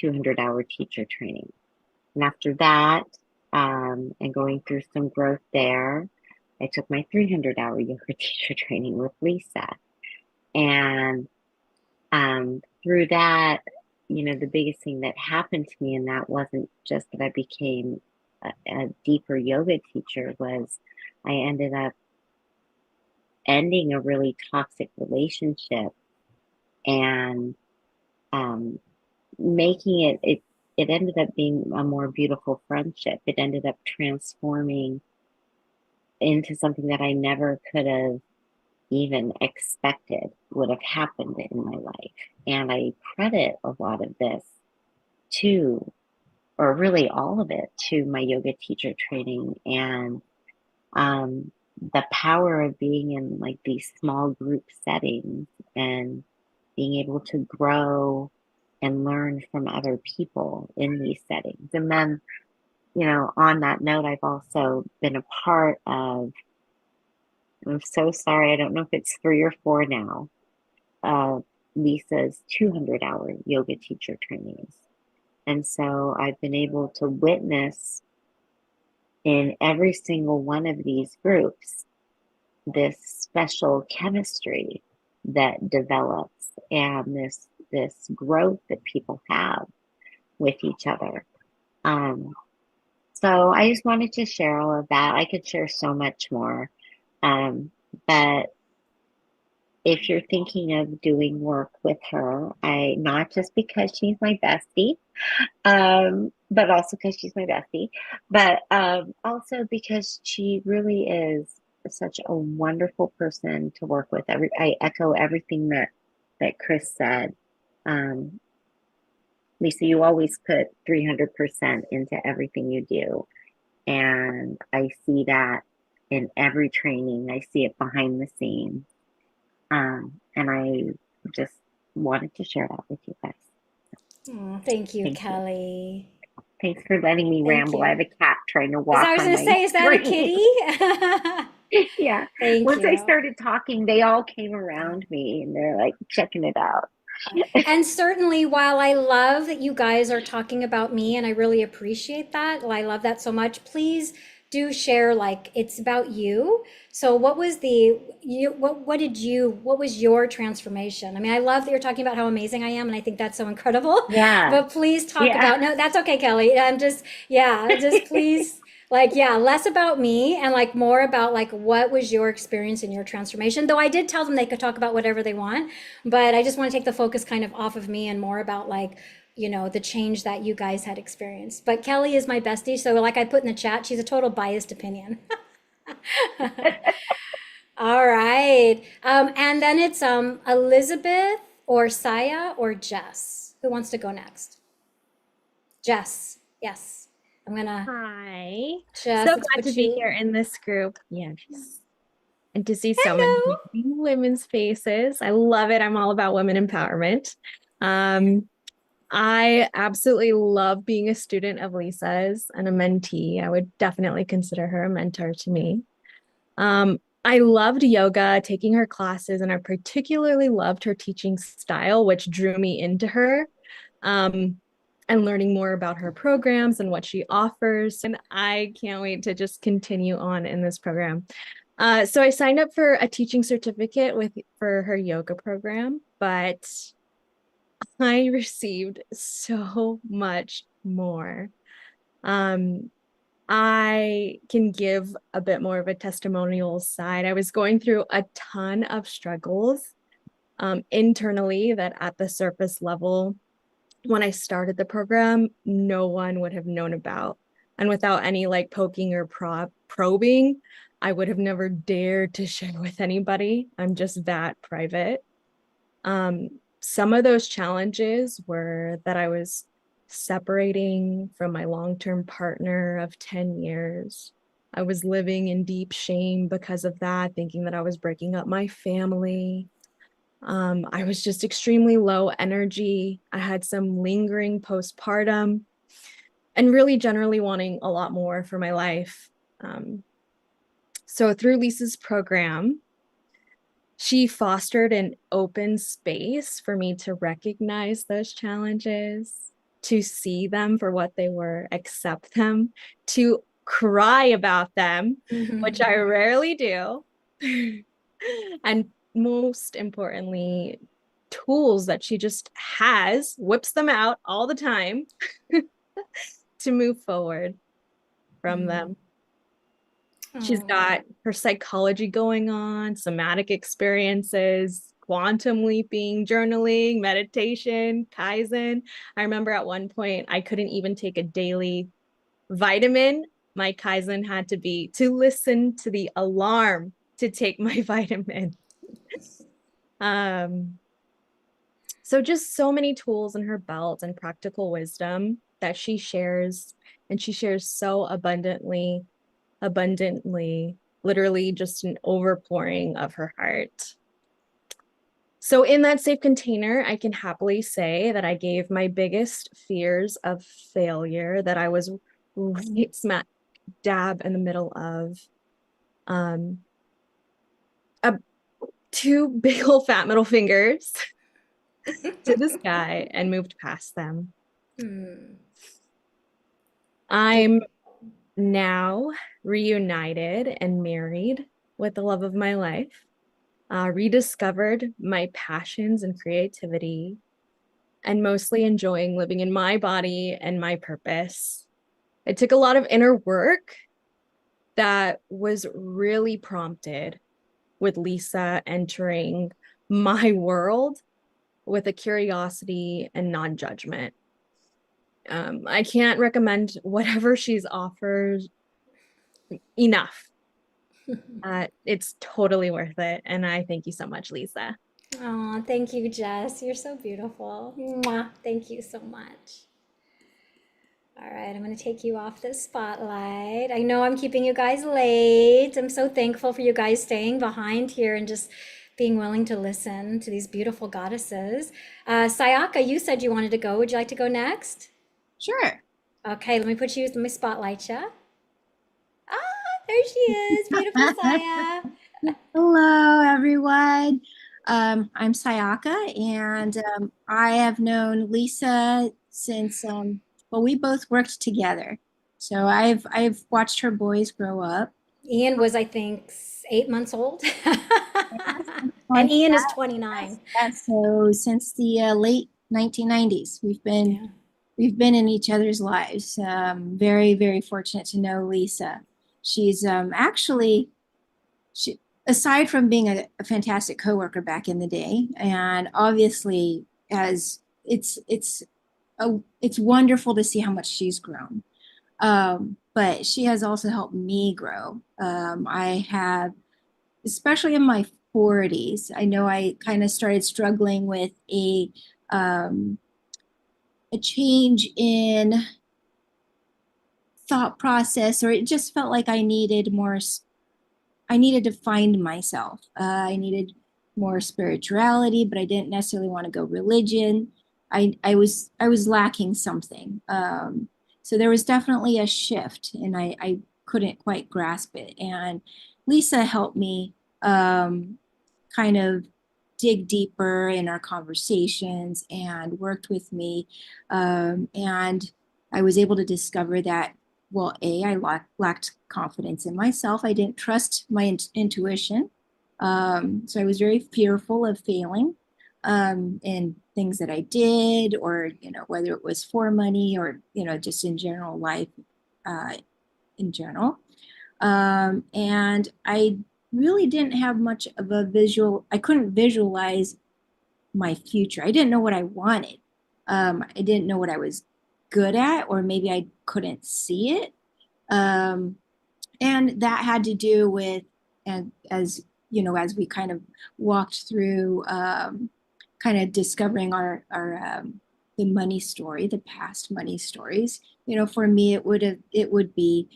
200-hour teacher training. And after that, and going through some growth there, I took my 300-hour yoga teacher training with Lisa. And through that, the biggest thing that happened to me, and that wasn't just that I became a deeper yoga teacher, was I ended up ending a really toxic relationship and making it ended up being a more beautiful friendship. It ended up transforming into something that I never could have even expected would have happened in my life. And I credit a lot of this to, or really all of it, to my yoga teacher training and the power of being in like these small group settings and being able to grow and learn from other people in these settings. And then, on that note, I've also been a part of, I'm so sorry, I don't know if it's 3 or 4 now, Lisa's 200-hour yoga teacher trainings. And so I've been able to witness in every single one of these groups this special chemistry that develops and this growth that people have with each other. So I just wanted to share all of that. I could share so much more. But if you're thinking of doing work with her, not just because she's my bestie, but also because she's my bestie, but also because she really is such a wonderful person to work with. I echo everything that Chris said. Lisa, you always put 300% into everything you do. And I see that in every training. I see it behind the scenes. And I just wanted to share that with you guys. Oh, thank you, Thank you. Kelly. Thanks for letting me Thank ramble. you. I have a cat trying to Because walk I was on going to my say, is that a screen. kitty? Yeah. Thank Once I you. started talking, they all came around me and they're like checking it out. And certainly, while I love that you guys are talking about me, and I really appreciate that, well, I love that so much, please do share like it's about you. So what was what was your transformation? I mean, I love that you're talking about how amazing I am, and I think that's so incredible. Yeah. But please talk Yeah. about, no, that's okay, Kelly. I'm just, yeah, just please like, yeah, less about me and like more about like what was your experience in your transformation. Though I did tell them they could talk about whatever they want, but I just want to take the focus kind of off of me and more about like, you know, the change that you guys had experienced. But Kelly is my bestie, so like I put in the chat, she's a total biased opinion. All right. And then it's Elizabeth or Saya or Jess. Who wants to go next? Jess. Yes. I'm gonna Hi. Jess, So let's glad to put be you. here in this group. Yeah, and to see so many Hello. amazing women's faces. I love it. I'm all about women empowerment. Um, I absolutely love being a student of Lisa's and a mentee. I would definitely consider her a mentor to me. I loved yoga, taking her classes, and I particularly loved her teaching style, which drew me into her. Um, and learning more about her programs and what she offers. And I can't wait to just continue on in this program. So I signed up for a teaching certificate for her yoga program, but I received so much more. Um, I can give a bit more of a testimonial side. I was going through a ton of struggles internally that at the surface level, when I started the program, no one would have known about. And without any like poking or probing, I would have never dared to share with anybody. I'm just that private. Um, some of those challenges were that I was separating from my long-term partner of 10 years. I was living in deep shame because of that, thinking that I was breaking up my family. I was just extremely low energy. I had some lingering postpartum and really generally wanting a lot more for my life. So through Lisa's program, she fostered an open space for me to recognize those challenges, to see them for what they were, accept them, to cry about them, which I rarely do. And most importantly, tools that she just whips them out all the time to move forward from them. She's got her psychology going on, somatic experiences, quantum leaping, journaling, meditation, Kaizen. I remember at one point I couldn't even take a daily vitamin. My Kaizen had to be to listen to the alarm to take my vitamin. So just so many tools in her belt and practical wisdom that she shares, and she shares so abundantly, literally just an overpouring of her heart. So in that safe container, I can happily say that I gave my biggest fears of failure that I was right smack dab in the middle of two big old fat middle fingers to the sky and moved past them. I'm now reunited and married with the love of my life, rediscovered my passions and creativity, and mostly enjoying living in my body and my purpose. It took a lot of inner work that was really prompted with Lisa entering my world with a curiosity and non-judgment. I can't recommend whatever she's offered enough. It's totally worth it. And I thank you so much, Lisa. Oh, thank you, Jess. You're so beautiful. Mwah. Thank you so much. All right, I'm going to take you off the spotlight. I know I'm keeping you guys late. I'm so thankful for you guys staying behind here and just being willing to listen to these beautiful goddesses. Sayaka, you said you wanted to go. Would you like to go next? Sure. Okay, let me spotlight you. Ah, There she is, beautiful Saya. Hello, everyone. I'm Sayaka, and I have known Lisa since well, we both worked together. So I've watched her boys grow up. Ian was, I think, 8 months old. And Like Ian is that. 29. So since the late 1990s, Yeah. we've been in each other's lives. Very, very fortunate to know Lisa. She's actually she, aside from being a fantastic coworker back in the day, and obviously as it's wonderful to see how much she's grown. But she has also helped me grow. I have, especially in my 40s, I know I kind of started struggling with um, a change in thought process, or it just felt like I needed to find myself. I needed more spirituality, but I didn't necessarily want to go religion. I was lacking something. So there was definitely a shift, and I couldn't quite grasp it. And Lisa helped me kind of dig deeper in our conversations and worked with me. And I was able to discover that, well, I lacked confidence in myself. I didn't trust my intuition. So I was very fearful of failing in things that I did, or, whether it was for money or, just in general life uh, in general. And I really didn't have much of a I couldn't visualize my future. I didn't know what I wanted. I didn't know what I was good at, or maybe I couldn't see it. Um, and that had to do with, and as as we kind of walked through, kind of discovering our the money story, the past money stories. For me, it would be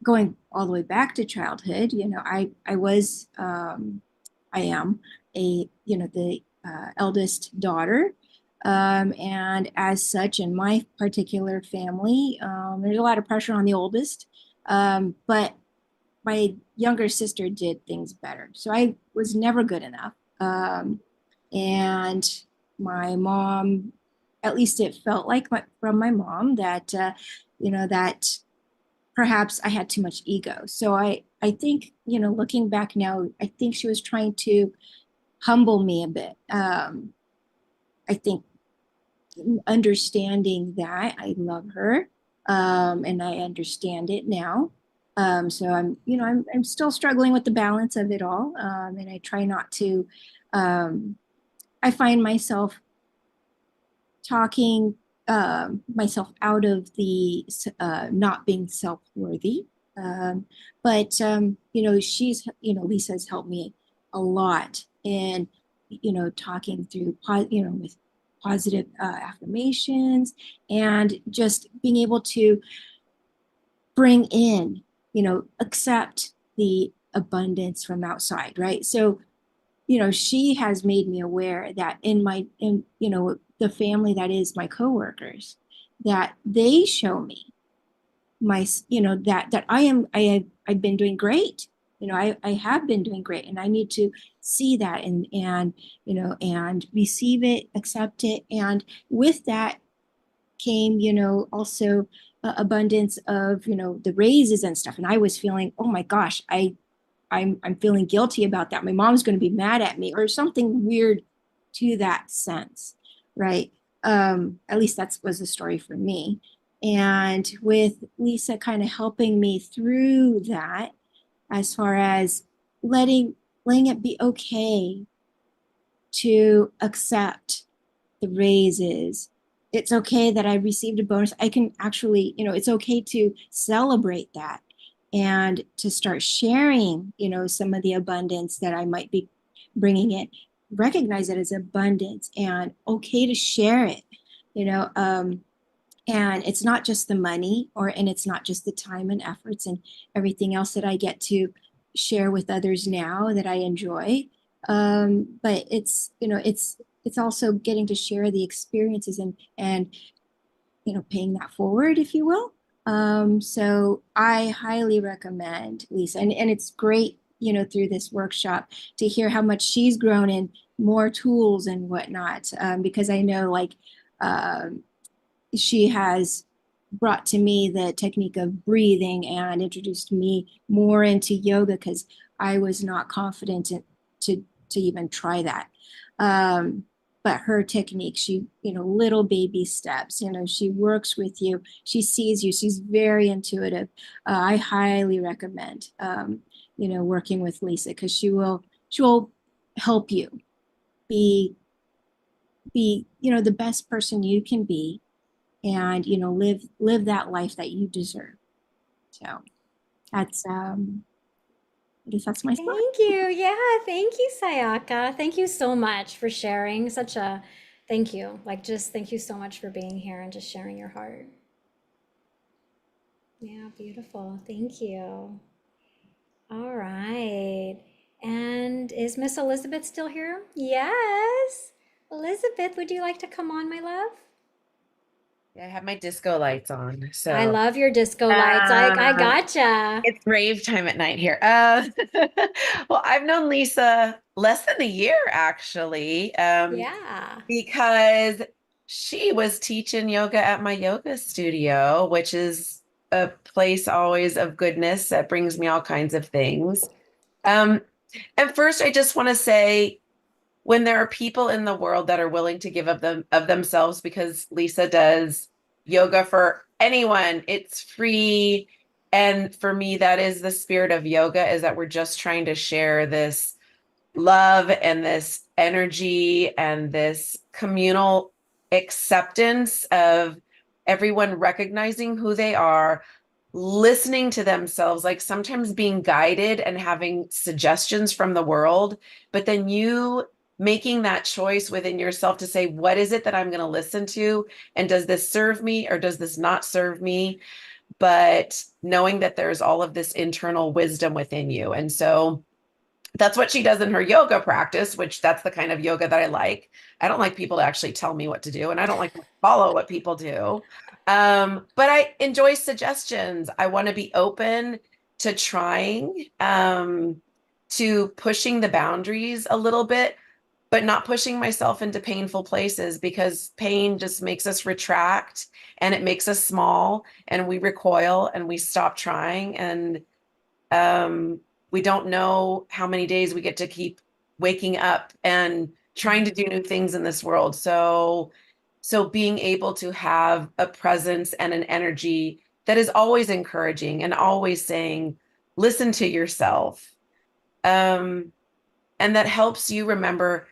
going all the way back to childhood. I am the eldest daughter. And as such, in my particular family, there's a lot of pressure on the oldest. But my younger sister did things better. So I was never good enough. And my mom, at least it felt like from my mom, that, that perhaps I had too much ego. So I think, looking back now, I think she was trying to humble me a bit. I think understanding that I love her, and I understand it now. So I'm still struggling with the balance of it all, and I try not to. I find myself talking myself out of the not being self-worthy. Um, but Lisa's helped me a lot in, talking through, with positive affirmations, and just being able to bring in, accept the abundance from outside, right? So she has made me aware that in the family that is my coworkers, that they show me that I've been doing great. I have been doing great, and I need to see that, and receive it, accept it. And with that came, also abundance of, the raises and stuff. And I was feeling, oh my gosh, I'm feeling guilty about that. My mom's going to be mad at me, or something weird to that sense, right? At least that was the story for me. And with Lisa kind of helping me through that, as far as letting it be okay to accept the raises. It's okay that I received a bonus. I can actually, it's okay to celebrate that, and to start sharing, some of the abundance that I might be bringing in. Recognize it as abundance, and okay to share it, you know. And it's not just the money, and it's not just the time and efforts and everything else that I get to share with others now that I enjoy. But it's also getting to share the experiences, and paying that forward, if you will. So I highly recommend Lisa, and it's great, through this workshop to hear how much she's grown in more tools and whatnot. Because I know like um, she has brought to me the technique of breathing and introduced me more into yoga because I was not confident to even try that. Um, but her technique, she, little baby steps, she works with you, she sees you, she's very intuitive. I highly recommend, working with Lisa because she will help you be the best person you can be and live that life that you deserve. So that's I guess that's my spot. Thank you. Yeah, thank you, Sayaka. Thank you so much for sharing. Thank you. Like, just thank you so much for being here and just sharing your heart. Yeah, beautiful. Thank you. All right. And is Miss Elizabeth still here? Yes. Elizabeth, would you like to come on, my love? Yeah, I have my disco lights on. I So love your disco lights. I uh, gotcha. it's rave time at night here. Well, I've known Lisa less than a year actually, Yeah. because she was teaching yoga at my yoga studio, which is a place always of goodness that brings me all kinds of things. Um, and first, I just want to say, when there are people in the world that are willing to give of themselves, because Lisa does yoga for anyone, it's free. And for me, that is the spirit of yoga, is that we're just trying to share this love and this energy and this communal acceptance of everyone recognizing who they are, listening to themselves, like sometimes being guided and having suggestions from the world, but then you making that choice within yourself to say, what is it that I'm going to listen to? And does this serve me or does this not serve me? But knowing that there's all of this internal wisdom within you. And so that's what she does in her yoga practice, which that's the kind of yoga that I like. I don't like people to actually tell me what to do, and I don't like to follow what people do. But I enjoy suggestions. I want to be open to trying, to pushing the boundaries a little bit, but not pushing myself into painful places, because pain just makes us retract and it makes us small and we recoil and we stop trying. And um, we don't know how many days we get to keep waking up and trying to do new things in this world. So being able to have a presence and an energy that is always encouraging and always saying, listen to yourself. Um, and that helps you remember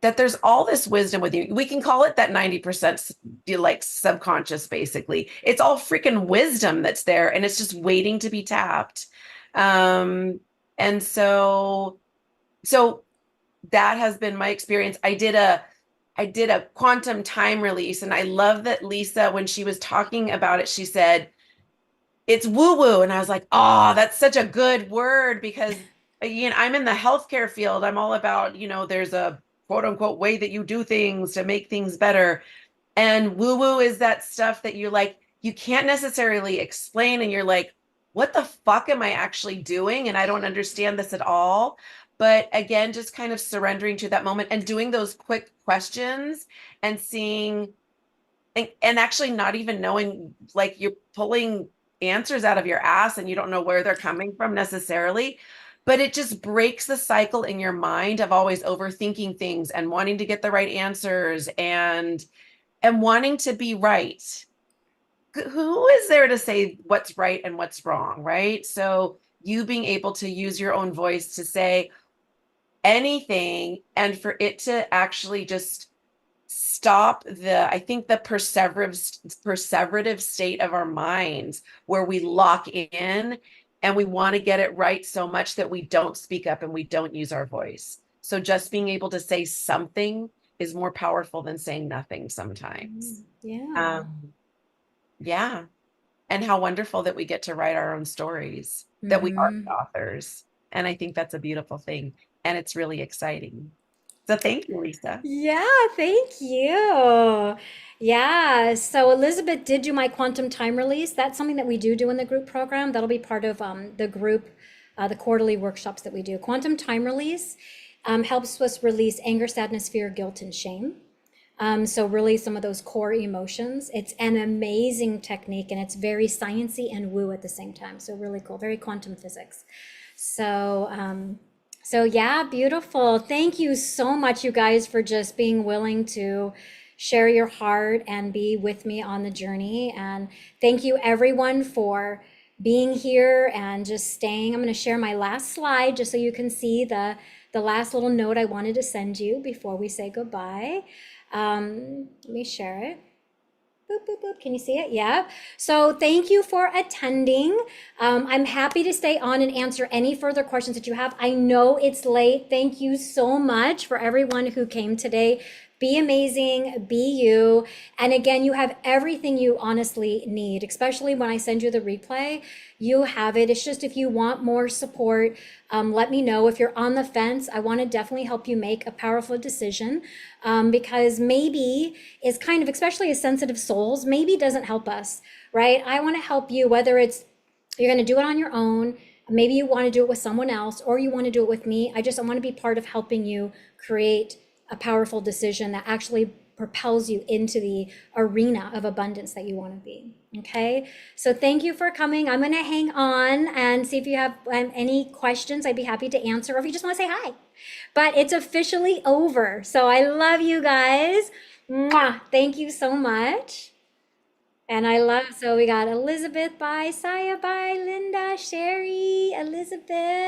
that there's all this wisdom with you. We can call it that 90% like subconscious, basically. It's all freaking wisdom that's there and it's just waiting to be tapped. Um, and so that has been my experience. I did a quantum time release, and I love that Lisa, when she was talking about it, she said, it's woo woo. And I was like, oh, that's such a good word, because I'm in the healthcare field. I'm all about, there's a quote unquote way that you do things to make things better. And woo woo is that stuff that you can't necessarily explain. And you're like, what the fuck am I actually doing? And I don't understand this at all. But again, just kind of surrendering to that moment and doing those quick questions and seeing and actually not even knowing, like, you're pulling answers out of your ass and you don't know where they're coming from necessarily, but it just breaks the cycle in your mind of always overthinking things and wanting to get the right answers and wanting to be right. Who is there to say what's right and what's wrong, right? So you being able to use your own voice to say anything, and for it to actually just stop I think the perseverative state of our minds, where we lock in and we want to get it right so much that we don't speak up and we don't use our voice. So just being able to say something is more powerful than saying nothing sometimes. Yeah. Yeah. And how wonderful that we get to write our own stories, that we are the authors. And I think that's a beautiful thing. And it's really exciting. So thank you, Lisa. Yeah, thank you. Yeah, so Elizabeth did do my quantum time release. That's something that we do in the group program. That'll be part of the group, the quarterly workshops that we do. Quantum time release helps us release anger, sadness, fear, guilt, and shame. So really some of those core emotions. It's an amazing technique and it's very sciencey and woo at the same time. So really cool, very quantum physics. So, so yeah, beautiful. Thank you so much, you guys, for just being willing to share your heart and be with me on the journey. And thank you everyone for being here and just staying. I'm going to share my last slide just so you can see the last little note I wanted to send you before we say goodbye. Let me share it. Boop, boop, boop. Can you see it? Yeah. So thank you for attending. I'm happy to stay on and answer any further questions that you have. I know it's late. Thank you so much for everyone who came today. Be amazing, be you. And again, you have everything you honestly need, especially when I send you the replay. You have it. It's just if you want more support, let me know. If you're on the fence, I want to definitely help you make a powerful decision because maybe is kind of, especially as sensitive souls, maybe doesn't help us, right? I want to help you, whether it's you're going to do it on your own, maybe you want to do it with someone else, or you want to do it with me. I want to be part of helping you create a powerful decision that actually propels you into the arena of abundance that you want to be. Okay. So thank you for coming. I'm going to hang on and see if you have any questions. I'd be happy to answer, or if you just want to say hi. But it's officially over. So I love you guys. Mwah. Thank you so much. And so we got Elizabeth, bye, Saya, bye, Linda, Sherry, Elizabeth.